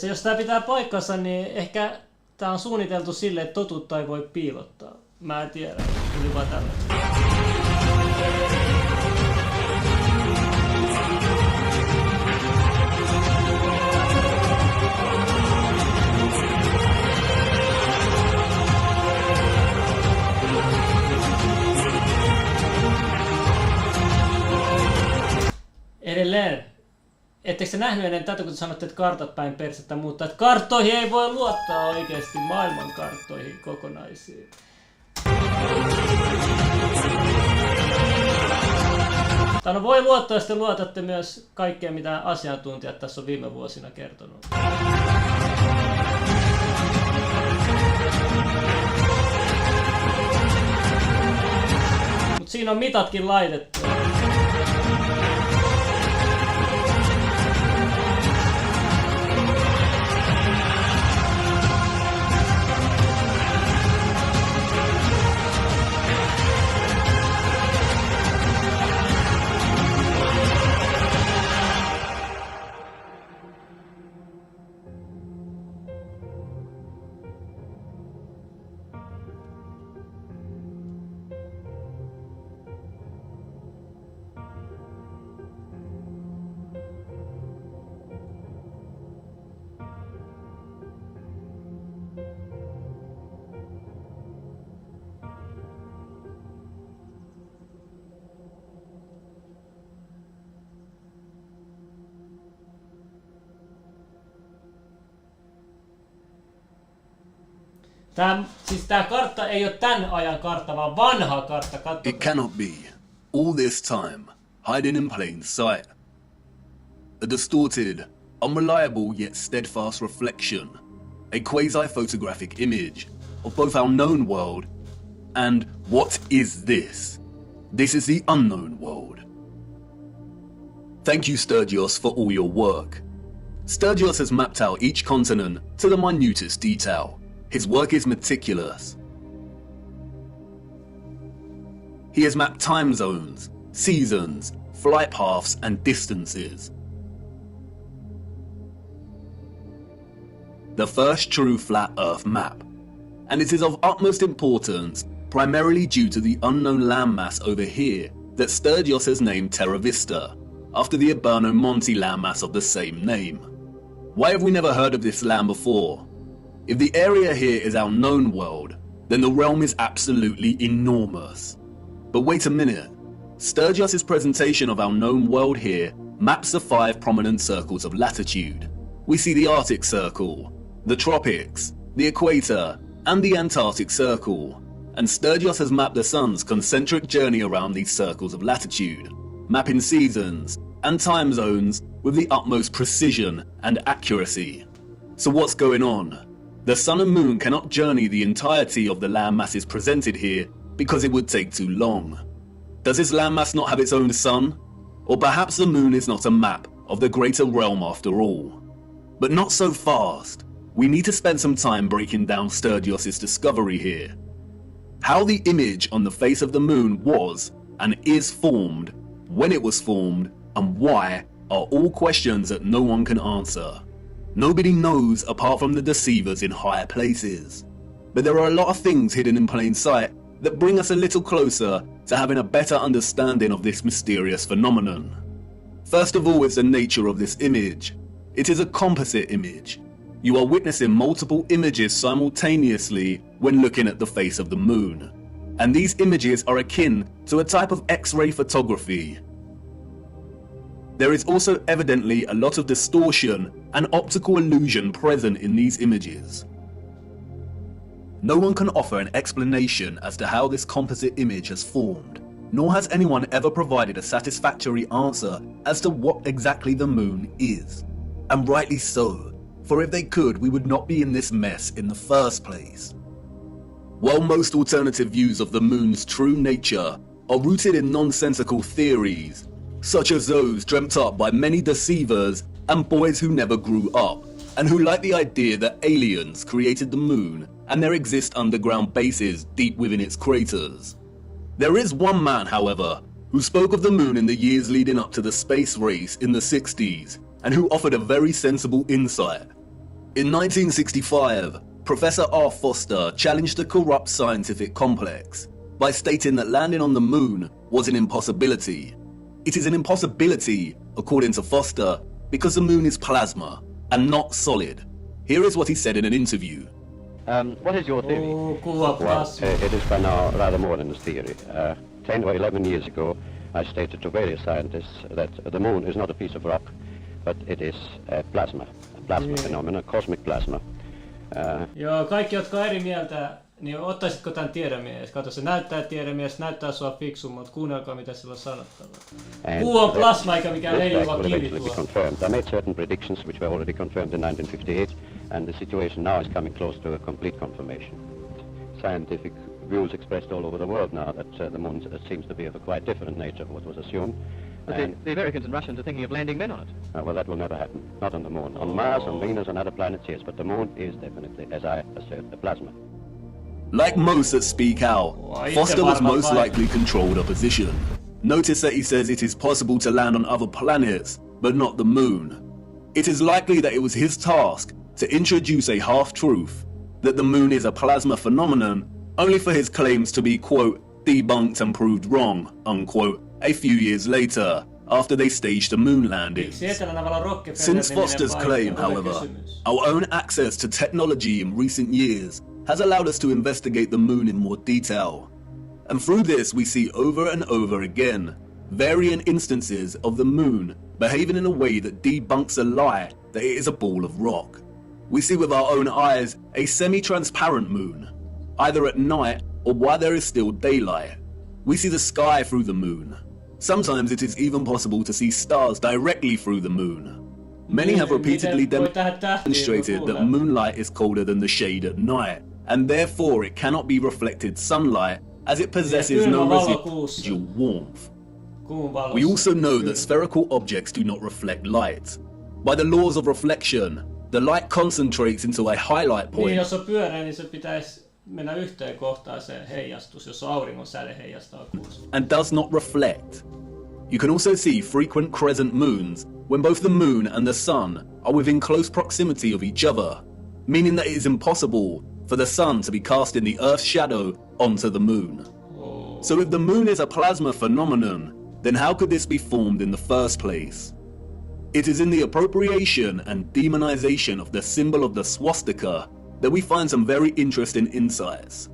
Ja jos tämä pitää paikkansa, niin ehkä tämä on suunniteltu silleen, että totuutta ei voi piilottaa. Mä en tiedä, tuli vaan tällä. Edelleen. Ettekö te nähnyt ennen tätä, kun te sanotte, että kartat päin persettä muuttaa, että karttoihin ei voi luottaa oikeasti, maailman karttoihin kokonaisiin. Tai no voi luottaa, jos te luotatte myös kaikkea, mitä asiantuntijat tässä on viime vuosina kertonut. Mut siinä on mitatkin laitettu. Tää kartta ei ole tän ajan kartta, vaan vanha kartta. Katsotaan. It cannot be. All this time, hiding in plain sight. A distorted, unreliable yet steadfast reflection. A quasi-photographic image of both our known world and what is this? This is the unknown world. Thank you, Sturgios, for all your work. Sturgios has mapped out each continent to the minutest detail. His work is meticulous. He has mapped time zones, seasons, flight paths, and distances. The first true flat Earth map, and it is of utmost importance primarily due to the unknown landmass over here that Sturgios has named Terra Vista, after the Aberno Monte landmass of the same name. Why have we never heard of this land before? If the area here is our known world, then the realm is absolutely enormous. But wait a minute, Sturgios' presentation of our known world here maps the 5 prominent circles of latitude. We see the Arctic Circle, the tropics, the equator, and the Antarctic Circle. And Sturgios has mapped the sun's concentric journey around these circles of latitude, mapping seasons and time zones with the utmost precision and accuracy. So what's going on? The sun and moon cannot journey the entirety of the landmasses presented here because it would take too long. Does this landmass not have its own sun? Or perhaps the moon is not a map of the greater realm after all. But not so fast. We need to spend some time breaking down Sturgios' discovery here. How the image on the face of the moon was and is formed, when it was formed, and why are all questions that no one can answer. Nobody knows apart from the deceivers in higher places. But there are a lot of things hidden in plain sight that bring us a little closer to having a better understanding of this mysterious phenomenon. First of all is the nature of this image. It is a composite image. You are witnessing multiple images simultaneously when looking at the face of the moon. And these images are akin to a type of X-ray photography. There is also evidently a lot of distortion and optical illusion present in these images. No one can offer an explanation as to how this composite image has formed, nor has anyone ever provided a satisfactory answer as to what exactly the moon is. And rightly so, for if they could, we would not be in this mess in the first place. While most alternative views of the moon's true nature are rooted in nonsensical theories, such as those dreamt up by many deceivers and boys who never grew up, and who like the idea that aliens created the moon and there exist underground bases deep within its craters. There is one man, however, who spoke of the moon in the years leading up to the space race in the 60s, and who offered a very sensible insight. In 1965, Professor R. Foster challenged the corrupt scientific complex by stating that landing on the moon was an impossibility. It is an impossibility, according to Foster, because the moon is plasma and not solid. Here is what he said in an interview. What is your theory? It is by now rather more than a theory. 10 or 11 years ago, I stated to various scientists that the moon is not a piece of rock, but it is a plasma phenomenon, cosmic plasma. Joo, kaikki, jotka on eri mieltä, niin ottaisitko tämän tiedemies? Kato, se näyttää tiedemies, näyttää sua fiksummalta, kuunnelkaa mitä sillä on sanottavaa. Kuu on plasma eikä mikään leijuva kivi tuo. I made certain predictions which were already confirmed in 1958, and the situation now is coming close to a complete confirmation. Scientific views expressed all over the world now that the moon seems to be of a quite different nature from what was assumed. But the Americans and Russians are thinking of landing men on it. Well, that will never happen. Not on the moon. On Mars, on Venus, and other planets, yes. But the moon is definitely, as I assert, a plasma. Like most that speak out, Foster was most likely controlled opposition. Notice that he says it is possible to land on other planets, but not the moon. It is likely that it was his task to introduce a half-truth, that the moon is a plasma phenomenon, only for his claims to be, quote, debunked and proved wrong, unquote, a few years later, after they staged a moon landing. Since Foster's claim, however, our own access to technology in recent years has allowed us to investigate the moon in more detail. And through this we see over and over again varying instances of the moon behaving in a way that debunks a lie that it is a ball of rock. We see with our own eyes a semi-transparent moon, either at night or while there is still daylight. We see the sky through the moon. Sometimes it is even possible to see stars directly through the moon. Many have repeatedly demonstrated that moonlight is colder than the shade at night, and therefore it cannot be reflected sunlight as it possesses no residual warmth. We also know that spherical objects do not reflect light. By the laws of reflection, the light concentrates into a highlight point. Niin, jos on pyöreä, niin se pitäisi mennä yhteen kohtaan se heijastus, jos on auringon säde heijastaa kuussa. And does not reflect. You can also see frequent crescent moons when both the moon and the sun are within close proximity of each other, meaning that it is impossible for the sun to be cast in the Earth's shadow onto the moon. So if the moon is a plasma phenomenon, then how could this be formed in the first place? It is in the appropriation and demonization of the symbol of the swastika that we find some very interesting insights.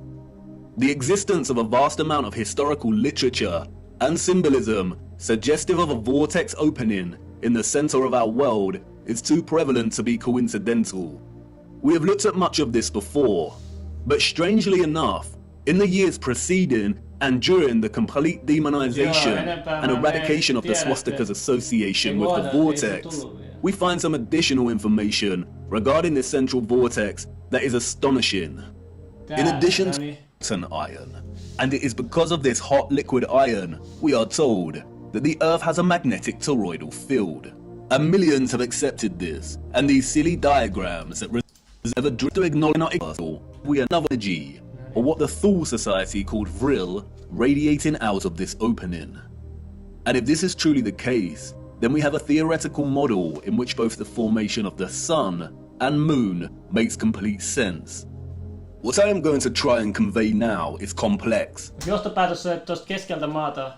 The existence of a vast amount of historical literature and symbolism suggestive of a vortex opening in the center of our world is too prevalent to be coincidental. We have looked at much of this before, but strangely enough, in the years preceding and during the complete demonization and eradication of the swastika's association with the vortex, we find some additional information regarding this central vortex that is astonishing. In addition to an iron, and it is because of this hot liquid iron, we are told that the Earth has a magnetic toroidal field. And millions have accepted this, and these silly diagrams that ever to acknowledge we are another energy, or what the Thule Society called vril, radiating out of this opening. And if this is truly the case, then we have a theoretical model in which both the formation of the sun and moon makes complete sense. What I am going to try and convey now is complex. Johtopäätös on, että tuosta keskeltä maata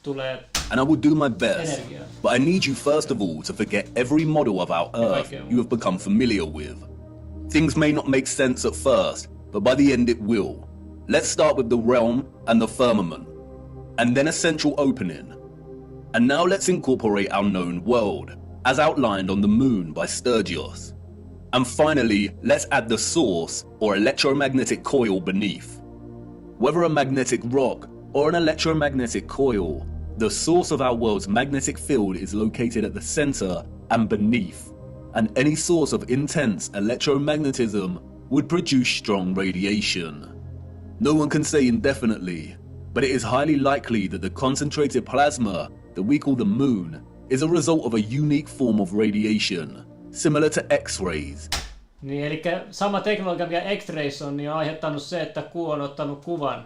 tulee and I will do my best, but I need you first of all to forget every model of our Earth you have become familiar with. Things may not make sense at first, but by the end it will. Let's start with the realm and the firmament, and then a central opening. And now let's incorporate our known world, as outlined on the moon by Sturgios. And finally, let's add the source, or electromagnetic coil beneath. Whether a magnetic rock or an electromagnetic coil, the source of our world's magnetic field is located at the center and beneath, and any source of intense electromagnetism would produce strong radiation. No one can say indefinitely, but it is highly likely that the concentrated plasma that we call the moon is a result of a unique form of radiation, similar to X-rays. Niin, eli sama teknologia, mikä X-rays on, niin on aiheuttanut se, että kuu on ottanut kuvan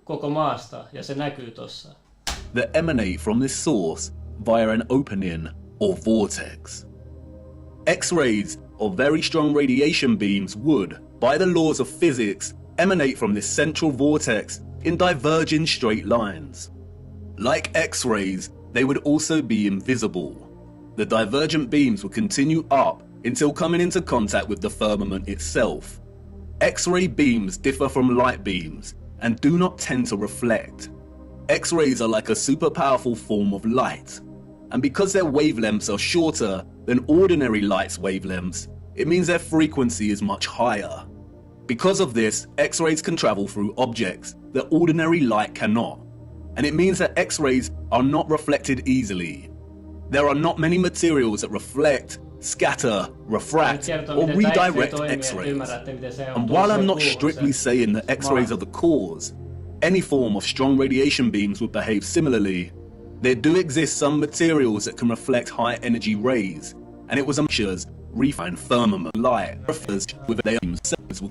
koko maasta, ja se näkyy tossa. That emanate from this source via an opening or vortex. X-rays or very strong radiation beams would, by the laws of physics, emanate from this central vortex in diverging straight lines. Like X-rays, they would also be invisible. The divergent beams would continue up until coming into contact with the firmament itself. X-ray beams differ from light beams and do not tend to reflect. X-rays are like a super powerful form of light, and because their wavelengths are shorter than ordinary light's wavelengths, it means their frequency is much higher. Because of this, X-rays can travel through objects that ordinary light cannot, and it means that X-rays are not reflected easily. There are not many materials that reflect, scatter, refract, or redirect X-rays. And while I'm not strictly saying that X-rays are the cause, any form of strong radiation beams would behave similarly, there do exist some materials that can reflect high energy rays, and it was Amsh's refined firmament light refers with their themselves.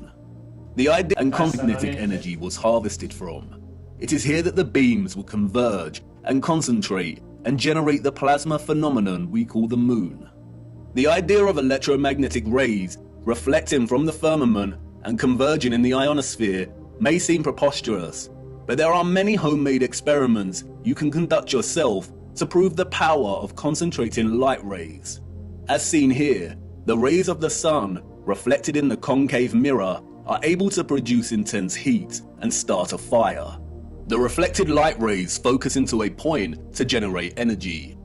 The idea and kinetic energy was harvested from. It is here that the beams will converge and concentrate and generate the plasma phenomenon we call the moon. The idea of electromagnetic rays reflecting from the firmament and converging in the ionosphere may seem preposterous, but there are many homemade experiments you can conduct yourself to prove the power of concentrating light rays. As seen here, the rays of the sun reflected in the concave mirror are able to produce intense heat and start a fire. The reflected light rays focus into a point to generate energy.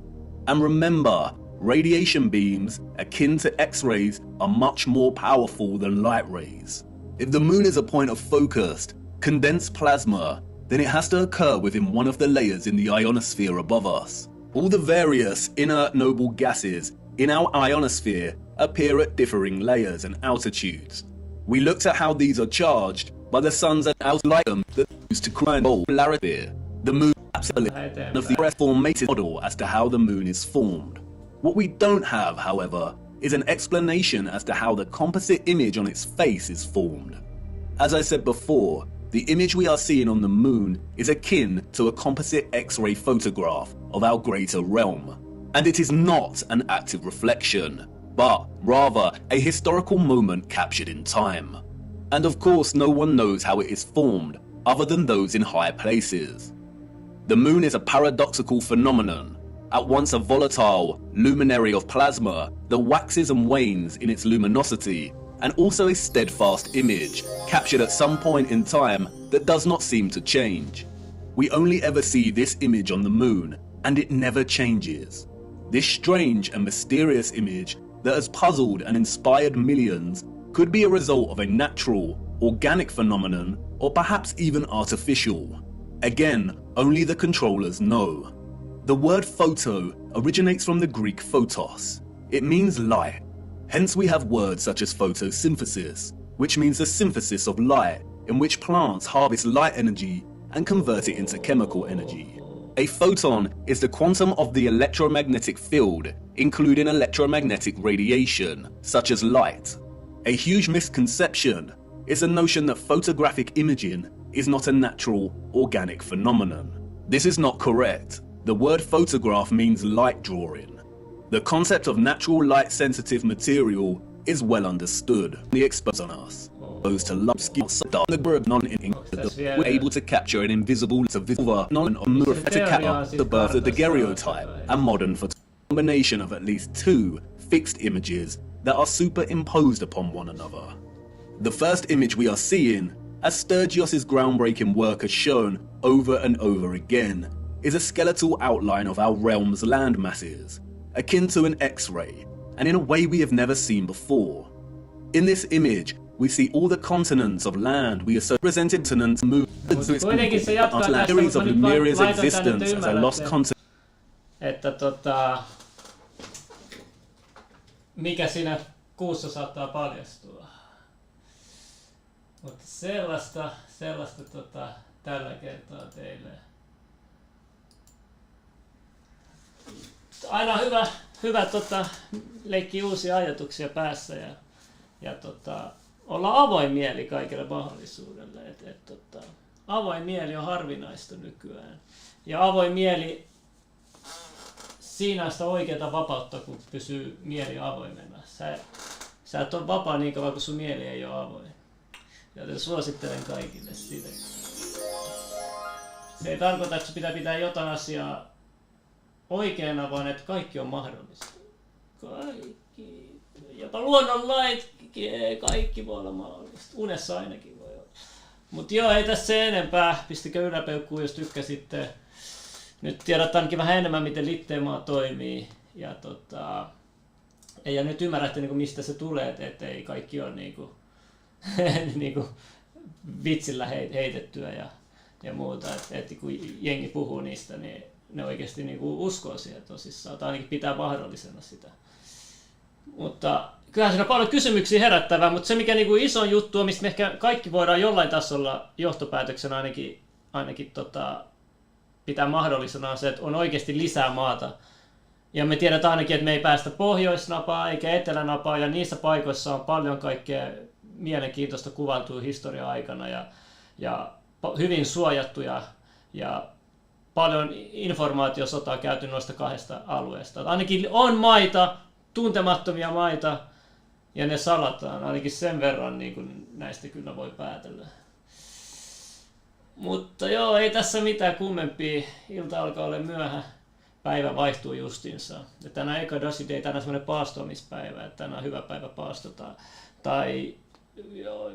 And remember, radiation beams akin to X-rays are much more powerful than light rays. If the moon is a point of focused, condensed plasma, then it has to occur within one of the layers in the ionosphere above us. All the various inert noble gases in our ionosphere appear at differing layers and altitudes. We looked at how these are charged by the sun's outer light that used to create polarity. The moon is absolutely of the formated model as to how the moon is formed. What we don't have, however, is an explanation as to how the composite image on its face is formed. As I said before, the image we are seeing on the moon is akin to a composite X-ray photograph of our greater realm. And it is not an active reflection, but rather a historical moment captured in time. And of course, no one knows how it is formed, other than those in high places. The moon is a paradoxical phenomenon, at once a volatile luminary of plasma that waxes and wanes in its luminosity, and also a steadfast image, captured at some point in time that does not seem to change. We only ever see this image on the moon, and it never changes. This strange and mysterious image that has puzzled and inspired millions could be a result of a natural, organic phenomenon, or perhaps even artificial. Again, only the controllers know. The word photo originates from the Greek photos. It means light. Hence we have words such as photosynthesis, which means the synthesis of light, in which plants harvest light energy and convert it into chemical energy. A photon is the quantum of the electromagnetic field, including electromagnetic radiation, such as light. A huge misconception is the notion that photographic imaging is not a natural, organic phenomenon. This is not correct. The word photograph means light drawing. The concept of natural light-sensitive material is well understood. The exposed on us. Exposed to love skills, we're able to capture an invisible to visible the birth of the daguerreotype, a modern combination of at least two fixed images that are superimposed upon one another. The first image we are seeing, as Sturgios's groundbreaking work has shown over and over again, is a skeletal outline of our realm's land masses, akin to an X-ray, and in a way we have never seen before. In this image, we see all the continents of land we are represented continents move to its series of Lemuria's existence as a lost continent. Että mikä siinä kuussa saattaa paljastua. Mutta sellaista tällä kertaa teille. Aina hyvä leikkiä uusia ajatuksia päässä ja olla avoin mieli kaikille mahdollisuudelle. Avoin mieli on harvinaista nykyään. Ja avoin mieli, siinä on sitä oikeaa vapautta, kun pysyy mieli avoimena. Sä et ole vapaa niin kauan, kun sun mieli ei ole avoin. Joten suosittelen kaikille sitä. Se ei tarkoita, että pitää pitää jotain asiaa oikeana, vaan että kaikki on mahdollista. Kaikki. Jopa luonnonlait, kaikki voi olla mahdollista. Unessa ainakin voi olla. Mut joo, ei tässä se enempää. Pistikö yläpeukkuun, jos tykkäsitte. Nyt tiedät ainakin vähän enemmän, miten Litteä toimii. Ja nyt ymmärrätte, mistä se tulee, että ei kaikki ole niinku vitsillä heitettyä ja muuta. Että kun jengi puhuu niistä, niin ne oikeasti uskoo siihen tosissaan, tai ainakin pitää mahdollisena sitä. Mutta kyllähän siinä on paljon kysymyksiä herättävää, mutta se mikä iso juttu on, mistä me ehkä kaikki voidaan jollain tasolla johtopäätöksenä ainakin pitää mahdollisena, on se, että on oikeasti lisää maata. Ja me tiedetään ainakin, että me ei päästä pohjoisnapaa eikä etelänapaa, ja niissä paikoissa on paljon kaikkea mielenkiintoista kuvailtua historian aikana ja hyvin suojattuja ja paljon informaatiosotaa käyty noista kahdesta alueesta. Ainakin on maita, tuntemattomia maita, ja ne salataan. Ainakin sen verran näistä kyllä voi päätellä. Mutta joo, ei tässä mitään kummempia. Ilta alkaa olla myöhä. Päivä vaihtuu justiinsa. Ja tänään Ekadashi Day, tänään semmoinen paastoamispäivä, että tänään on hyvä päivä paastota. Tai joo,